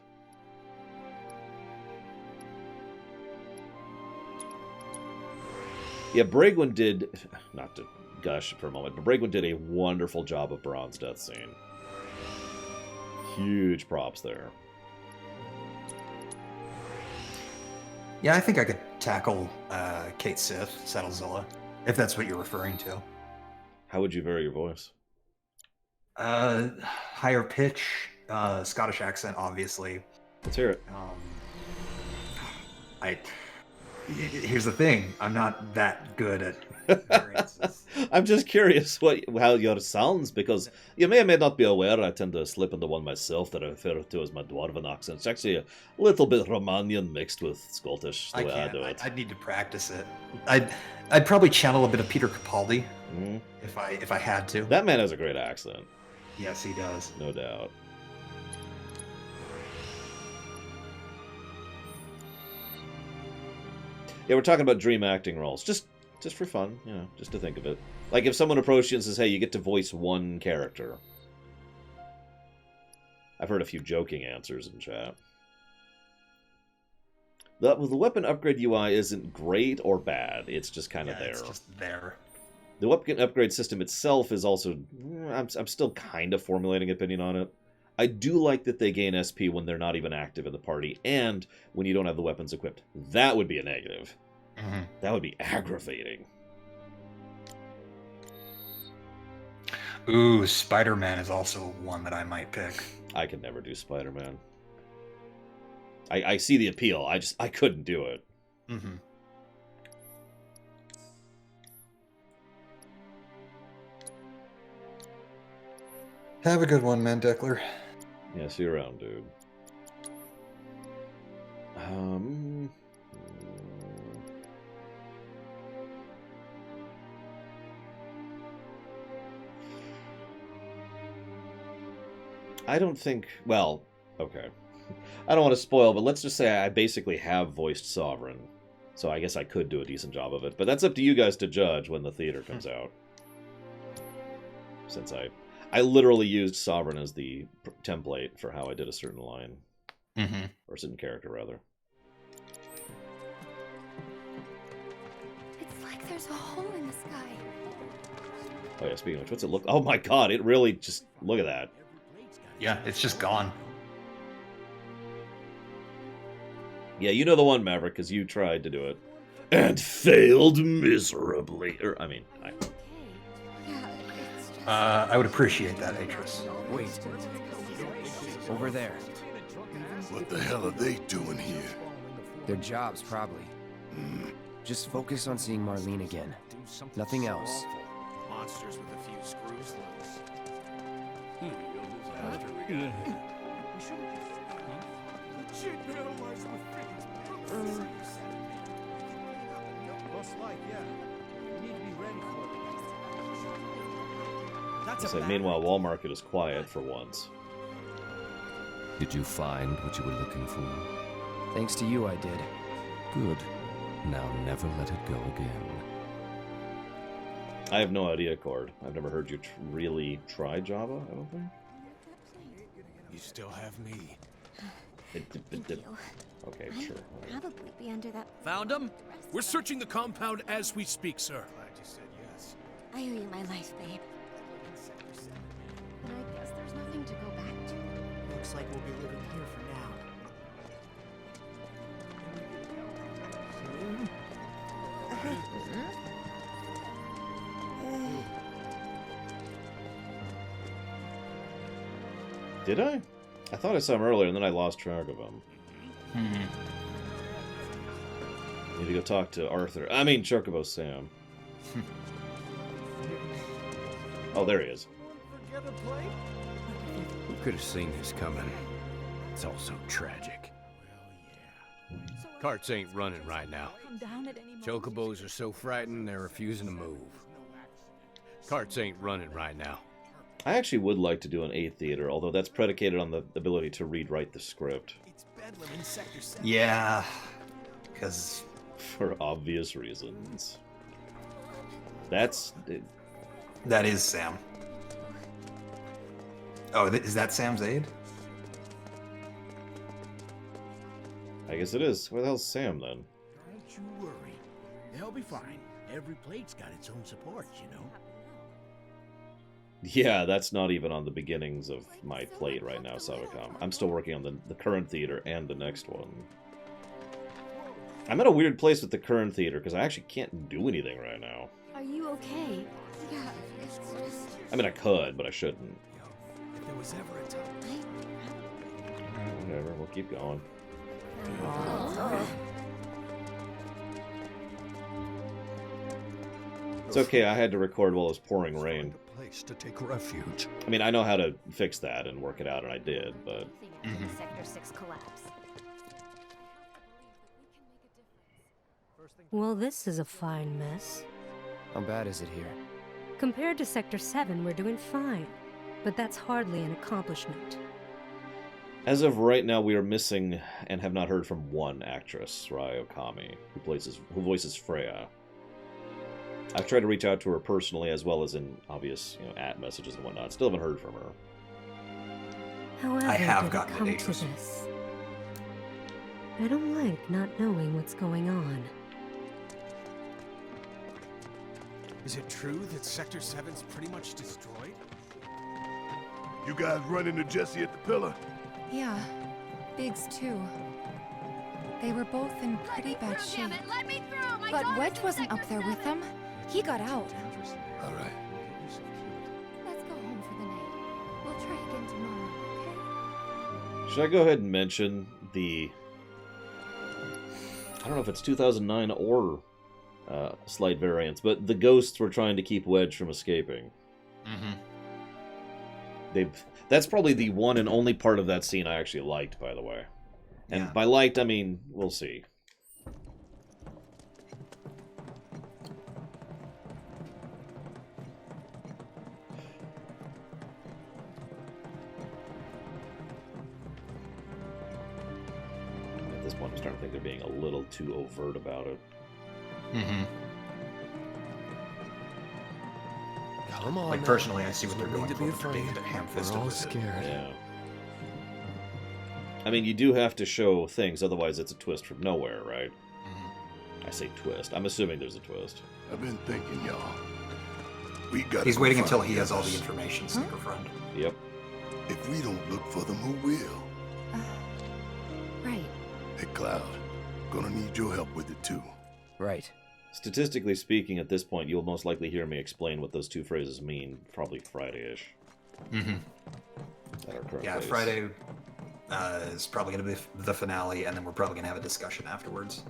Yeah, Bragwin did, not to gush for a moment, but Bragwin did a wonderful job of Bron's death scene. Huge props there. Yeah, I think I could tackle Kate Sith, Settlezilla, if that's what you're referring to. How would you vary your voice? Higher pitch, Scottish accent, obviously. Let's hear it. Here's the thing, I'm not that good at variances. I'm just curious how yours sounds, because you may or may not be aware I tend to slip into one myself that I refer to as my dwarven accent. It's actually a little bit Romanian mixed with Scottish, the way I do it. I'd need to practice it. I'd probably channel a bit of Peter Capaldi if I had to. That man has a great accent. Yes, he does. No doubt. Yeah, we're talking about dream acting roles. Just for fun, you know, just to think of it. Like if someone approached you and says, hey, you get to voice one character. I've heard a few joking answers in chat. The weapon upgrade UI isn't great or bad. It's just kind of there. It's just there. The weapon upgrade system itself is also... I'm still kind of formulating an opinion on it. I do like that they gain SP when they're not even active in the party, and when you don't have the weapons equipped. That would be a negative. That would be aggravating. Ooh, Spider-Man is also one that I might pick. I could never do Spider-Man. I see the appeal. I couldn't do it. Have a good one, man, Deckler. Yeah, see you around, dude. I don't think... Well, okay. I don't want to spoil, but let's just say I basically have voiced Sovereign. So I guess I could do a decent job of it. But that's up to you guys to judge when the theater comes out. Since I literally used Sovereign as the template for how I did a certain line. Or a certain character, rather. It's like there's a hole in the sky. Oh yeah, speaking of which, what's it look... Oh my god, it really just... Look at that. Yeah, it's just gone. Yeah, you know the one, Maverick, because you tried to do it. And failed miserably. I mean, I would appreciate that, Atris. Wait. Over there. What the hell are they doing here? Their jobs, probably. Just focus on seeing Marlene again. Nothing else. Monsters with a few screws loose. Meanwhile, Wall Market is quiet for once. Did you find what you were looking for? Thanks to you, I did. Good. Now never let it go again. I have no idea, Cord. I've never heard you really try Java, I don't think. You still have me. Okay, sure. Probably be under that. Found him? We're searching the compound as we speak, sir. Glad you said yes. I owe you my life, babe. I guess there's nothing to go back to. Looks like we'll be living here for now. Did I? I thought I saw him earlier, and then I lost track of him. Need to go talk to Arthur. I mean, Chocobo Sam. Oh, there he is. Who could have seen this coming? It's all so tragic. Carts ain't running right now. Chocobos are so frightened they're refusing to move. Carts ain't running right now. I actually would like to do an 8th theater, although that's predicated on the ability to read-write the script. Yeah, because... For obvious reasons. That is Sam. Oh, is that Sam's aide? I guess it is. Where the hell's Sam, then? Don't you worry. They'll be fine. Every plate's got its own supports, you know. Yeah, that's not even on the beginnings of my plate right now, Savicom. I'm still working on the current theater and the next one. I'm at a weird place with the current theater, because I actually can't do anything right now. Are you okay? Yeah. I mean, I could, but I shouldn't. If there was ever a time... Whatever, we'll keep going. It's okay, I had to record while it was pouring rain. Place to take refuge. I mean, I know how to fix that and work it out, and I did, but... Sector 6 collapse. Well, this is a fine mess. How bad is it here? Compared to Sector 7, we're doing fine. But that's hardly an accomplishment. As of right now, we are missing and have not heard from one actress, Rai Okami, who voices Freya. I've tried to reach out to her personally, as well as in obvious, @ messages and whatnot. Still haven't heard from her. However, I have did gotten it come it to ages. this? I don't like not knowing what's going on. Is it true that Sector 7's pretty much destroyed? You guys run into Jesse at the pillar? Yeah, Biggs too. They were both in pretty bad shape. But Wedge wasn't up there with them. He got out. All right. Let's go home for the night. We'll try again tomorrow, okay? Should I go ahead and mention the... I don't know if it's 2009 or slight variance, but the ghosts were trying to keep Wedge from escaping. That's probably the one and only part of that scene I actually liked, by the way. And by liked, I mean, we'll see. At this point, I'm starting to think they're being a little too overt about it. Come on. Like, personally, I see what they're going for. They're being a bit We're ham-fisted all with it. scared. Yeah. I mean, you do have to show things, otherwise it's a twist from nowhere, right? I say twist. I'm assuming there's a twist. I've been thinking, y'all. We got. He's waiting until he has all the information, Sneaker Friend. Yep. If we don't look for them, who will? Right. Hey, Cloud. Gonna need your help with it, too. Right. Statistically speaking, at this point, you'll most likely hear me explain what those two phrases mean, probably Friday-ish. At our current Yeah, pace. Friday is probably going to be the finale, and then we're probably going to have a discussion afterwards.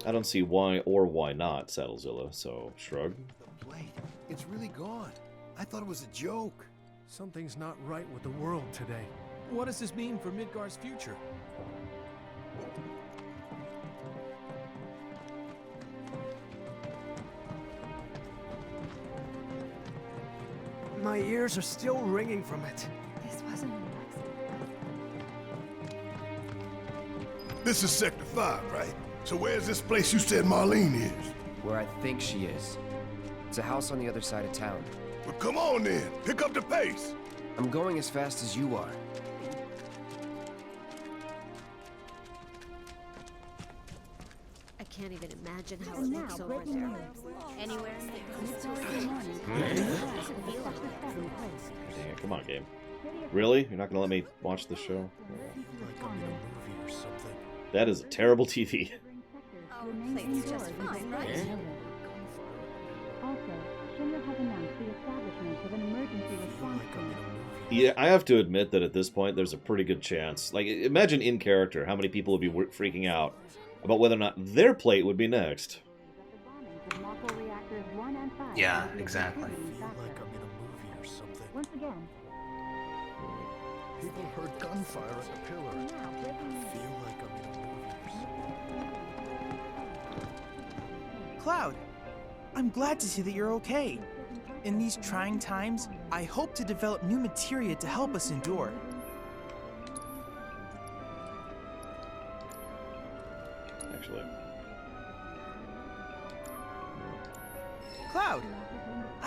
I don't see why or why not, Saddlezilla, so shrug. The plate. It's really gone. I thought it was a joke. Something's not right with the world today. What does this mean for Midgar's future? My ears are still ringing from it. This wasn't an accident. This is Sector 5, right? So where's this place you said Marlene is? Where I think she is. It's a house on the other side of town. Well, come on then. Pick up the pace. I'm going as fast as you are. I can't even imagine how it looks over there. Anywhere in Dang it, come on, game. Really? You're not gonna let me watch this show? That is a terrible TV. Plate's just fine, right? Also, Shinra has announced the establishment of an emergency response team. Yeah, I have to admit that at this point, there's a pretty good chance. Like, imagine in character how many people would be freaking out about whether or not their plate would be next. Yeah, exactly. Like I'm in a movie or something. Once again, People heard gunfire at the pillar. I feel like I'm in a movie or something. Cloud, I'm glad to see that you're okay. In these trying times, I hope to develop new materia to help us endure. Actually,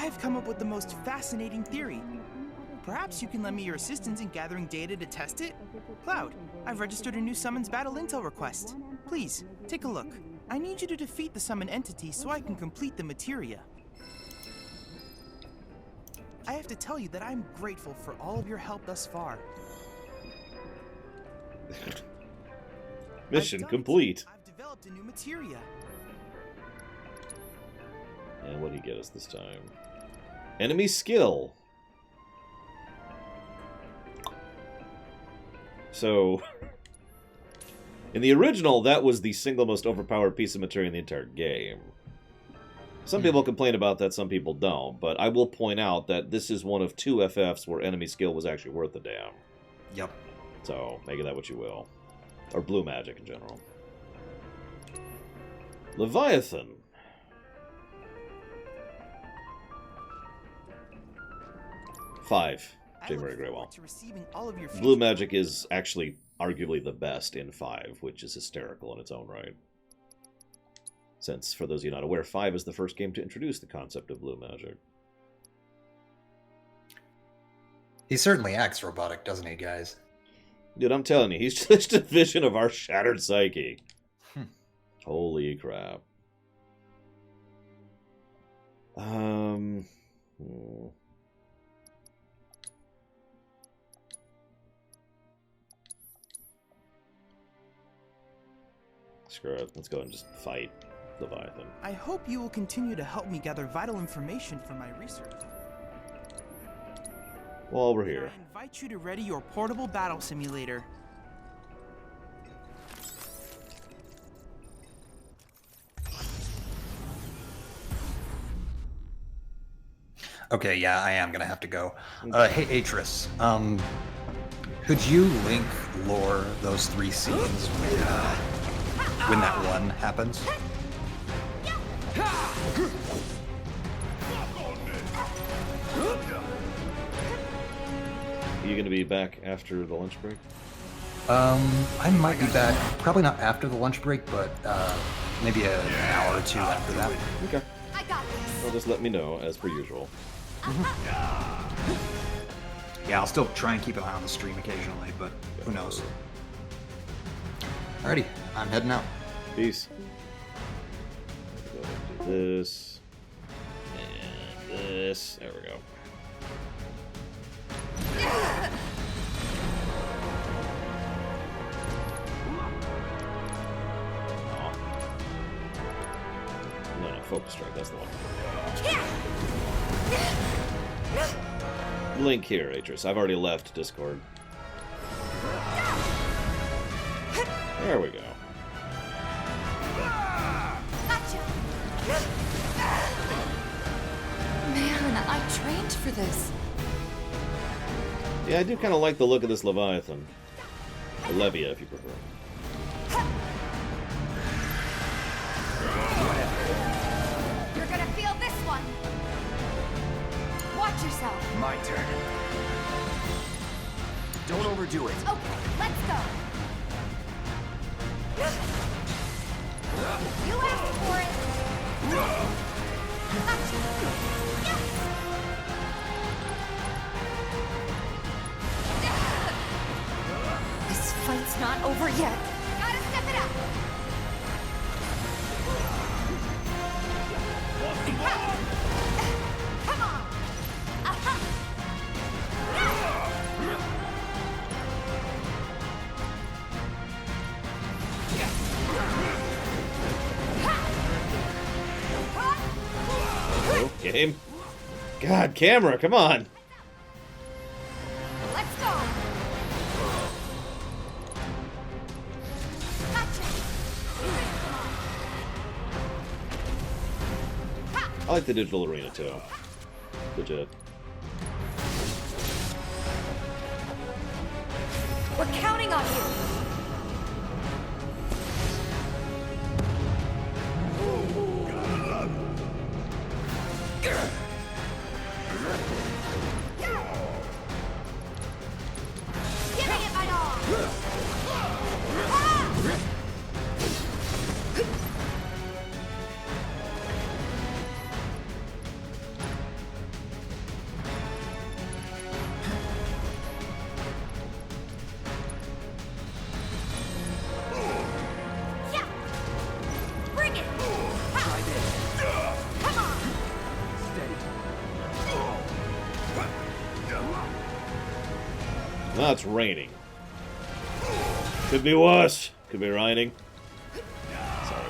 I've come up with the most fascinating theory. Perhaps you can lend me your assistance in gathering data to test it? Cloud, I've registered a new summons battle intel request. Please, take a look. I need you to defeat the summon entity so I can complete the materia. I have to tell you that I'm grateful for all of your help thus far. Mission complete. I've developed a new materia. And what did he get us this time? Enemy skill. So, in the original, that was the single most overpowered piece of material in the entire game. Some people complain about that, some people don't, but I will point out that this is one of 2 FFs where enemy skill was actually worth a damn. Yep. So, make of that what you will. Or blue magic in general. Leviathan. Five. J. Murray Greywall. Blue magic is actually arguably the best in 5, which is hysterical in its own right. Since, for those of you not aware, 5 is the first game to introduce the concept of blue magic. He certainly acts robotic, doesn't he, guys? Dude, I'm telling you, he's just a vision of our shattered psyche. Holy crap. Screw it. Let's go and just fight Leviathan. I hope you will continue to help me gather vital information for my research. While we're here. I invite you to ready your portable battle simulator. Okay, yeah, I am gonna have to go. Hey, Atris, could you link lore those 3 scenes when that one happens? Are you going to be back after the lunch break? I might be back, probably not after the lunch break, but maybe an hour or 2 after that. Okay. Well, just let me know, as per usual. Yeah, I'll still try and keep an eye on the stream occasionally, but who knows. Alrighty, I'm heading out. Peace. Go ahead and do this. And this. There we go. No, focus strike, that's the one. Link here, Atris. I've already left Discord. There we go. Man, I trained for this. Yeah, I do kind of like the look of this Leviathan. Or Levia, if you prefer. You're gonna feel this one. Watch yourself. My turn. Don't overdo it. Okay, let's go. You asked for it. This fight's not over yet. Gotta step it up. Come on. Oh, game. God, camera, come on. Let's go. I like the digital arena too. Legit. We're counting on you. Giving it my all. Well, it's raining. Could be worse. Could be raining. Sorry.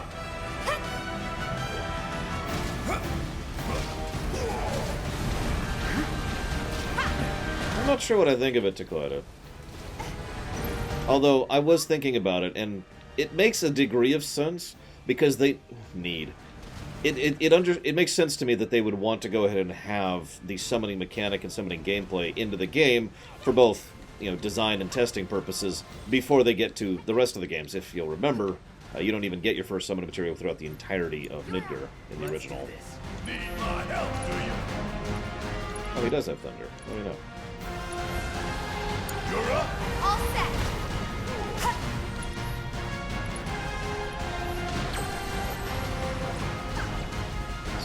I'm not sure what I think of it, Tacleta. Although, I was thinking about it, and it makes a degree of sense, because they need... It makes sense to me that they would want to go ahead and have the summoning mechanic and summoning gameplay into the game for both, you know, design and testing purposes before they get to the rest of the games. If you'll remember, you don't even get your first summoning material throughout the entirety of Midgar in the original. Oh, he does have thunder. Let me know. You're up. All set.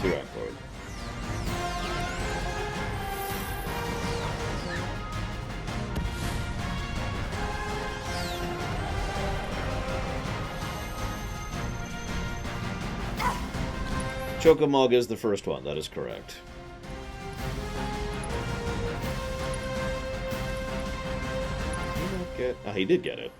Rock Lord. Chocomog is the first one, that is correct. He did get it.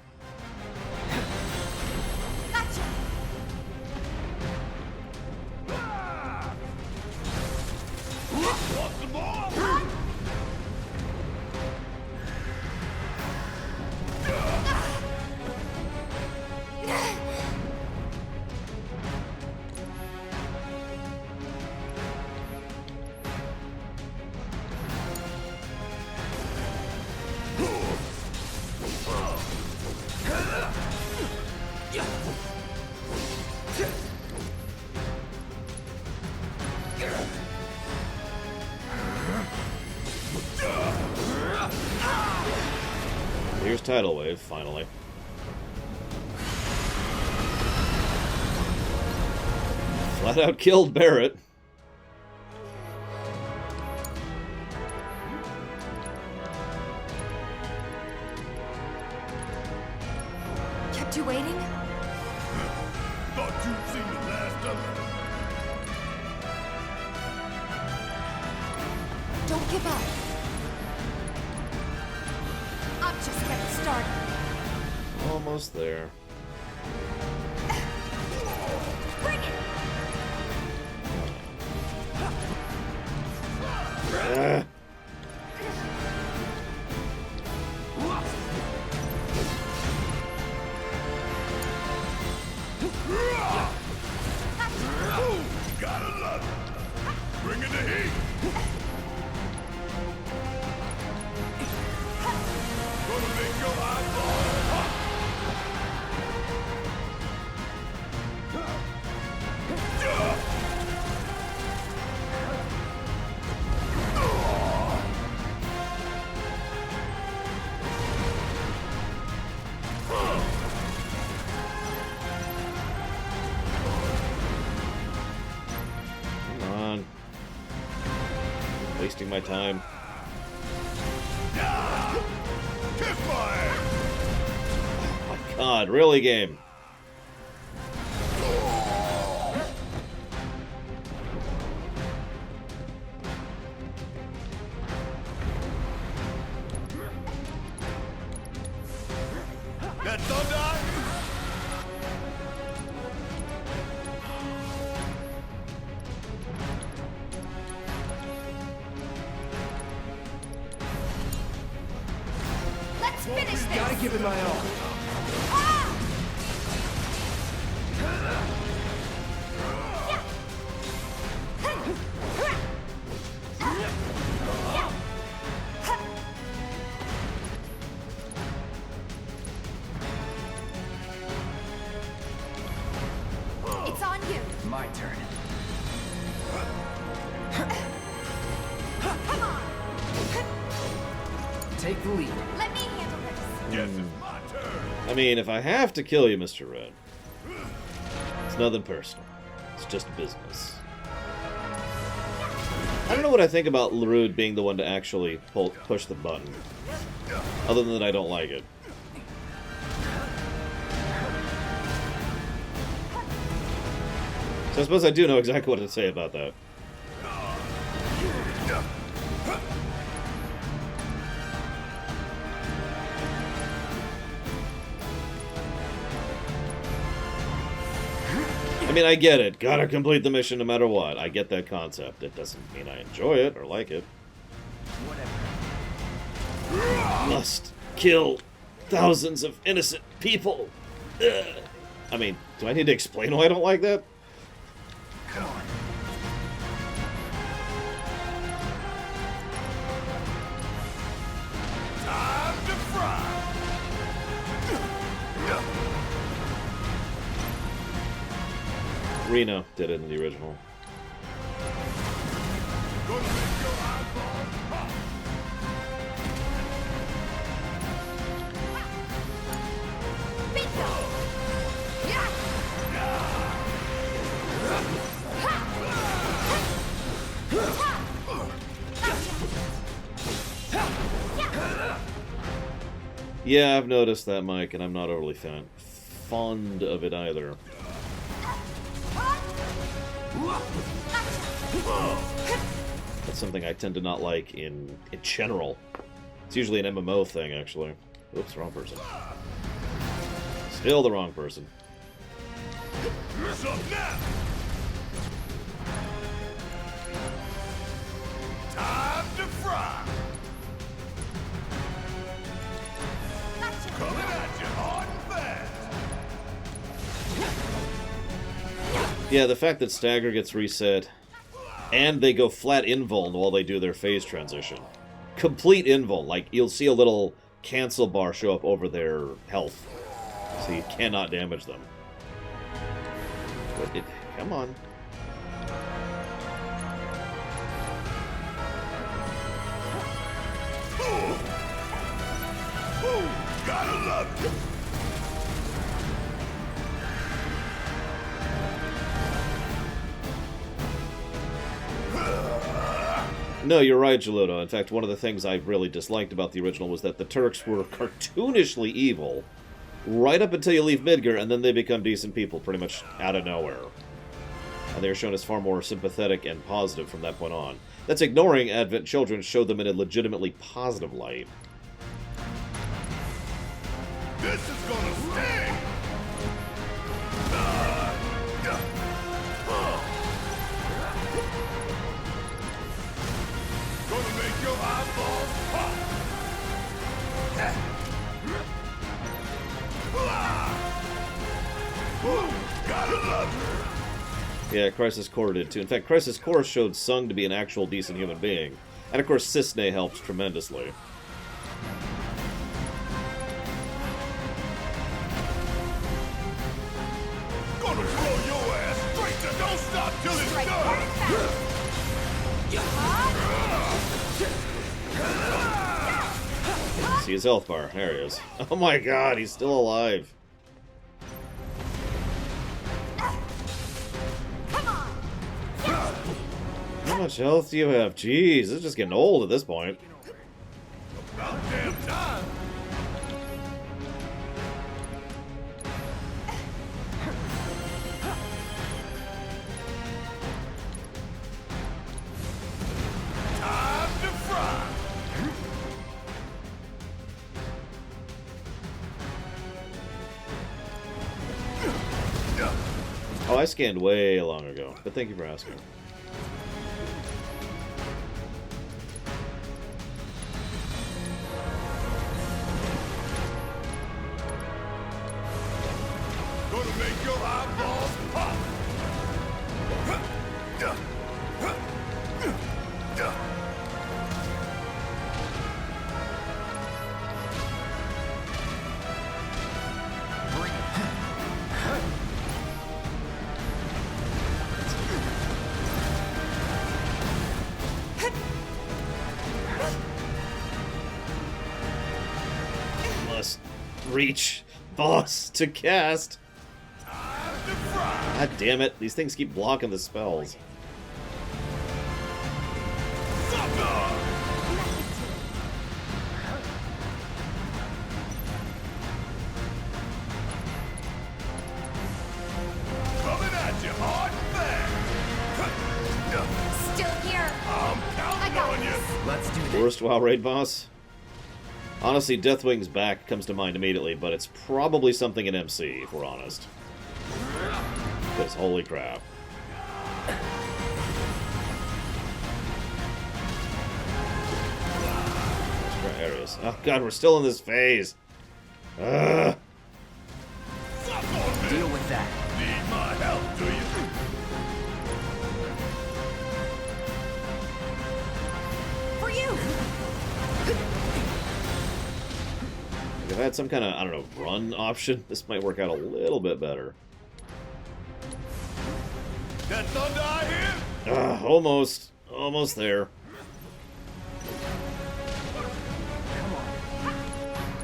Here's Tidal Wave, finally. Flat out killed Barrett. Kept you waiting? Thought you'd seen the last of it. Don't give up. I'm just getting started. Almost there. Bring it! Gotta love it. Bring in the heat. Gonna make your eyeballs pop. Come on. Wasting my time. Kiss my ass. Oh my god, really, game? That thunder? Let's finish this. Gotta give it my all. It's on you. My turn. Come on. Take the lead. Let me handle this. Yes, it's my turn. I mean, if I have to kill you, Mr. Red, it's nothing personal. It's just business. I don't know what I think about Larud being the one to actually push the button. Other than that, I don't like it. So I suppose I do know exactly what to say about that. I mean, I get it. Gotta complete the mission no matter what. I get that concept. It doesn't mean I enjoy it or like it. Must kill thousands of innocent people. Ugh. I mean, do I need to explain why I don't like that? Come on. Time to fry. Reno did it in the original. Yeah, I've noticed that, Mike, and I'm not overly fond of it either. That's something I tend to not like in general. It's usually an MMO thing, actually. Oops, wrong person. Still the wrong person. Here's up now. Time to fry. Coming at you hard and fast. Yeah, the fact that Stagger gets reset, and they go flat invuln while they do their phase transition. Complete invuln. Like, you'll see a little cancel bar show up over their health. So you cannot damage them. But come on. Ooh, gotta love it. No, you're right, Geludo. In fact, one of the things I really disliked about the original was that the Turks were cartoonishly evil right up until you leave Midgar, and then they become decent people pretty much out of nowhere. And they are shown as far more sympathetic and positive from that point on. That's ignoring Advent Children showed them in a legitimately positive light. This is gonna sting! Gonna make your eyeballs pop! Gotta love her! Yeah, Crisis Core did too. In fact, Crisis Core showed Sung to be an actual decent human being. And of course, Cisne helps tremendously. Gonna blow your ass straight to don't stop till it's done! See his health bar. There he is. Oh my god, he's still alive. How much health do you have? Jeez, this is just getting old at this point. About damn time! Time to fry! Oh, I scanned way long ago, but thank you for asking. Gonna make your eyeballs pop! Must reach boss to cast. God damn it, these things keep blocking the spells. Coming at you hard and fast! Still here. I'm counting on you! Let's do this. Worst WoW raid boss? Honestly, Deathwing's back comes to mind immediately, but it's probably something in MC, if we're honest. Because holy crap. Areas. Oh god, we're still in this phase. Ugh. Deal with that. Need my help, do you? For you! If I had some kind of, I don't know, run option, this might work out a little bit better. That thunder I hear? Almost. Almost there.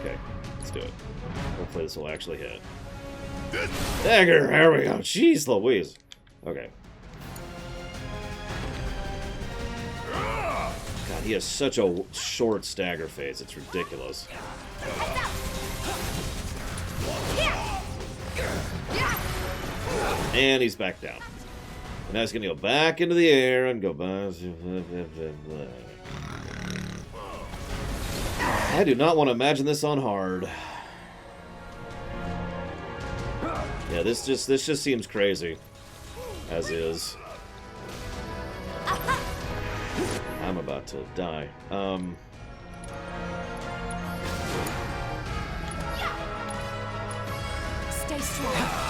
Okay, let's do it. Hopefully this will actually hit. Dagger! There we go. Jeez Louise. Okay. God, he has such a short stagger phase. It's ridiculous. And he's back down. And now he's going to go back into the air and go back. I do not want to imagine this on hard. Yeah, this just seems crazy. As is. I'm about to die. Stay strong.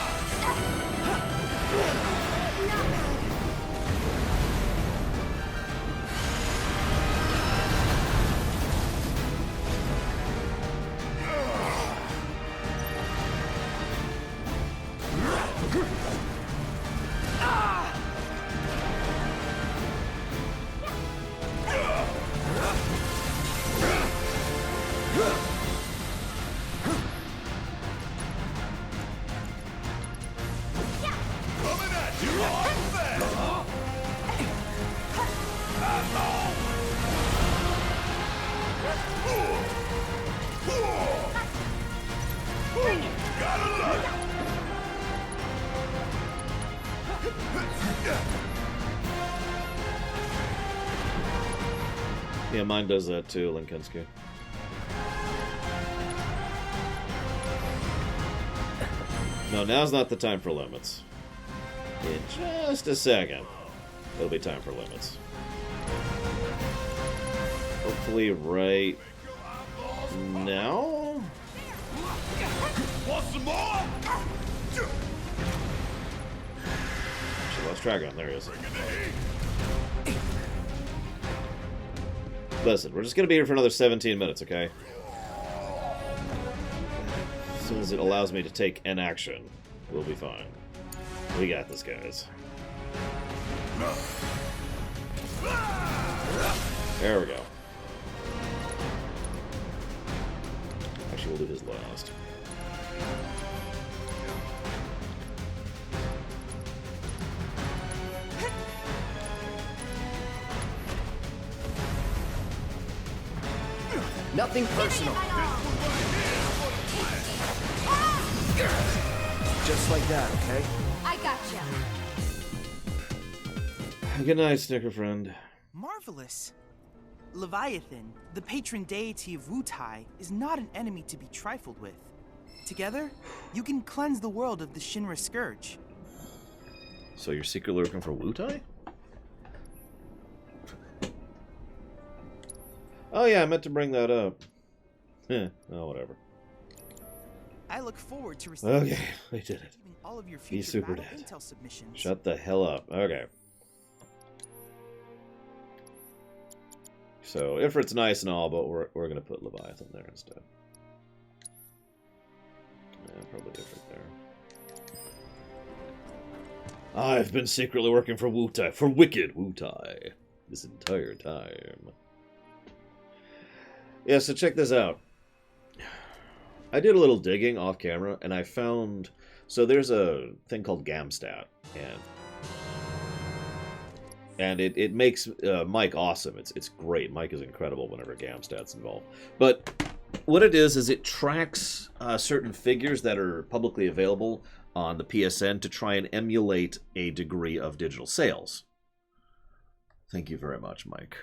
Yeah, mine does that too, Linkinski. No, now's not the time for limits. In just a second, it'll be time for limits. Hopefully right now? Want some more? She lost track on. There he is. Listen, we're just going to be here for another 17 minutes, okay? As soon as it allows me to take an action, we'll be fine. We got this, guys. There we go. Actually, we'll do his last. Nothing personal. Just like that, okay? I gotcha. Good night, Snicker friend. Marvelous. Leviathan, the patron deity of Wutai, is not an enemy to be trifled with. Together, you can cleanse the world of the Shinra Scourge. So you're secretly looking for Wutai? Oh yeah, I meant to bring that up. Oh, whatever. I look forward to receiving Okay, we did it. all of your He's future super battle dead. intel submissions. Shut the hell up. Okay. So, Ifrit's nice and all, but we're going to put Leviathan there instead. Yeah, probably Ifrit there. I've been secretly working for Wutai, for wicked Wutai, this entire time. Yeah, so check this out. I did a little digging off camera, and I found... So there's a thing called Gamstat, and it makes Mike awesome. It's great. Mike is incredible whenever Gamstat's involved. But what it is it tracks certain figures that are publicly available on the PSN to try and emulate a degree of digital sales. Thank you very much, Mike.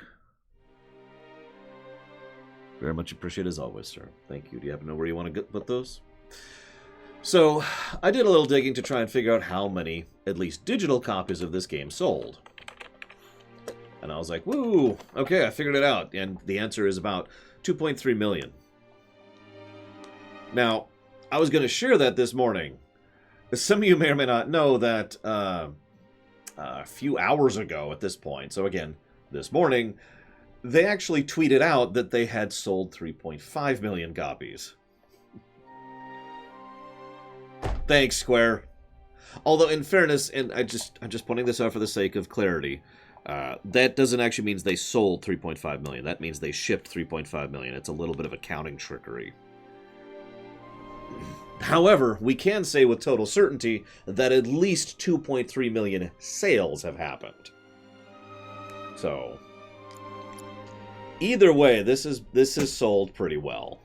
Very much appreciated as always, sir. Thank you. Do you happen to know where you want to put those? So, I did a little digging to try and figure out how many, at least digital copies of this game sold. And I was like, woo, okay, I figured it out. And the answer is about 2.3 million. Now, I was going to share that this morning. Some of you may or may not know that a few hours ago at this point, so again, this morning, they actually tweeted out that they had sold 3.5 million copies. Thanks, Square. Although, in fairness, and I'm just pointing this out for the sake of clarity, that doesn't actually mean they sold 3.5 million. That means they shipped 3.5 million. It's a little bit of accounting trickery. However, we can say with total certainty that at least 2.3 million sales have happened. So, either way, this is sold pretty well.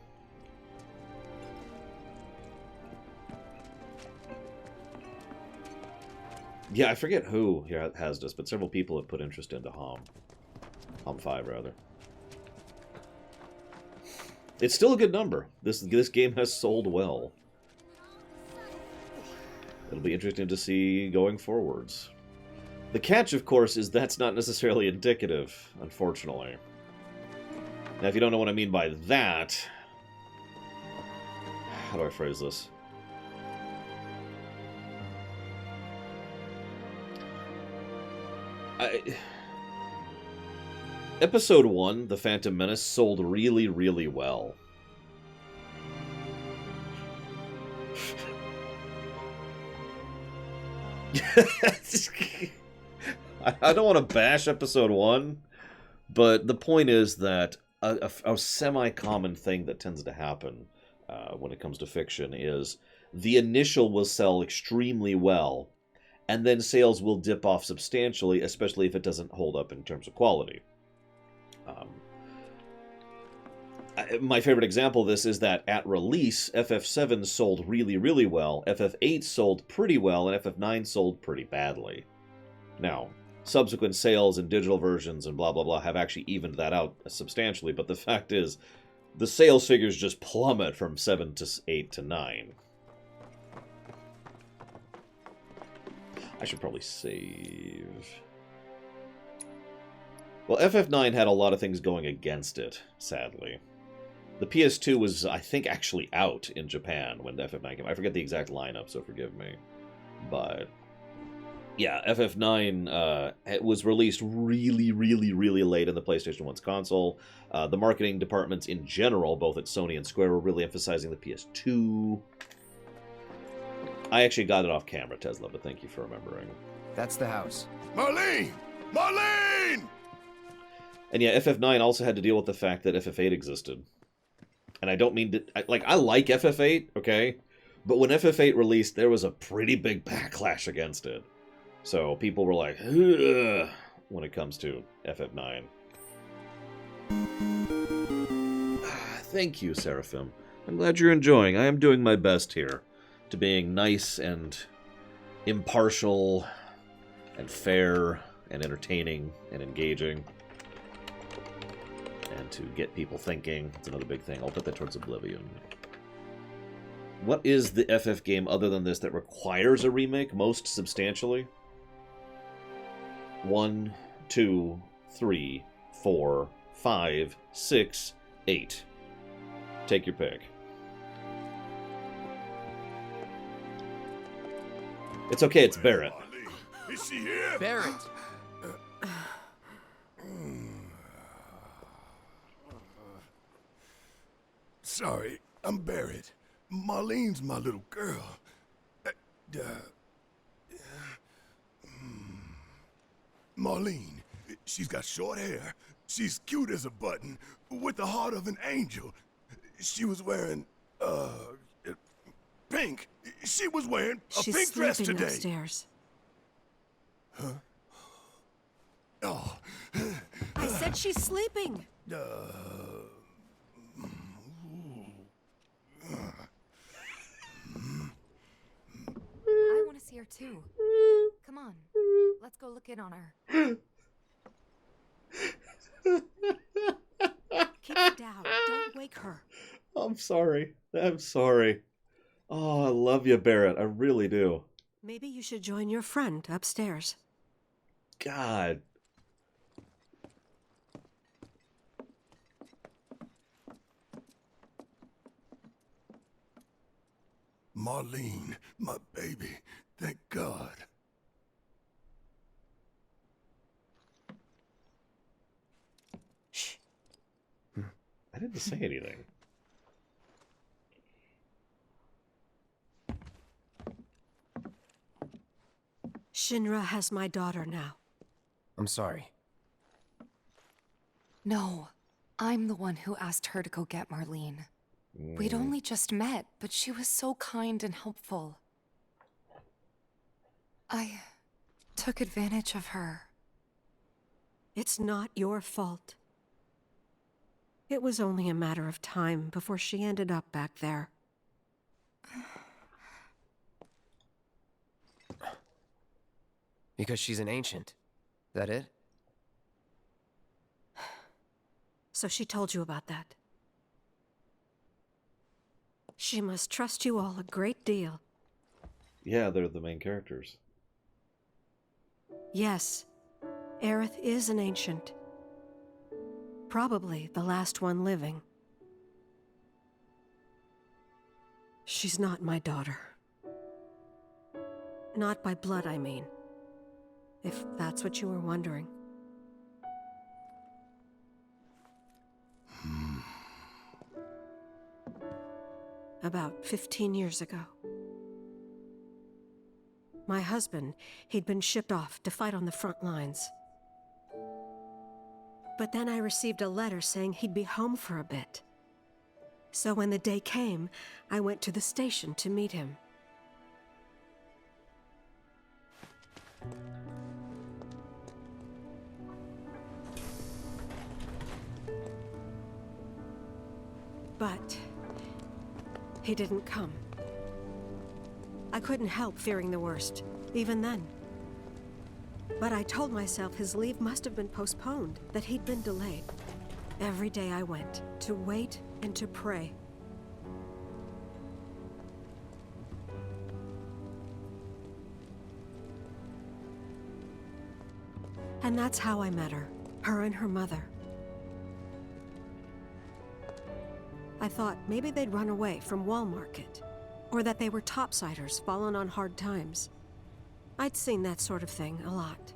Yeah, I forget who here has this, but several people have put interest into HOM 5, rather. It's still a good number. This game has sold well. It'll be interesting to see going forwards. The catch, of course, is that's not necessarily indicative, unfortunately. Now, if you don't know what I mean by that... How do I phrase this? Episode 1, The Phantom Menace, sold really, really well. I don't want to bash Episode 1, but the point is that a semi-common thing that tends to happen when it comes to fiction is the initial will sell extremely well, and then sales will dip off substantially, especially if it doesn't hold up in terms of quality. My favorite example of this is that at release, FF7 sold really, really well, FF8 sold pretty well, and FF9 sold pretty badly. Now, subsequent sales and digital versions and blah, blah, blah have actually evened that out substantially, but the fact is, the sales figures just plummet from 7 to 8 to 9. I should probably save. Well, FF9 had a lot of things going against it, sadly. The PS2 was, I think, actually out in Japan when FF9 came. I forget the exact lineup, so forgive me. But, yeah, FF9 it was released really, really, really late in the PlayStation 1's console. The marketing departments in general, both at Sony and Square, were really emphasizing the PS2. I actually got it off camera, Tesla, but thank you for remembering. That's the house. Marlene! Marlene! And yeah, FF9 also had to deal with the fact that FF8 existed. And I don't mean to... I like FF8, okay? But when FF8 released, there was a pretty big backlash against it. So people were like, ugh, when it comes to FF9. Thank you, Seraphim. I'm glad you're enjoying. I am doing my best here to being nice and impartial and fair and entertaining and engaging. And to get people thinking. It's another big thing. I'll put that towards Oblivion. What is the FF game other than this that requires a remake most substantially? 1, 2, 3, 4, 5, 6, 8. Take your pick. It's okay, it's Barrett. Is she here? Barrett! Sorry, I'm Barrett. Marlene's my little girl. Marlene, she's got short hair. She's cute as a button, with the heart of an angel. She was wearing, pink. She was wearing a pink dress today. Upstairs. Huh? Oh. I said she's sleeping. I want to see her too. Come on, let's go look in on her. Keep her down. Don't wake her. I'm sorry. I'm sorry. Oh, I love you, Barrett. I really do. Maybe you should join your friend upstairs. God. Marlene, my baby. Thank God. Shh. I didn't say anything. Shinra has my daughter now. I'm sorry. No, I'm the one who asked her to go get Marlene. We'd only just met, but she was so kind and helpful. I took advantage of her. It's not your fault. It was only a matter of time before she ended up back there. Because she's an ancient. That it? So she told you about that. She must trust you all a great deal. Yeah, they're the main characters. Yes, Aerith is an ancient. Probably the last one living. She's not my daughter. Not by blood, I mean. If that's what you were wondering. About 15 years ago. My husband, he'd been shipped off to fight on the front lines. But then I received a letter saying he'd be home for a bit. So when the day came, I went to the station to meet him. But he didn't come. I couldn't help fearing the worst, even then. But I told myself his leave must have been postponed, that he'd been delayed. Every day I went, to wait and to pray. And that's how I met her and her mother. I thought maybe they'd run away from Wall Market, or that they were topsiders fallen on hard times. I'd seen that sort of thing a lot.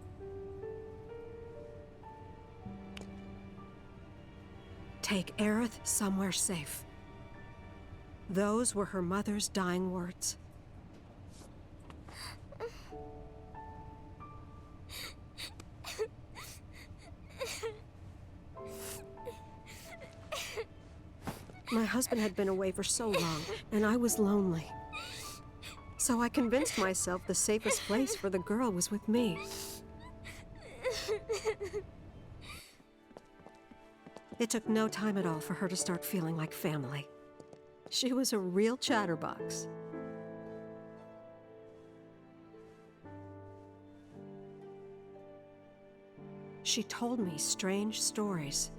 Take Aerith somewhere safe. Those were her mother's dying words. My husband had been away for so long, and I was lonely. So I convinced myself the safest place for the girl was with me. It took no time at all for her to start feeling like family. She was a real chatterbox. She told me strange stories.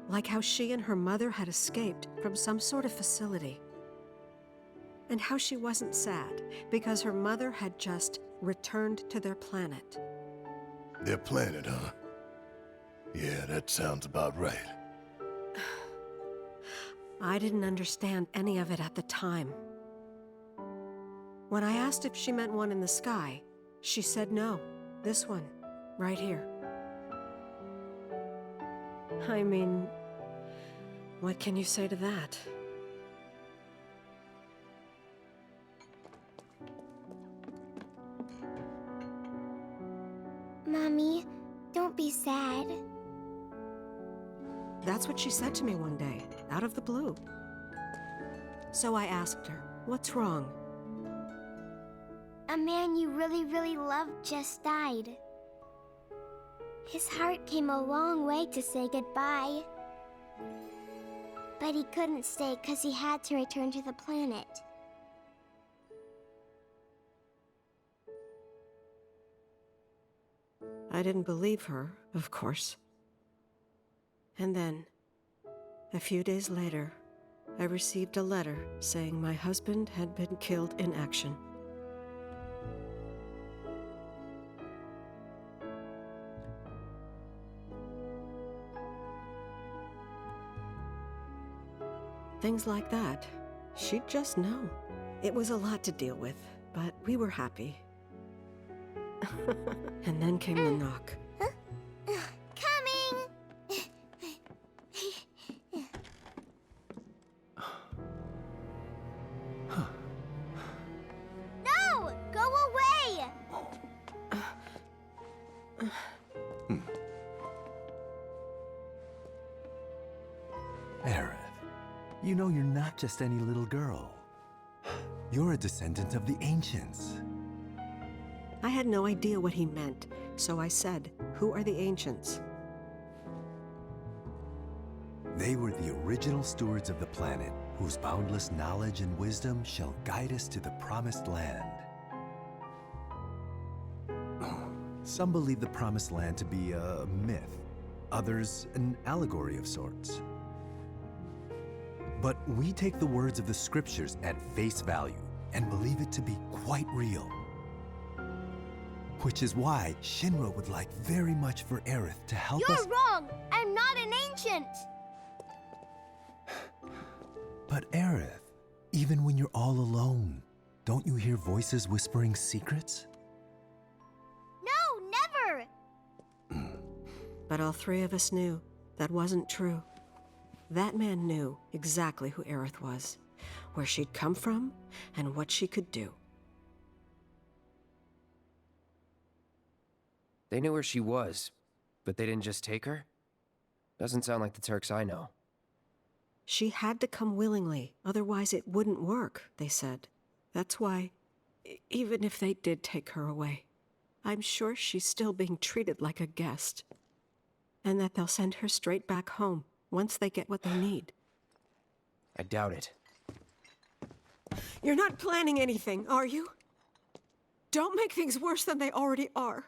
Like how she and her mother had escaped from some sort of facility. And how she wasn't sad because her mother had just returned to their planet. Their planet, huh? Yeah, that sounds about right. I didn't understand any of it at the time. When I asked if she meant one in the sky, she said no. This one, right here. I mean, what can you say to that? Mommy, don't be sad. That's what she said to me one day, out of the blue. So I asked her, what's wrong? A man you really, really loved just died. His heart came a long way to say goodbye. But he couldn't stay because he had to return to the planet. I didn't believe her, of course. And then, a few days later, I received a letter saying my husband had been killed in action. Things like that. She'd just know. It was a lot to deal with, but we were happy. And then came the knock. Coming! No! Go away! Aerith, you know you're not just any little girl. You're a descendant of the Ancients. I had no idea what he meant, so I said, "Who are the Ancients?" They were the original stewards of the planet, whose boundless knowledge and wisdom shall guide us to the promised land. Some believe the promised land to be a myth, others an allegory of sorts. But we take the words of the scriptures at face value and believe it to be quite real. Which is why Shinra would like very much for Aerith to help us— You're wrong! I'm not an ancient! But Aerith, even when you're all alone, don't you hear voices whispering secrets? No, never! But all three of us knew that wasn't true. That man knew exactly who Aerith was, where she'd come from, and what she could do. They knew where she was, but they didn't just take her? Doesn't sound like the Turks I know. She had to come willingly, otherwise it wouldn't work, they said. That's why, even if they did take her away, I'm sure she's still being treated like a guest. And that they'll send her straight back home once they get what they need. I doubt it. You're not planning anything, are you? Don't make things worse than they already are.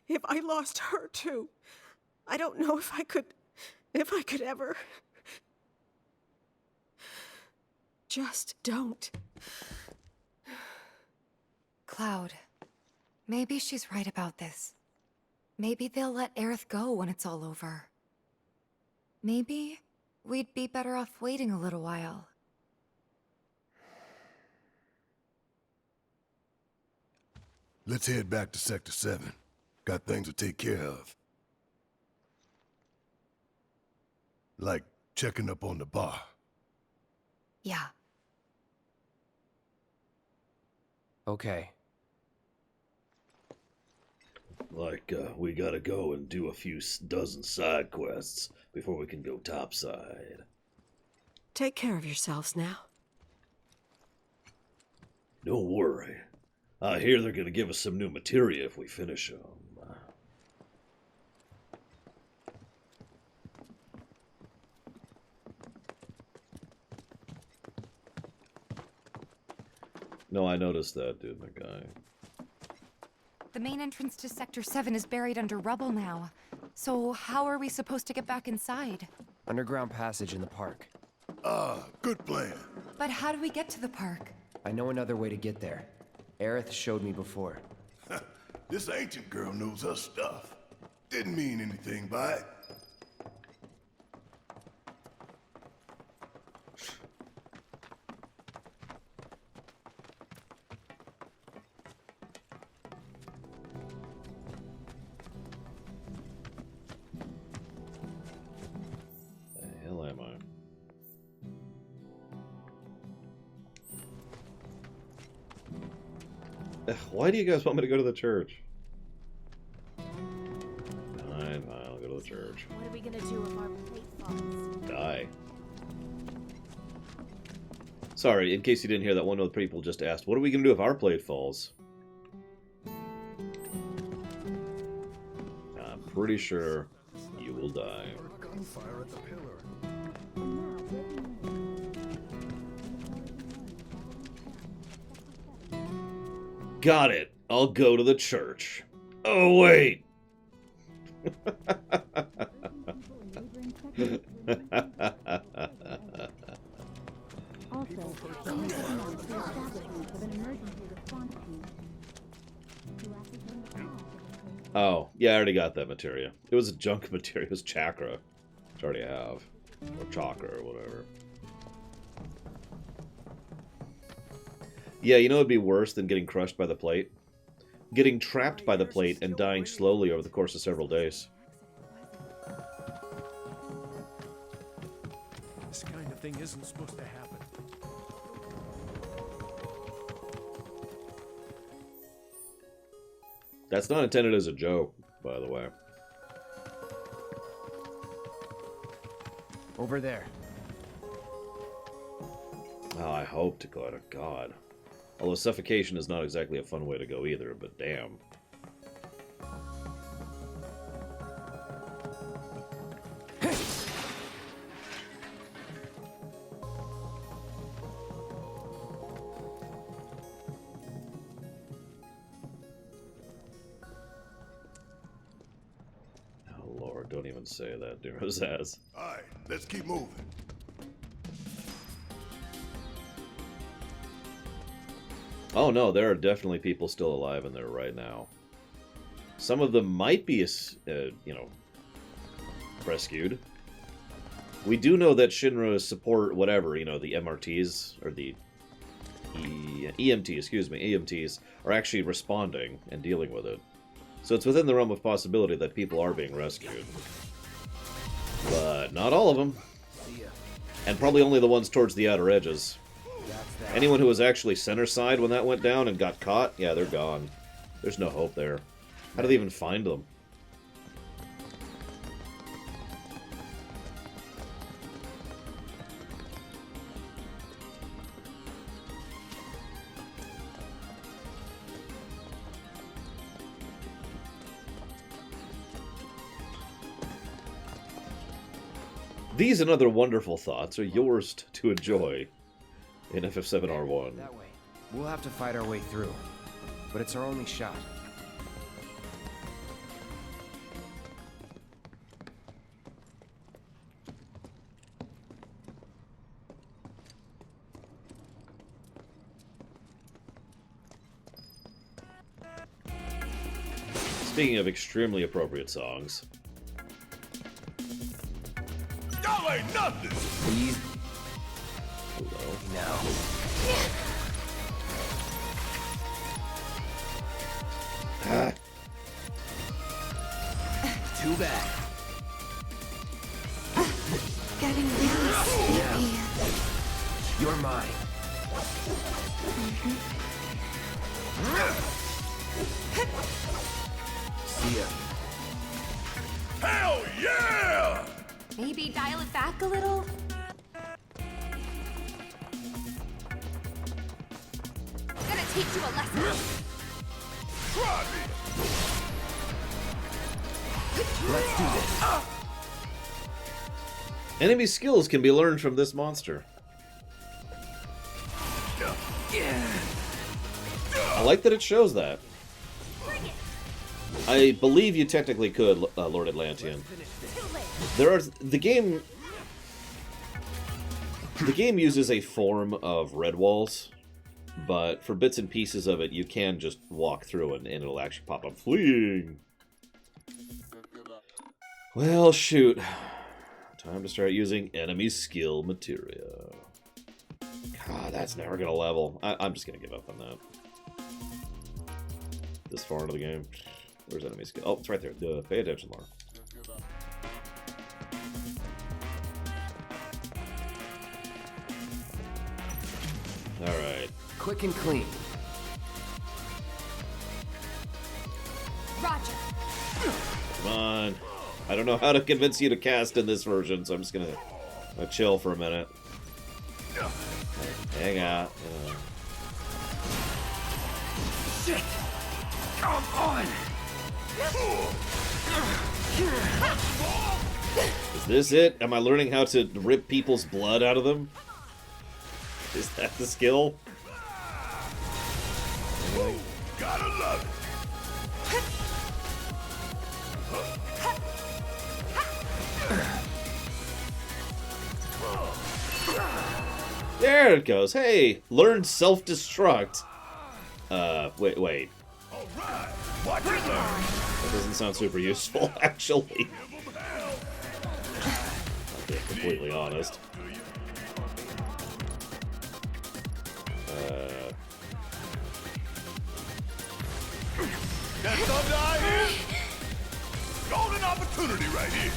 If I lost her too, I don't know if I could ever. Just don't. Cloud, maybe she's right about this. Maybe they'll let Aerith go when it's all over. Maybe we'd be better off waiting a little while. Let's head back to Sector 7. Got things to take care of. Like checking up on the bar. Yeah. Okay. We gotta go and do a few dozen side quests before we can go topside. Take care of yourselves now. Don't worry. I hear they're gonna give us some new materia if we finish them. No, I noticed that, dude, the guy. The main entrance to Sector 7 is buried under rubble now. So how are we supposed to get back inside? Underground passage in the park. Good plan. But how do we get to the park? I know another way to get there. Aerith showed me before. This ancient girl knows her stuff. Didn't mean anything by it. Why do you guys want me to go to the church? Fine, I'll go to the church. What are we gonna do if our plate falls? Die. Sorry, in case you didn't hear that, one of the people just asked, what are we gonna do if our plate falls? I'm pretty sure you will die. Gunfire at the pillar. Got it. I'll go to the church. Oh, wait. Yeah, I already got that materia. It was a junk materia. It was chakra, which I already have. Or chakra, or whatever. Yeah, you know what would be worse than getting crushed by the plate? Getting trapped by the plate and dying slowly over the course of several days. This kind of thing isn't supposed to happen. That's not intended as a joke, by the way. Over there. Oh, I hope to God. Although suffocation is not exactly a fun way to go either, but damn. Oh Lord, don't even say that, dear Rosaz. Alright, let's keep moving. Oh no, there are definitely people still alive in there right now. Some of them might be, you know, rescued. We do know that Shinra's support, whatever, you know, the MRTs, or the EMT, excuse me, EMTs, are actually responding and dealing with it. So it's within the realm of possibility that people are being rescued. But not all of them. And probably only the ones towards the outer edges. Anyone who was actually center side when that went down and got caught, yeah, they're gone. There's no hope there. How do they even find them? These and other wonderful thoughts are yours to enjoy in FF7R1. That way. We'll have to fight our way through, but it's our only shot. Speaking of extremely appropriate songs. Y'all ain't nothing! Please. Hello. No. Ah. Too bad. Getting really sleepy. You're mine. See ya. Hell yeah! Maybe dial it back a little? I'm gonna teach you a lesson. Try me! Let's do this. Enemy skills can be learned from this monster. I like that it shows that. I believe you technically could, Lord Atlantean. There are the game uses a form of red walls, but for bits and pieces of it, you can just walk through it, and it'll actually pop up fleeing. Well, shoot. Time to start using enemy skill materia. God, that's never gonna level. I'm just gonna give up on that. This far into the game. Where's enemy skill? Oh, it's right there. Pay attention, Laura. Alright. Quick and clean. Roger. Come on. I don't know how to convince you to cast in this version, so I'm just gonna chill for a minute. Hang out. Shit! Come on! Is this it? Am I learning how to rip people's blood out of them? Is that the skill? Ooh, gotta love it. There it goes. Hey, learn self-destruct. Wait. Alright, watch it learn. That doesn't sound super useful, actually. I'll be completely honest. That's something I hear. Golden opportunity right here.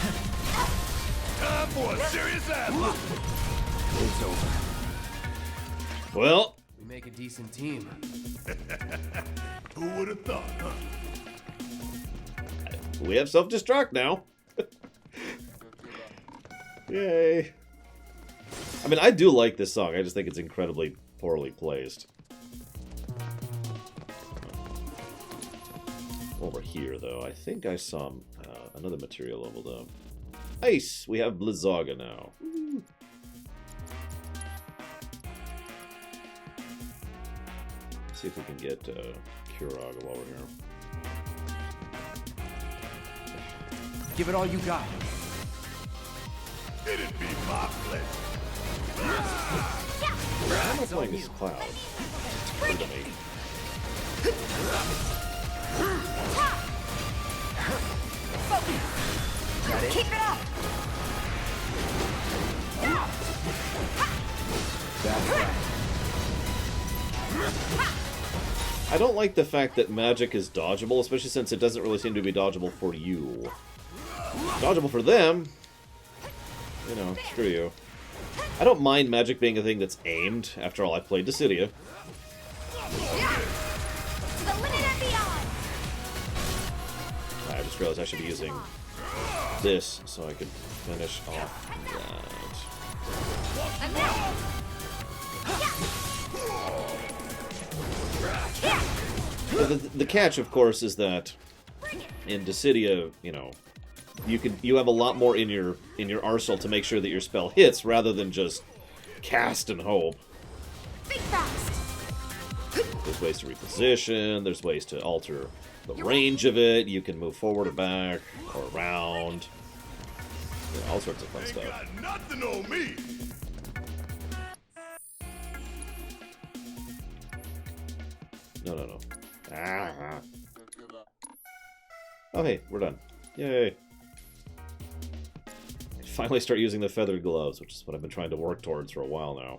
Time for a serious ass. It's over. Well, we make a decent team. Who would have thought, huh? We have self-destruct now. Yay. I mean, I do like this song. I just think it's incredibly poorly placed. Over here, though, I think I saw another material leveled up. Nice! We have Blizzaga now. Woo. Let's see if we can get Kuraga while we're here. Give it all you got. It'd be my pleasure. I'm not playing this Cloud. It's to me. Keep it up! That's right. I don't like the fact that magic is dodgeable, especially since it doesn't really seem to be dodgeable for you. Dodgeable for them, you know, screw you. I don't mind magic being a thing that's aimed. After all, I played Dissidia. I just realized I should be using this so I could finish off that. The catch, of course, is that in Dissidia, you know, you have a lot more in your arsenal to make sure that your spell hits rather than just cast and hope. There's ways to reposition, there's ways to alter the range of it, you can move forward or back or around. Yeah, all sorts of fun stuff. Got nothing on me. No. Ah. Oh hey, we're done. Yay. Finally start using the feathered gloves, which is what I've been trying to work towards for a while now.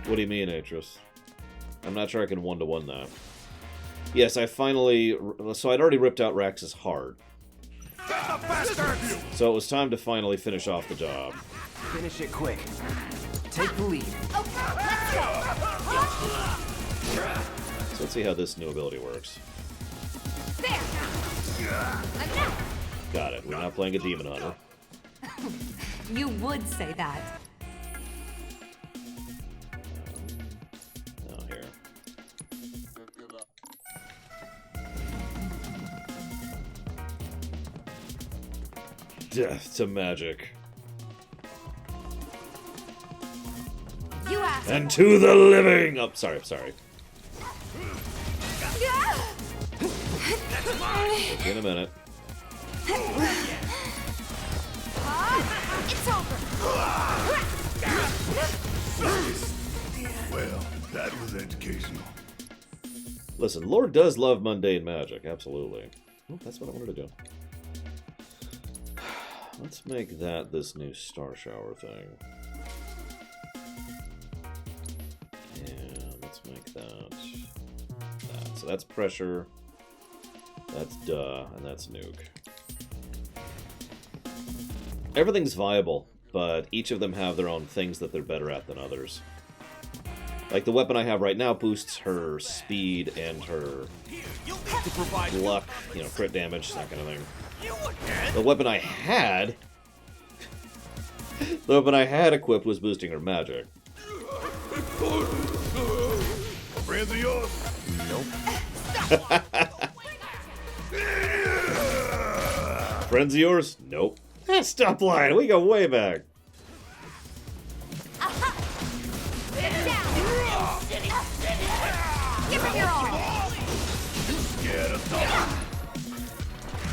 What do you mean, Atris? I'm not sure I can one-to-one that. Yes, I finally... So I'd already ripped out Rax's heart. So it was time to finally finish off the job. Finish it quick. Take the lead. So let's see how this new ability works. Got it. We're not playing a demon hunter. You would say that. Oh, here. Death to magic. And to the living! Oh, sorry. In a minute. It's over. Well, that was educational. Listen, Lord does love mundane magic, absolutely. Oh, that's what I wanted to do. Let's make that this new Star Shower thing. And let's make that. So that's pressure, that's duh, and that's nuke. Everything's viable, but each of them have their own things that they're better at than others. Like the weapon I have right now boosts her speed and her luck, you know, crit damage, that kind of thing. The weapon I had equipped was boosting her magic. Friends of yours? Nope. Friends of yours? Nope. Stop lying, we go way back.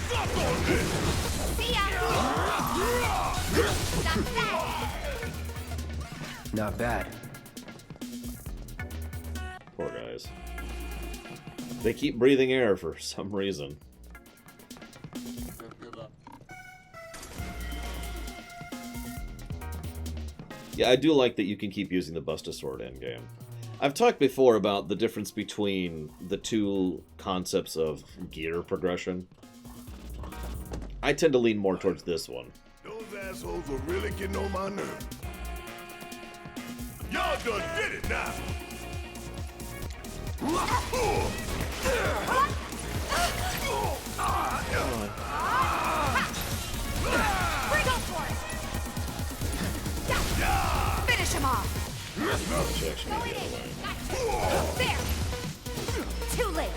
See ya! Not bad! Not bad. Poor guys. They keep breathing air for some reason. Yeah, I do like that you can keep using the Busta Sword endgame. I've talked before about the difference between the two concepts of gear progression. I tend to lean more towards this one. Those assholes are really getting on my nerves. Y'all done did it now! Finish him off! There! Too late!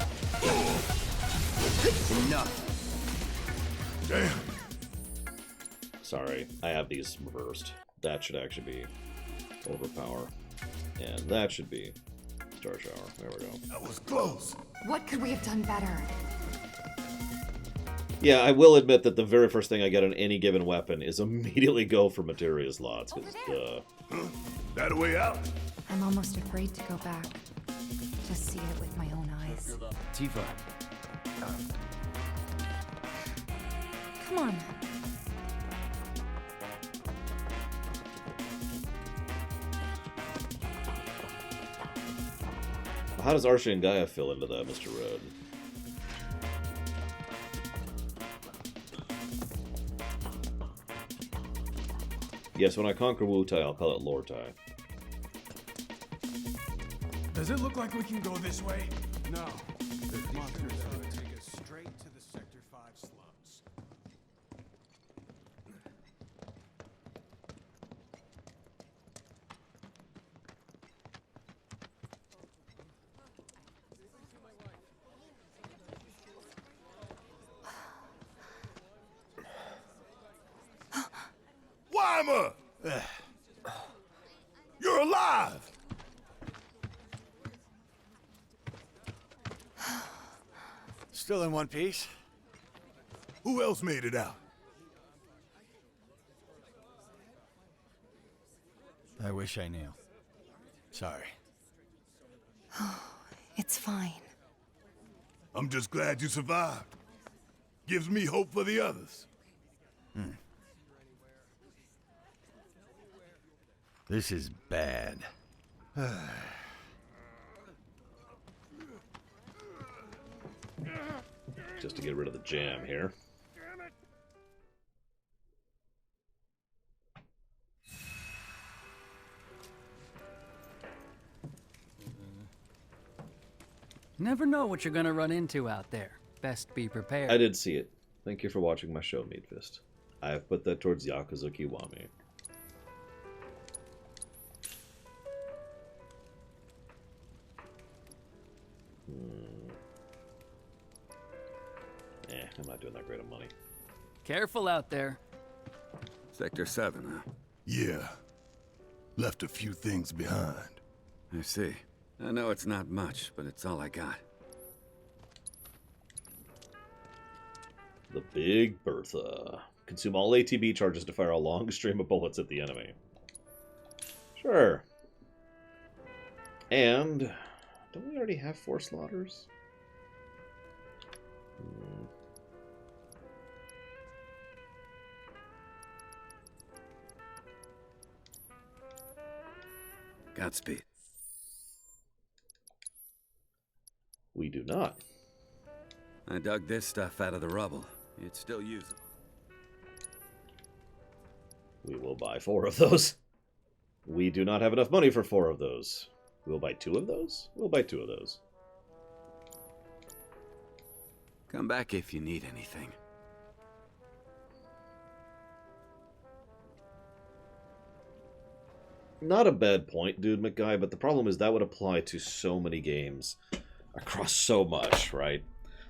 Enough. Damn. Sorry, I have these reversed. That should actually be Overpower. And that should be Star Shower. There we go. That was close. What could we have done better? Yeah, I will admit that the very first thing I get on any given weapon is immediately go for materia slots. That a way out? I'm almost afraid to go back. Just see it with my own eyes. Tifa. Come on. How does Arsha and Gaia fill into that, Mr. Red? Yes, when I conquer Wu Tai, I'll call it Lord Tai. Does it look like we can go this way? No. The monsters take us straight to the Sector 5 slums. Weimer! You're alive! Still in one piece? Who else made it out? I wish I knew. Sorry. It's fine. I'm just glad you survived. Gives me hope for the others. This is bad. Just to get rid of the jam here. Never know what you're gonna run into out there. Best be prepared. I did see it. Thank you for watching my show, Meat Fist. I have put that towards Yakuza Kiwami. I'm not doing that great of money. Careful out there. Sector 7, huh? Yeah. Left a few things behind. I see. I know it's not much, but it's all I got. The Big Bertha. Consume all ATB charges to fire a long stream of bullets at the enemy. Sure. And don't we already have 4 slaughters? Godspeed. We do not. I dug this stuff out of the rubble. It's still usable. We will buy 4 of those. We do not have enough money for 4 of those. We'll buy 2 of those? We'll buy 2 of those. Come back if you need anything. Not a bad point, dude, McGuy, but the problem is that would apply to so many games across so much, right?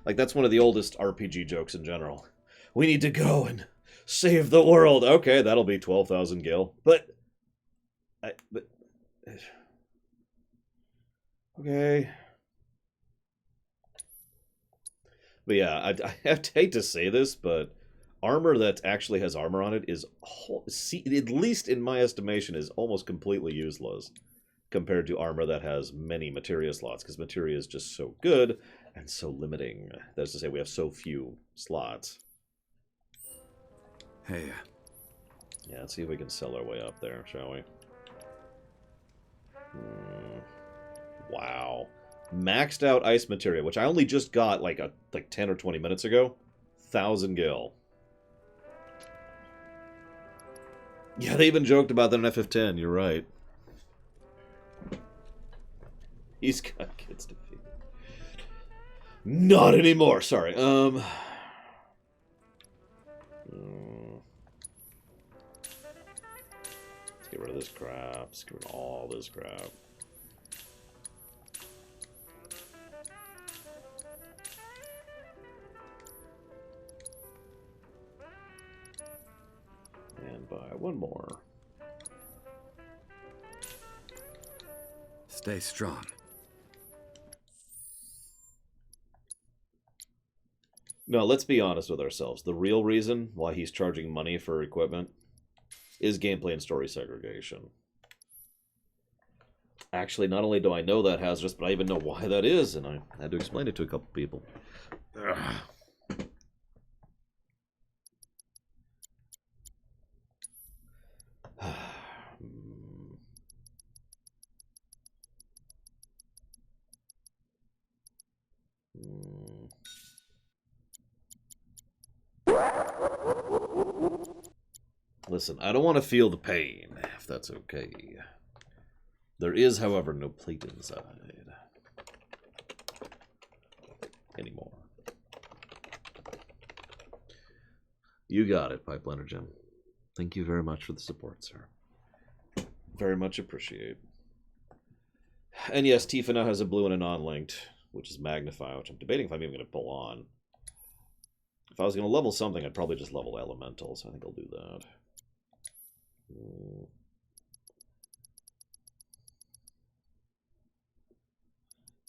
Like, that's one of the oldest RPG jokes in general. We need to go and save the world. Okay, that'll be 12,000 gil. But... Okay. But yeah, I have to hate to say this, but armor that actually has armor on it is, at least in my estimation, is almost completely useless compared to armor that has many materia slots, because materia is just so good and so limiting. That's to say, we have so few slots. Hey. Yeah, let's see if we can sell our way up there, shall we? Wow. Maxed out ice materia, which I only just got like 10 or 20 minutes ago. 1,000 gil. Yeah, they even joked about that in FF10, you're right. He's got kids to feed. Not anymore, sorry. Let's get rid of this crap. Let's get rid of all this crap. And buy one more. Stay strong. No, let's be honest with ourselves. The real reason why he's charging money for equipment is gameplay and story segregation. Actually, not only do I know that, Hazardous, but I even know why that is, and I had to explain it to a couple people. Ugh. Listen, I don't want to feel the pain, if that's okay. There is, however, no plate inside. Anymore. You got it, Pipeliner Jim. Thank you very much for the support, sir. Very much appreciate. And yes, Tifa now has a blue and a non-linked, which is Magnify, which I'm debating if I'm even going to pull on. If I was going to level something, I'd probably just level Elemental, so I think I'll do that.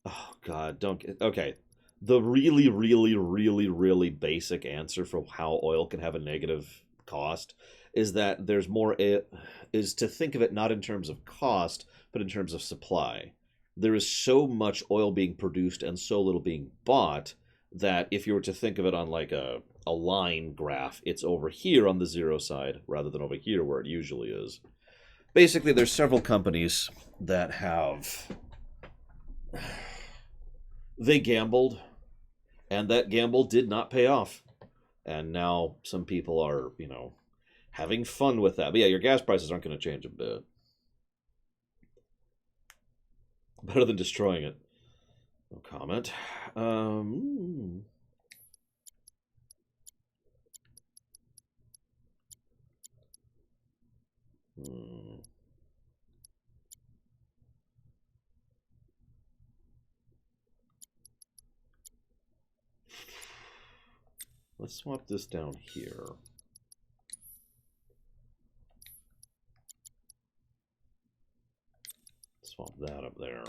Oh, God, don't get... Okay. The really, really, really, really basic answer for how oil can have a negative cost is that there's more... is to think of it not in terms of cost, but in terms of supply. There is so much oil being produced and so little being bought that if you were to think of it on like a line graph, it's over here on the zero side rather than over here where it usually is. Basically, there's several companies that have... They gambled, and that gamble did not pay off. And now some people are, you know, having fun with that. But yeah, your gas prices aren't going to change a bit. Better than destroying it. No comment. Let's swap this down here. Swap that up there.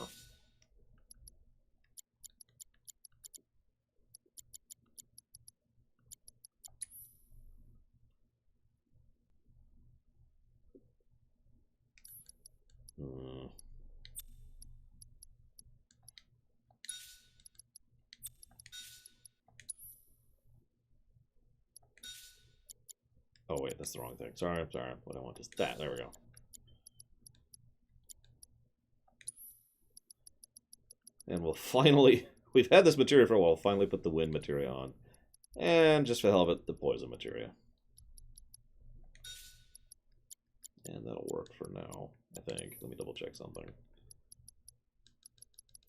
Oh wait, that's the wrong thing. Sorry. What I want is that. There we go. And we'll finally... We've had this materia for a while. Finally put the wind materia on. And just for the hell of it, the poison materia. And that'll work for now, I think. Let me double check something.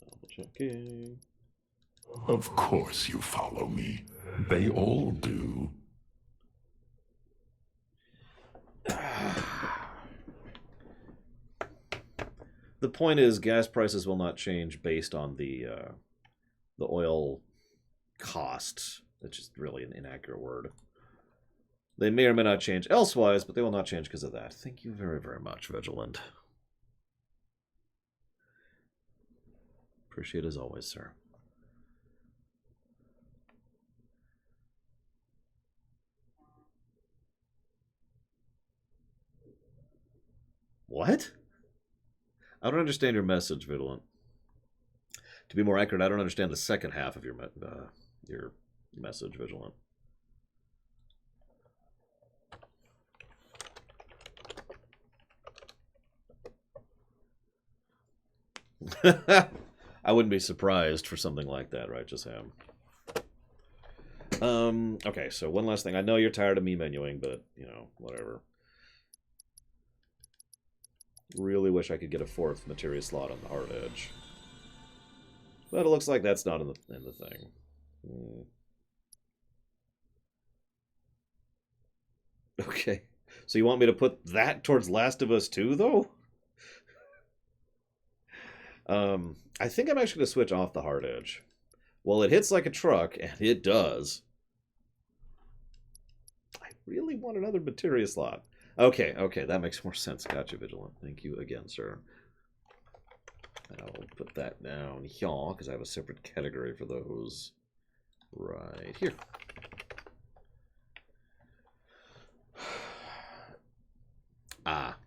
Double checking. Of course you follow me. They all do. The point is, gas prices will not change based on the oil costs. That's just really an inaccurate word. They may or may not change elsewise, but they will not change because of that. Thank you very, very much, Vigilant. Appreciate it as always, sir. What? I don't understand your message, Vigilant. To be more accurate, I don't understand the second half of your message, Vigilant. I wouldn't be surprised for something like that, right, Jaham? Okay, so one last thing. I know you're tired of me menuing, but, you know, whatever. Really wish I could get a 4th materia slot on the hard edge. But it looks like that's not in the thing. Okay. So you want me to put that towards Last of Us 2, though? I think I'm actually going to switch off the hard edge. Well, it hits like a truck, and it does. I really want another materia slot. Okay, that makes more sense. Gotcha, Vigilant. Thank you again, sir. And I'll put that down here, because I have a separate category for those. Right here.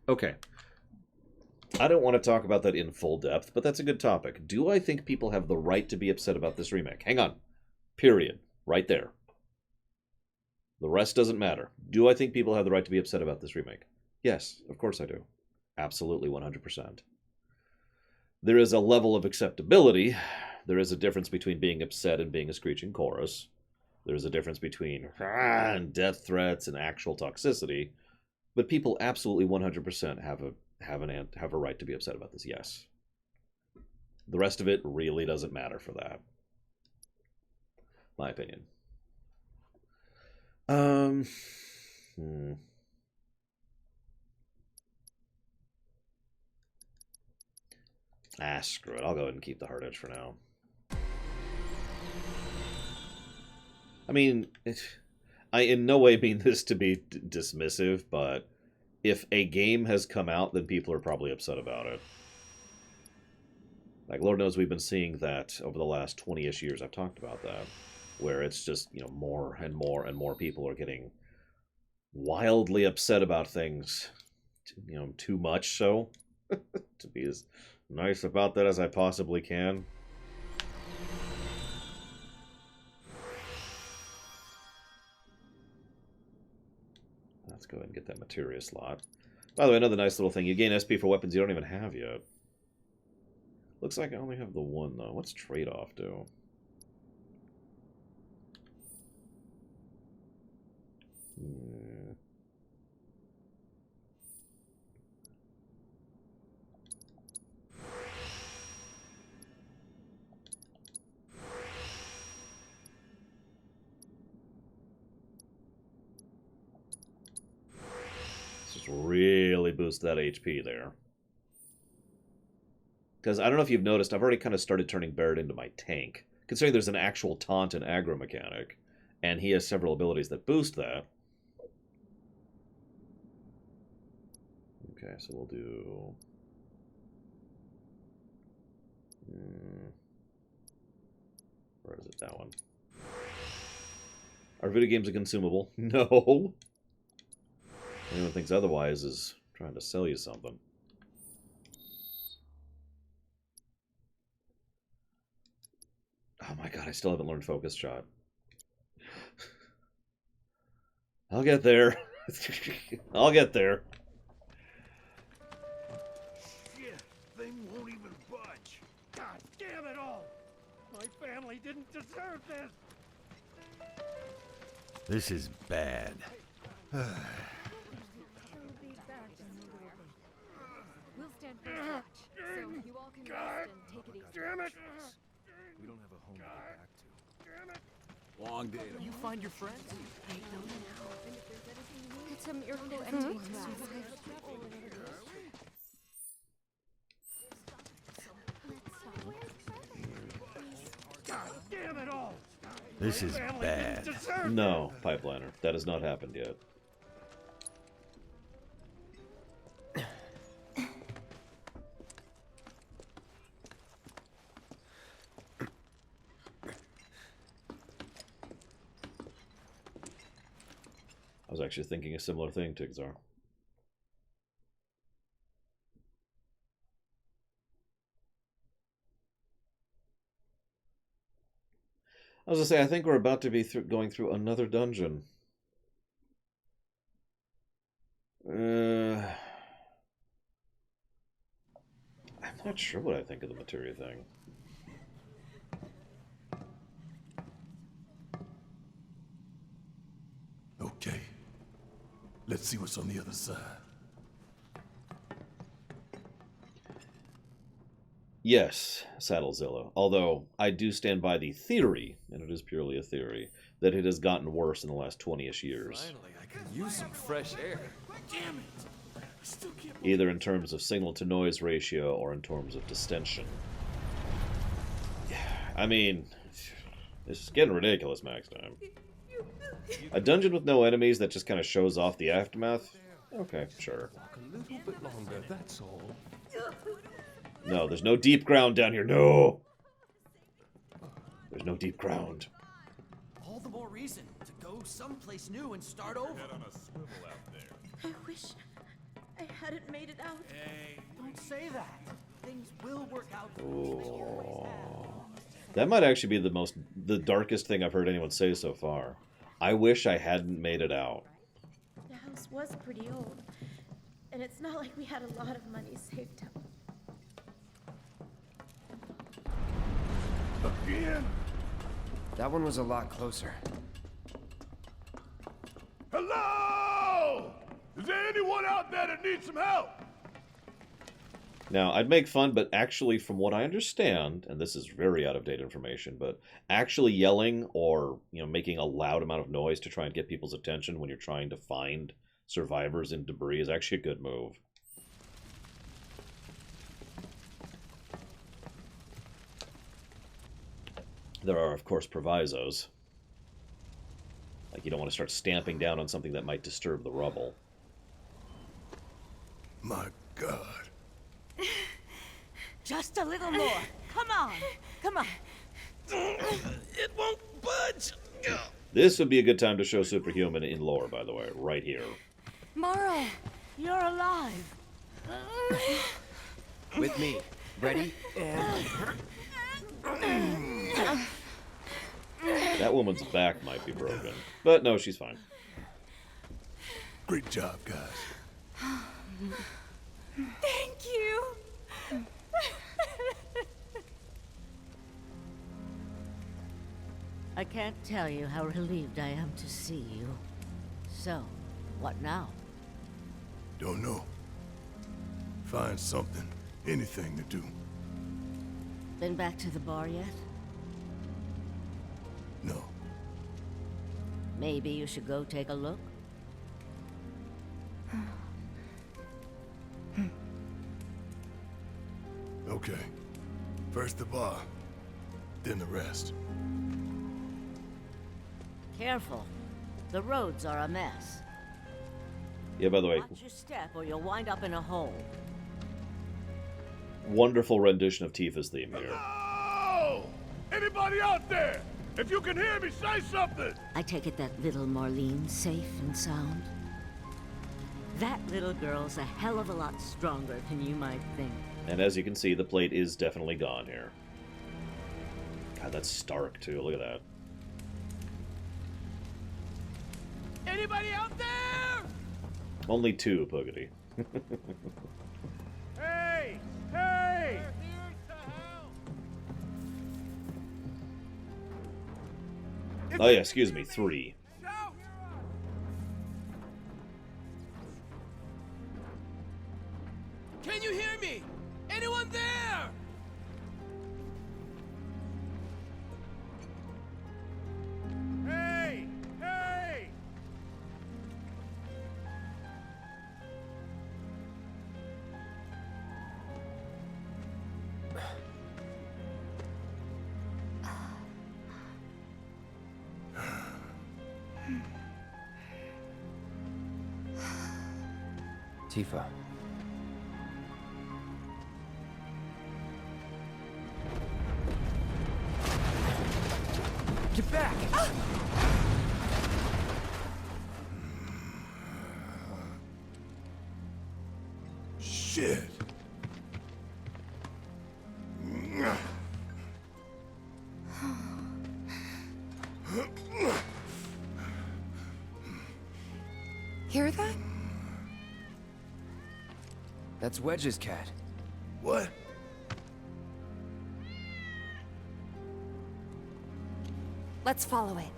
Okay. I don't want to talk about that in full depth, but that's a good topic. Do I think people have the right to be upset about this remake? Hang on. Period. Right there. The rest doesn't matter. Do I think people have the right to be upset about this remake? Yes, of course I do. Absolutely, 100%. There is a level of acceptability. There is a difference between being upset and being a screeching chorus. There's a difference between and death threats and actual toxicity. But people absolutely 100% have a right to be upset about this, yes. The rest of it really doesn't matter for that. My opinion. Screw it. I'll go ahead and keep the hard edge for now. I mean, I in no way mean this to be dismissive, but if a game has come out, then people are probably upset about it. Like, Lord knows we've been seeing that over the last 20-ish years. I've talked about that. Where it's just, you know, more and more and more people are getting wildly upset about things. You know, too much so. To be as nice about that as I possibly can. Let's go ahead and get that materia slot. By the way, another nice little thing. You gain SP for weapons you don't even have yet. Looks like I only have the one, though. What's trade-off do? Just really boost that HP there. Because I don't know if you've noticed, I've already kind of started turning Barrett into my tank. Considering there's an actual taunt and aggro mechanic. And he has several abilities that boost that. Okay, so we'll do... Where is it? That one. Are video games a consumable? No. Anyone thinks otherwise is trying to sell you something. Oh my god, I still haven't learned Focus Shot. I'll get there. I'll get there. Shit, thing won't even budge. God damn it all! My family didn't deserve this! This is bad. We'll stand for watch, so you all can rest and take it easy. Damn it! We don't have a home to go back to. Damn it! Long day. You find your friends? It's a miracle anyone survived. God damn it all! This is bad. No, Pipeliner. That has not happened yet. I was actually thinking a similar thing, Tigzar. I was gonna say, I think we're about to be going through another dungeon. I'm not sure what I think of the materia thing. Okay. Let's see what's on the other side. Yes, Saddlezilla. Although I do stand by the theory, and it is purely a theory, that it has gotten worse in the last 20-ish years. Finally, I can use some fresh air. Damn it! I still can't. Either in terms of signal-to-noise ratio or in terms of distension. I mean, this is getting ridiculous, Max Time. A dungeon with no enemies that just kind of shows off the aftermath? Okay, sure. Walk a little bit longer, that's all. No, there's no deep ground down here. No! There's no deep ground. All the more reason to go someplace new and start over. Head on a swivel out there. I wish I hadn't made it out. Hey, don't say that. Things will work out. Oh. That might actually be the darkest thing I've heard anyone say so far. I wish I hadn't made it out. The house was pretty old, and it's not like we had a lot of money saved up. Again? That one was a lot closer. Hello? Is there anyone out there that needs some help? Now, I'd make fun, but actually, from what I understand, and this is very out-of-date information, but actually yelling or, making a loud amount of noise to try and get people's attention when you're trying to find survivors in debris is actually a good move. There are, of course, provisos. Like, you don't want to start stamping down on something that might disturb the rubble. My God. Just a little more. Come on. Come on. It won't budge. This would be a good time to show Superhuman in lore, by the way, right here. Morrow, you're alive. With me. Ready? That woman's back might be broken. But no, she's fine. Great job, guys. Thank you. I can't tell you how relieved I am to see you. So, what now? Don't know. Find something, anything to do. Been back to the bar yet? No. Maybe you should go take a look? Okay. First the bar, then the rest. Careful. The roads are a mess. Yeah, by the way, Watch your step or you'll wind up in a hole. wonderful rendition of Tifa's theme here. Oh! Anybody out there? If you can hear me, say something! I take it that little Marlene's safe and sound? That little girl's a hell of a lot stronger than you might think. And as you can see, the plate is definitely gone here. God, that's stark, too. Look at that. Anybody out there? Only two, Puggety. Hey! Hey! Oh yeah, excuse me, three. Can you hear me? Anyone there? Hey! Hey! Tifa. Get back! Shit. Hear that? That's Wedge's cat. What? Let's follow it.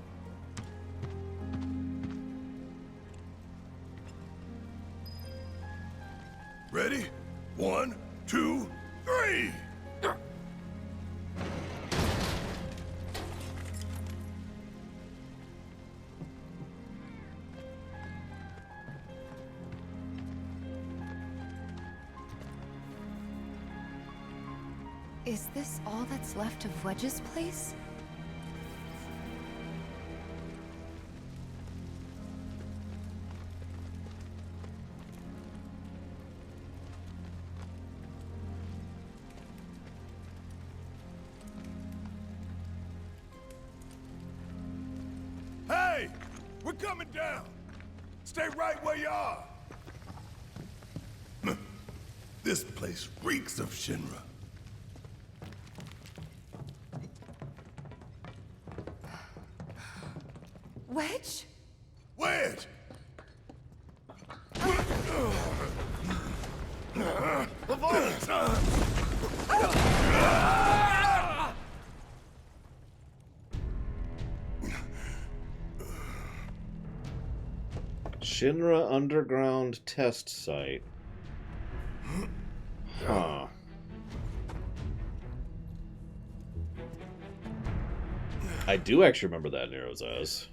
Ready? 1, 2, 3! Is this all that's left of Wedge's place? Hey! We're coming down! Stay right where you are! This place reeks of Shinra. Wedge? Wedge! Shinra Underground Test Site. Huh. I do actually remember that, Nero's Eyes.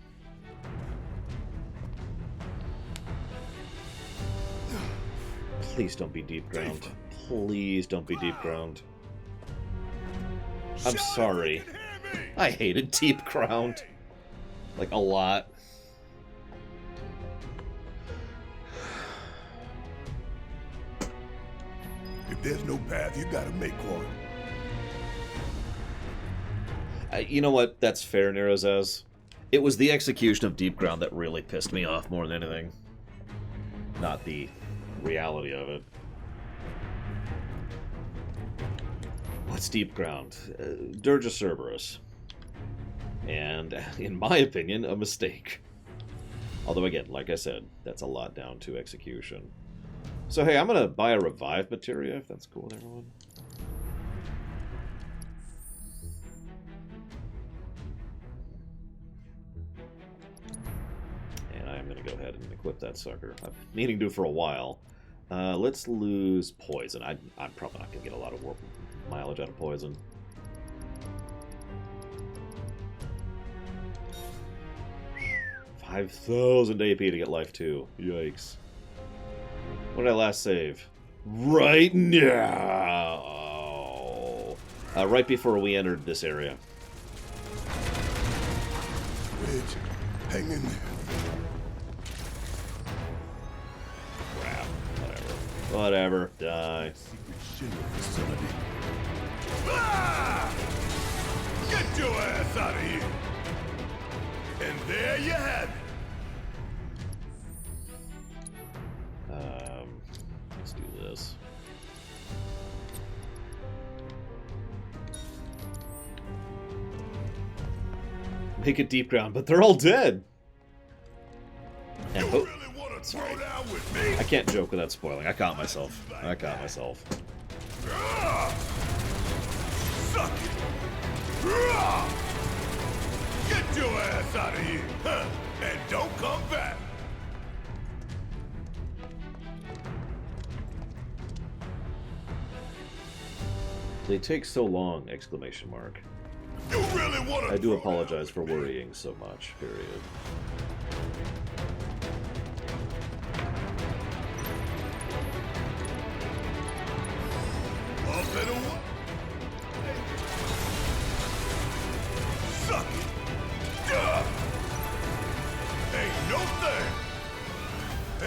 Please don't be deep ground. Please don't be deep ground. I'm sorry. I hated deep ground. Like, a lot. If there's no path, you gotta make one. You know what? That's fair, Nero's Eyes. It was the execution of deep ground that really pissed me off more than anything. Not the reality of it. What's deep ground? Dirge Cerberus. And, in my opinion, a mistake. Although, again, like I said, that's a lot down to execution. So, hey, I'm going to buy a revive materia, if that's cool with everyone. And I'm going to go ahead and equip that sucker. I've been meaning to for a while. Let's lose poison. I'm probably not going to get a lot of warp mileage out of poison. $5,000 AP to get life 2. Yikes. When did I last save? Right now! Right before we entered this area. Wedge, hang in there. Crap. Whatever. Die. Secret Shinra facility. Ah! Get your ass out of here! And there you have it. Let's do this. Make it deep ground, but they're all dead. And you really want to throw down with me? I can't joke without spoiling. I caught myself. I caught myself. Suck it! Get your ass out of here, and don't come back. They take so long! Exclamation mark. You really want to? I do apologize for worrying so much. Period. Suck it! Duh! Ain't no thing!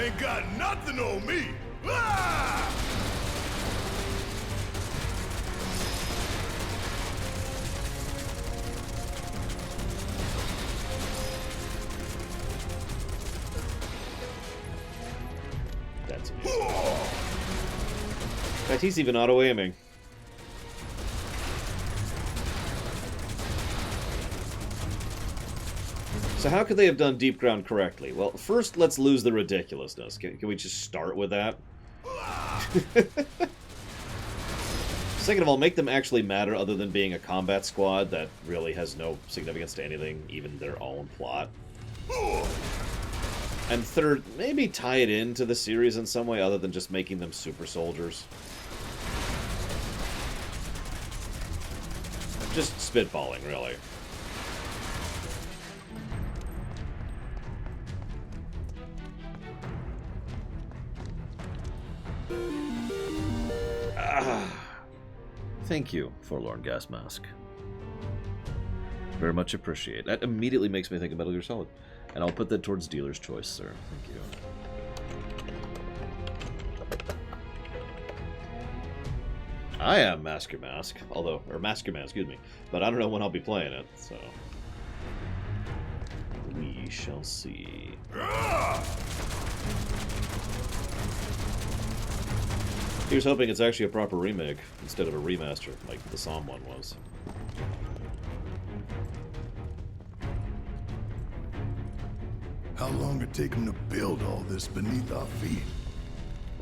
Ain't got nothing on me! Ah! That's amazing. In fact, he's even auto-aiming. So how could they have done Deep Ground correctly? Well, first, let's lose the ridiculousness. Can we just start with that? Second of all, make them actually matter other than being a combat squad that really has no significance to anything, even their own plot. And third, maybe tie it into the series in some way other than just making them super soldiers. Just spitballing, really. Thank you, Forlorn Gas Mask. Very much appreciate. That immediately makes me think of Metal Gear Solid. And I'll put that towards dealer's choice, sir. Thank you. I am Mask Your Mask, although, or Mask Your Man, excuse me. But I don't know when I'll be playing it, so... we shall see. Here's hoping it's actually a proper remake instead of a remaster, like the Psalm one was. How long it take them to build all this beneath our feet?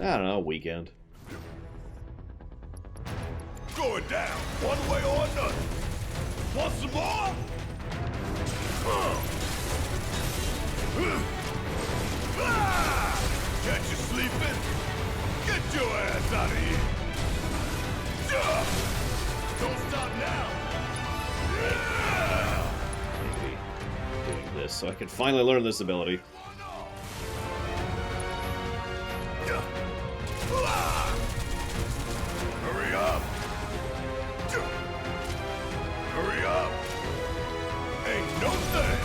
I don't know, a weekend. Going down, one way or another. Want some more? Catch you sleeping? Get your ass out of here! Don't stop now! Maybe doing this so I can finally learn this ability. Hurry up! Hurry up! Ain't no thing!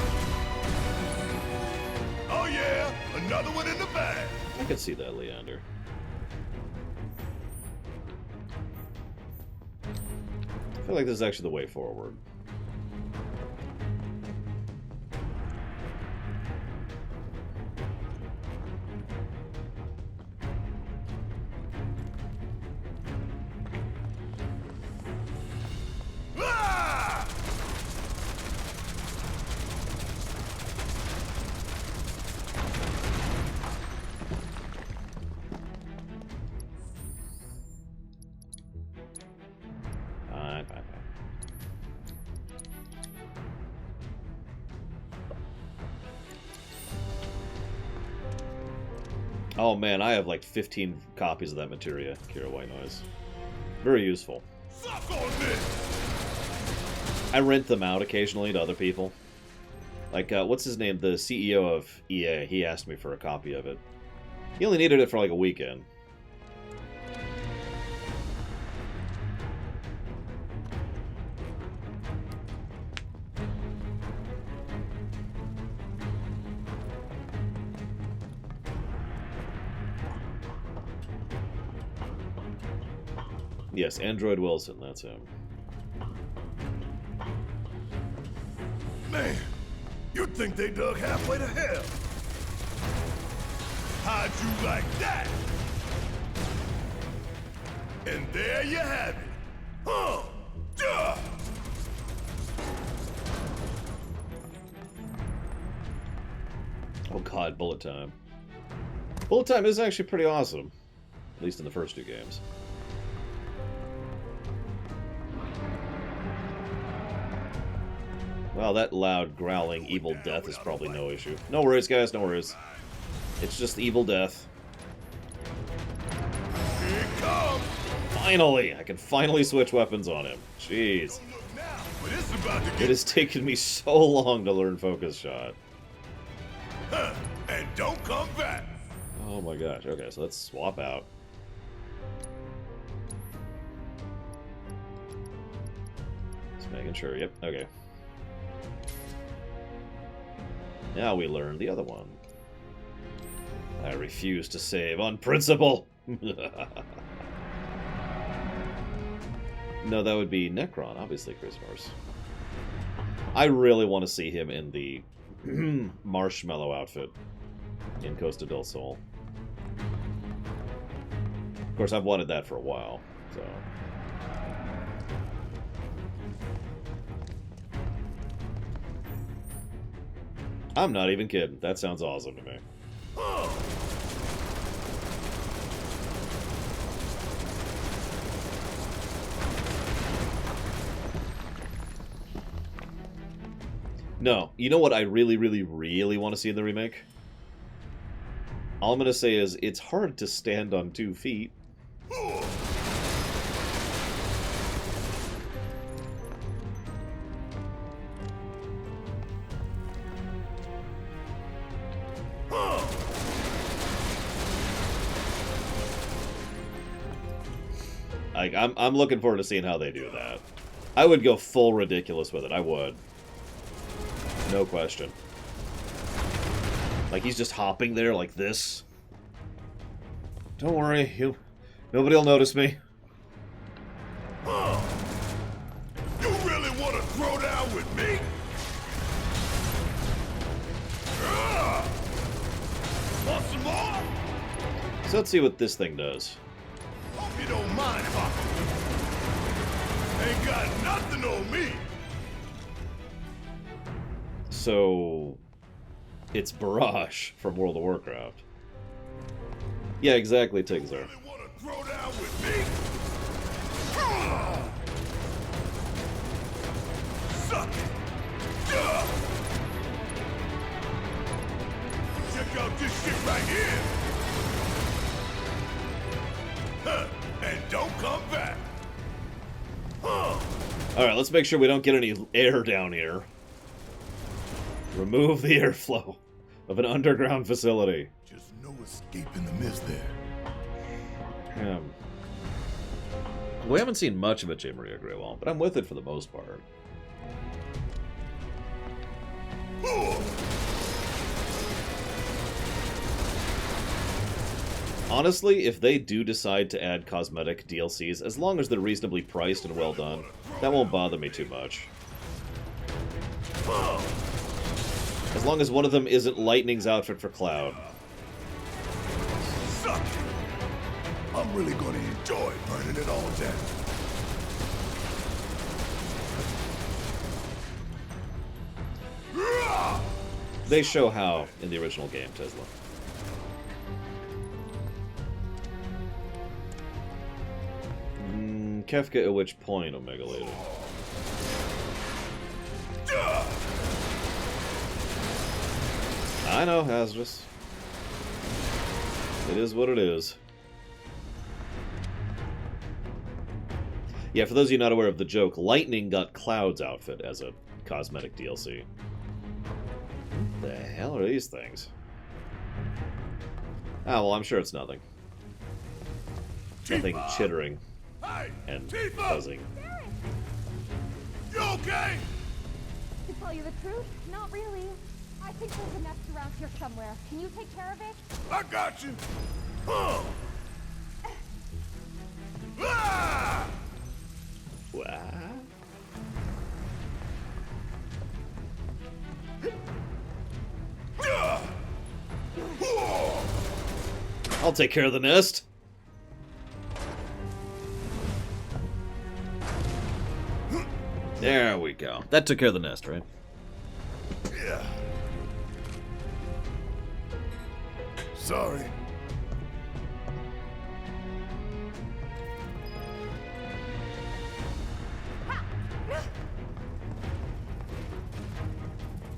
Oh yeah, another one in the bag! I can see that, Leander. I feel like this is actually the way forward. Oh man, I have like 15 copies of that materia, Kira White Noise. Very useful. I rent them out occasionally to other people. Like, what's his name? The CEO of EA, he asked me for a copy of it. He only needed it for like a weekend. Yes, Android Wilson, that's him. Man, you'd think they dug halfway to hell. How'd you like that? And there you have it. Huh? Duh! Oh god, bullet time. Bullet time is actually pretty awesome. At least in the first two games. Well, that loud, growling, evil death is probably no issue. No worries, guys, no worries. It's just evil death. Here it comes! Finally! I can finally switch weapons on him. Jeez. It has taken me so long to learn Focus Shot. Huh. And don't come back! Oh my gosh, okay, so let's swap out. Just making sure, yep, okay. Now we learn the other one. I refuse to save on principle! No, that would be Necron, obviously, Chris Norse. I really want to see him in the marshmallow outfit in Costa del Sol. Of course, I've wanted that for a while, so... I'm not even kidding. That sounds awesome to me. No, you know what I really, really, really want to see in the remake? All I'm going to say is, it's hard to stand on 2 feet. Like, I'm looking forward to seeing how they do that. I would go full ridiculous with it. I would. No question. Like, he's just hopping there like this. Don't worry, nobody will notice me. You really want to throw down with me? Want some more? So let's see what this thing does. Hope you don't mind if I ain't got nothing on me. So, it's Barrage from World of Warcraft. Yeah, exactly, Tigzer. Really want to throw down with me? Suck it. Check out this shit right here. And don't come back. Alright, let's make sure we don't get any air down here. Remove the airflow of an underground facility. Just no escape in the mist there. We haven't seen much of it, J. Maria Greywall, but I'm with it for the most part. Honestly, if they do decide to add cosmetic DLCs, as long as they're reasonably priced and well done, that won't bother me too much. As long as one of them isn't Lightning's outfit for Cloud. Suck it. I'm really gonna enjoy burning it all down. They show how in the original game, Tesla. Kefka at which point, Omega Lady? I know, Hazardous. It is what it is. Yeah, for those of you not aware of the joke, Lightning got Cloud's outfit as a cosmetic DLC. What the hell are these things? Ah, well, I'm sure it's nothing. Nothing chittering and buzzing. You okay? To tell you the truth, not really. I think there's a nest around here somewhere. Can you take care of it? I got you. Ah! What? I'll take care of the nest. There we go. That took care of the nest, right? Yeah. Sorry.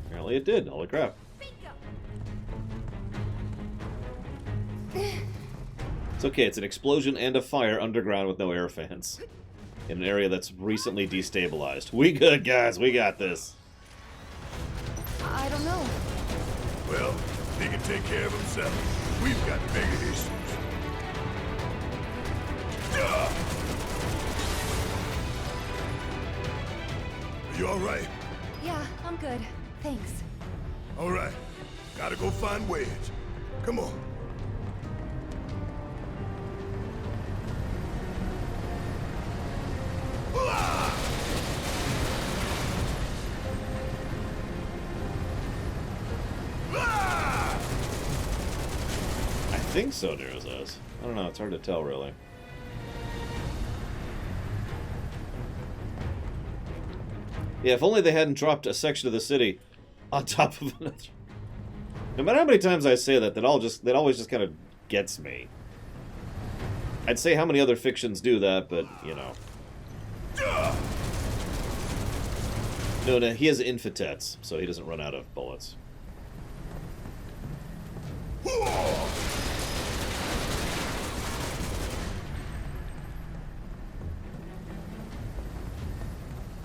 Apparently it did. Holy crap. It's okay, it's an explosion and a fire underground with no air fans. In an area that's recently destabilized. We good, guys. We got this. I don't know. Well, he can take care of himself. We've got bigger issues. Are you alright? Yeah, I'm good. Thanks. Alright. Gotta go find Wedge. Come on. I think so, Nero says. I don't know, it's hard to tell, really. Yeah, if only they hadn't dropped a section of the city on top of another. No matter how many times I say that always just kind of gets me. I'd say how many other fictions do that, but, you know. No, he has infitets, so he doesn't run out of bullets.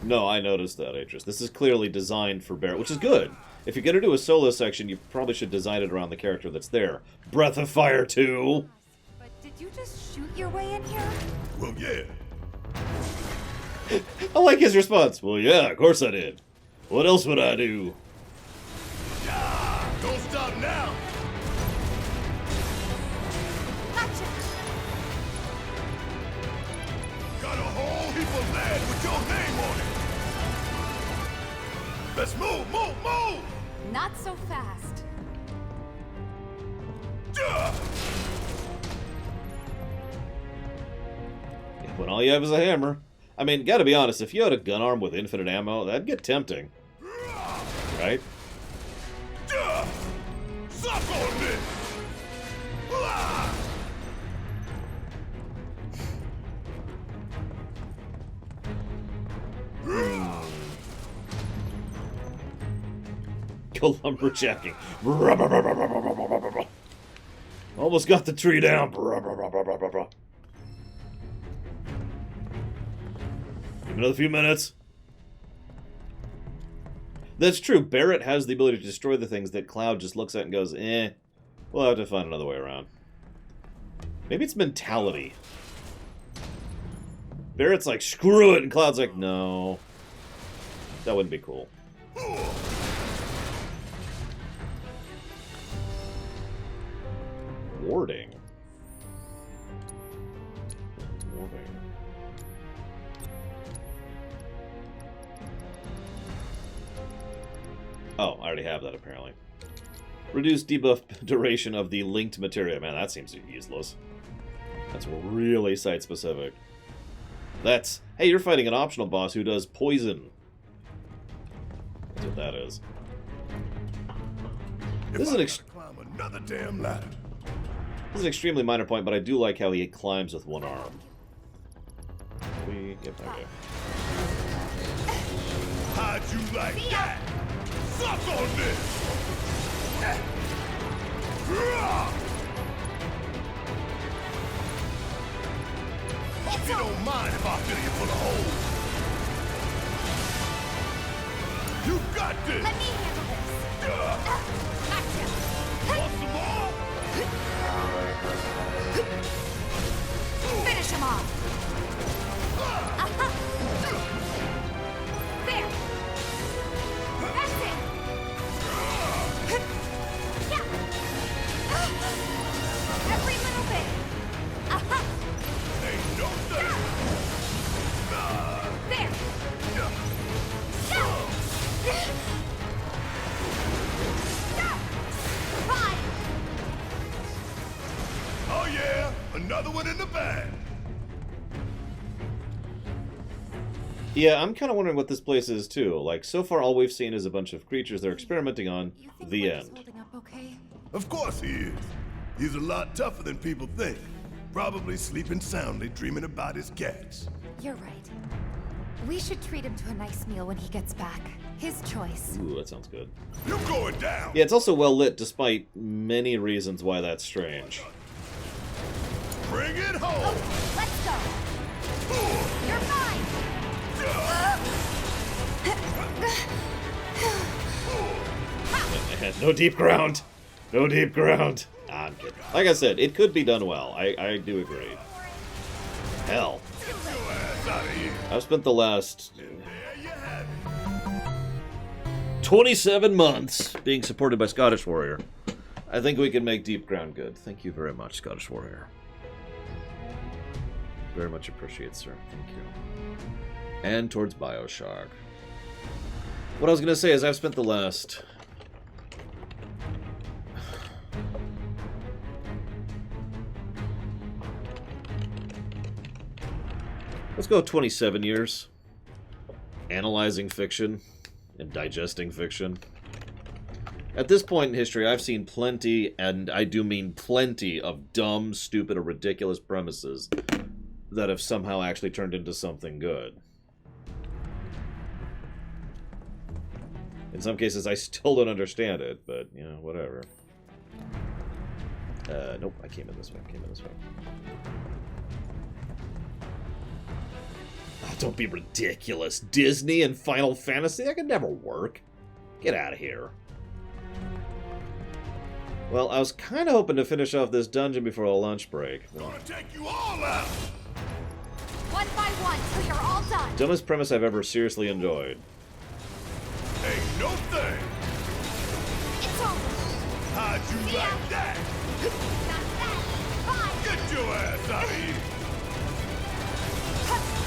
No, I noticed that, Atris. This is clearly designed for Barrett, which is good. If you're going to do a solo section, you probably should design it around the character that's there. Breath of Fire 2! But did you just shoot your way in here? Well, yeah. I like his response. Well, yeah, of course I did. What else would I do? Don't stop now! Gotcha! Got a whole heap of land with your name on it! Let's move, move, move! Not so fast. When all you have is a hammer. I mean, gotta be honest, if you had a gun arm with infinite ammo, that'd get tempting. Right? Suck on this! Go lumberjacking. Almost got the tree down. Give another few minutes. That's true. Barrett has the ability to destroy the things that Cloud just looks at and goes, eh, we'll have to find another way around. Maybe it's mentality. Barrett's like, screw it, and Cloud's like, no. That wouldn't be cool. Warding. Warding. Oh, I already have that, apparently. Reduce debuff duration of the linked materia. Man, that seems useless. That's really site-specific. That's... Hey, you're fighting an optional boss who does poison. That's what that is. This is climb another damn ladder. This is an extremely minor point, but I do like how he climbs with one arm. Yep, okay. How'd you like that? Suck on this! Hope you don't mind if I fill you full of holes. You got this! Let me handle this. Gotcha. Want some more? Finish him off. There. That's it. Yeah. Every little bit. Ain't no thing. There. Fine. Oh yeah, another one in the bag. Yeah, I'm kind of wondering what this place is, too. Like, so far all we've seen is a bunch of creatures they're experimenting on. The end. Holding up okay? Of course he is. He's a lot tougher than people think. Probably sleeping soundly, dreaming about his cats. You're right. We should treat him to a nice meal when he gets back. His choice. Ooh, that sounds good. You going down? Yeah, it's also well lit, despite many reasons why that's strange. Bring it home! Okay, let's go! You're fine! No deep ground! No deep ground! Nah, I'm kidding. Like I said, it could be done well. I do agree. Hell. I've spent the last 27 months being supported by Scottish Warrior. I think we can make Deep Ground good. Thank you very much, Scottish Warrior. Very much appreciate, sir. Thank you. And towards Bioshock. What I was going to say is I've spent the last... Let's go 27 years. Analyzing fiction and digesting fiction. At this point in history, I've seen plenty, and I do mean plenty, of dumb, stupid, or ridiculous premises that have somehow actually turned into something good. In some cases, I still don't understand it, but, you know, whatever. Nope, I came in this way, Oh, don't be ridiculous. Disney and Final Fantasy? That could never work. Get out of here. Well, I was kind of hoping to finish off this dungeon before a lunch break. Gonna take you all out! One by one, till you're all done. Dumbest premise I've ever seriously enjoyed. Ain't no thing! It's over! How'd you like that? Not that! Fine! Get your ass out of here!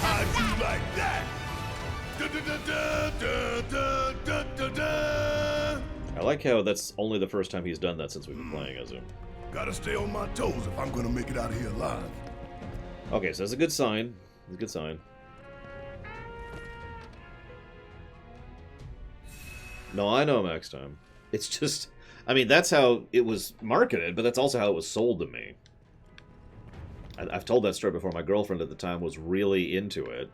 How'd you like that? Da-da-da-da-da-da-da-da-da! I like how that's only the first time he's done that since we've been playing as him. Gotta stay on my toes if I'm gonna make it out of here alive. Okay, so that's a good sign. It's a good sign. No, I know Max Time. It's just... I mean, that's how it was marketed, but that's also how it was sold to me. I've told that story before. My girlfriend at the time was really into it.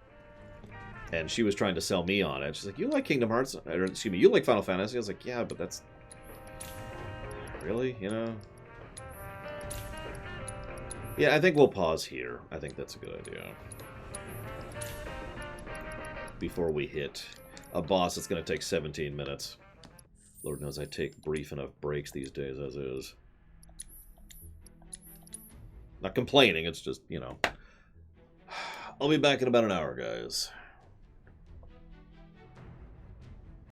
And she was trying to sell me on it. She's like, you like Kingdom Hearts? Or, excuse me, you like Final Fantasy? I was like, yeah, but that's... Really? You know? Yeah, I think we'll pause here. I think that's a good idea. Before we hit a boss that's going to take 17 minutes. Lord knows I take brief enough breaks these days as is. Not complaining, it's just, you know. I'll be back in about an hour, guys.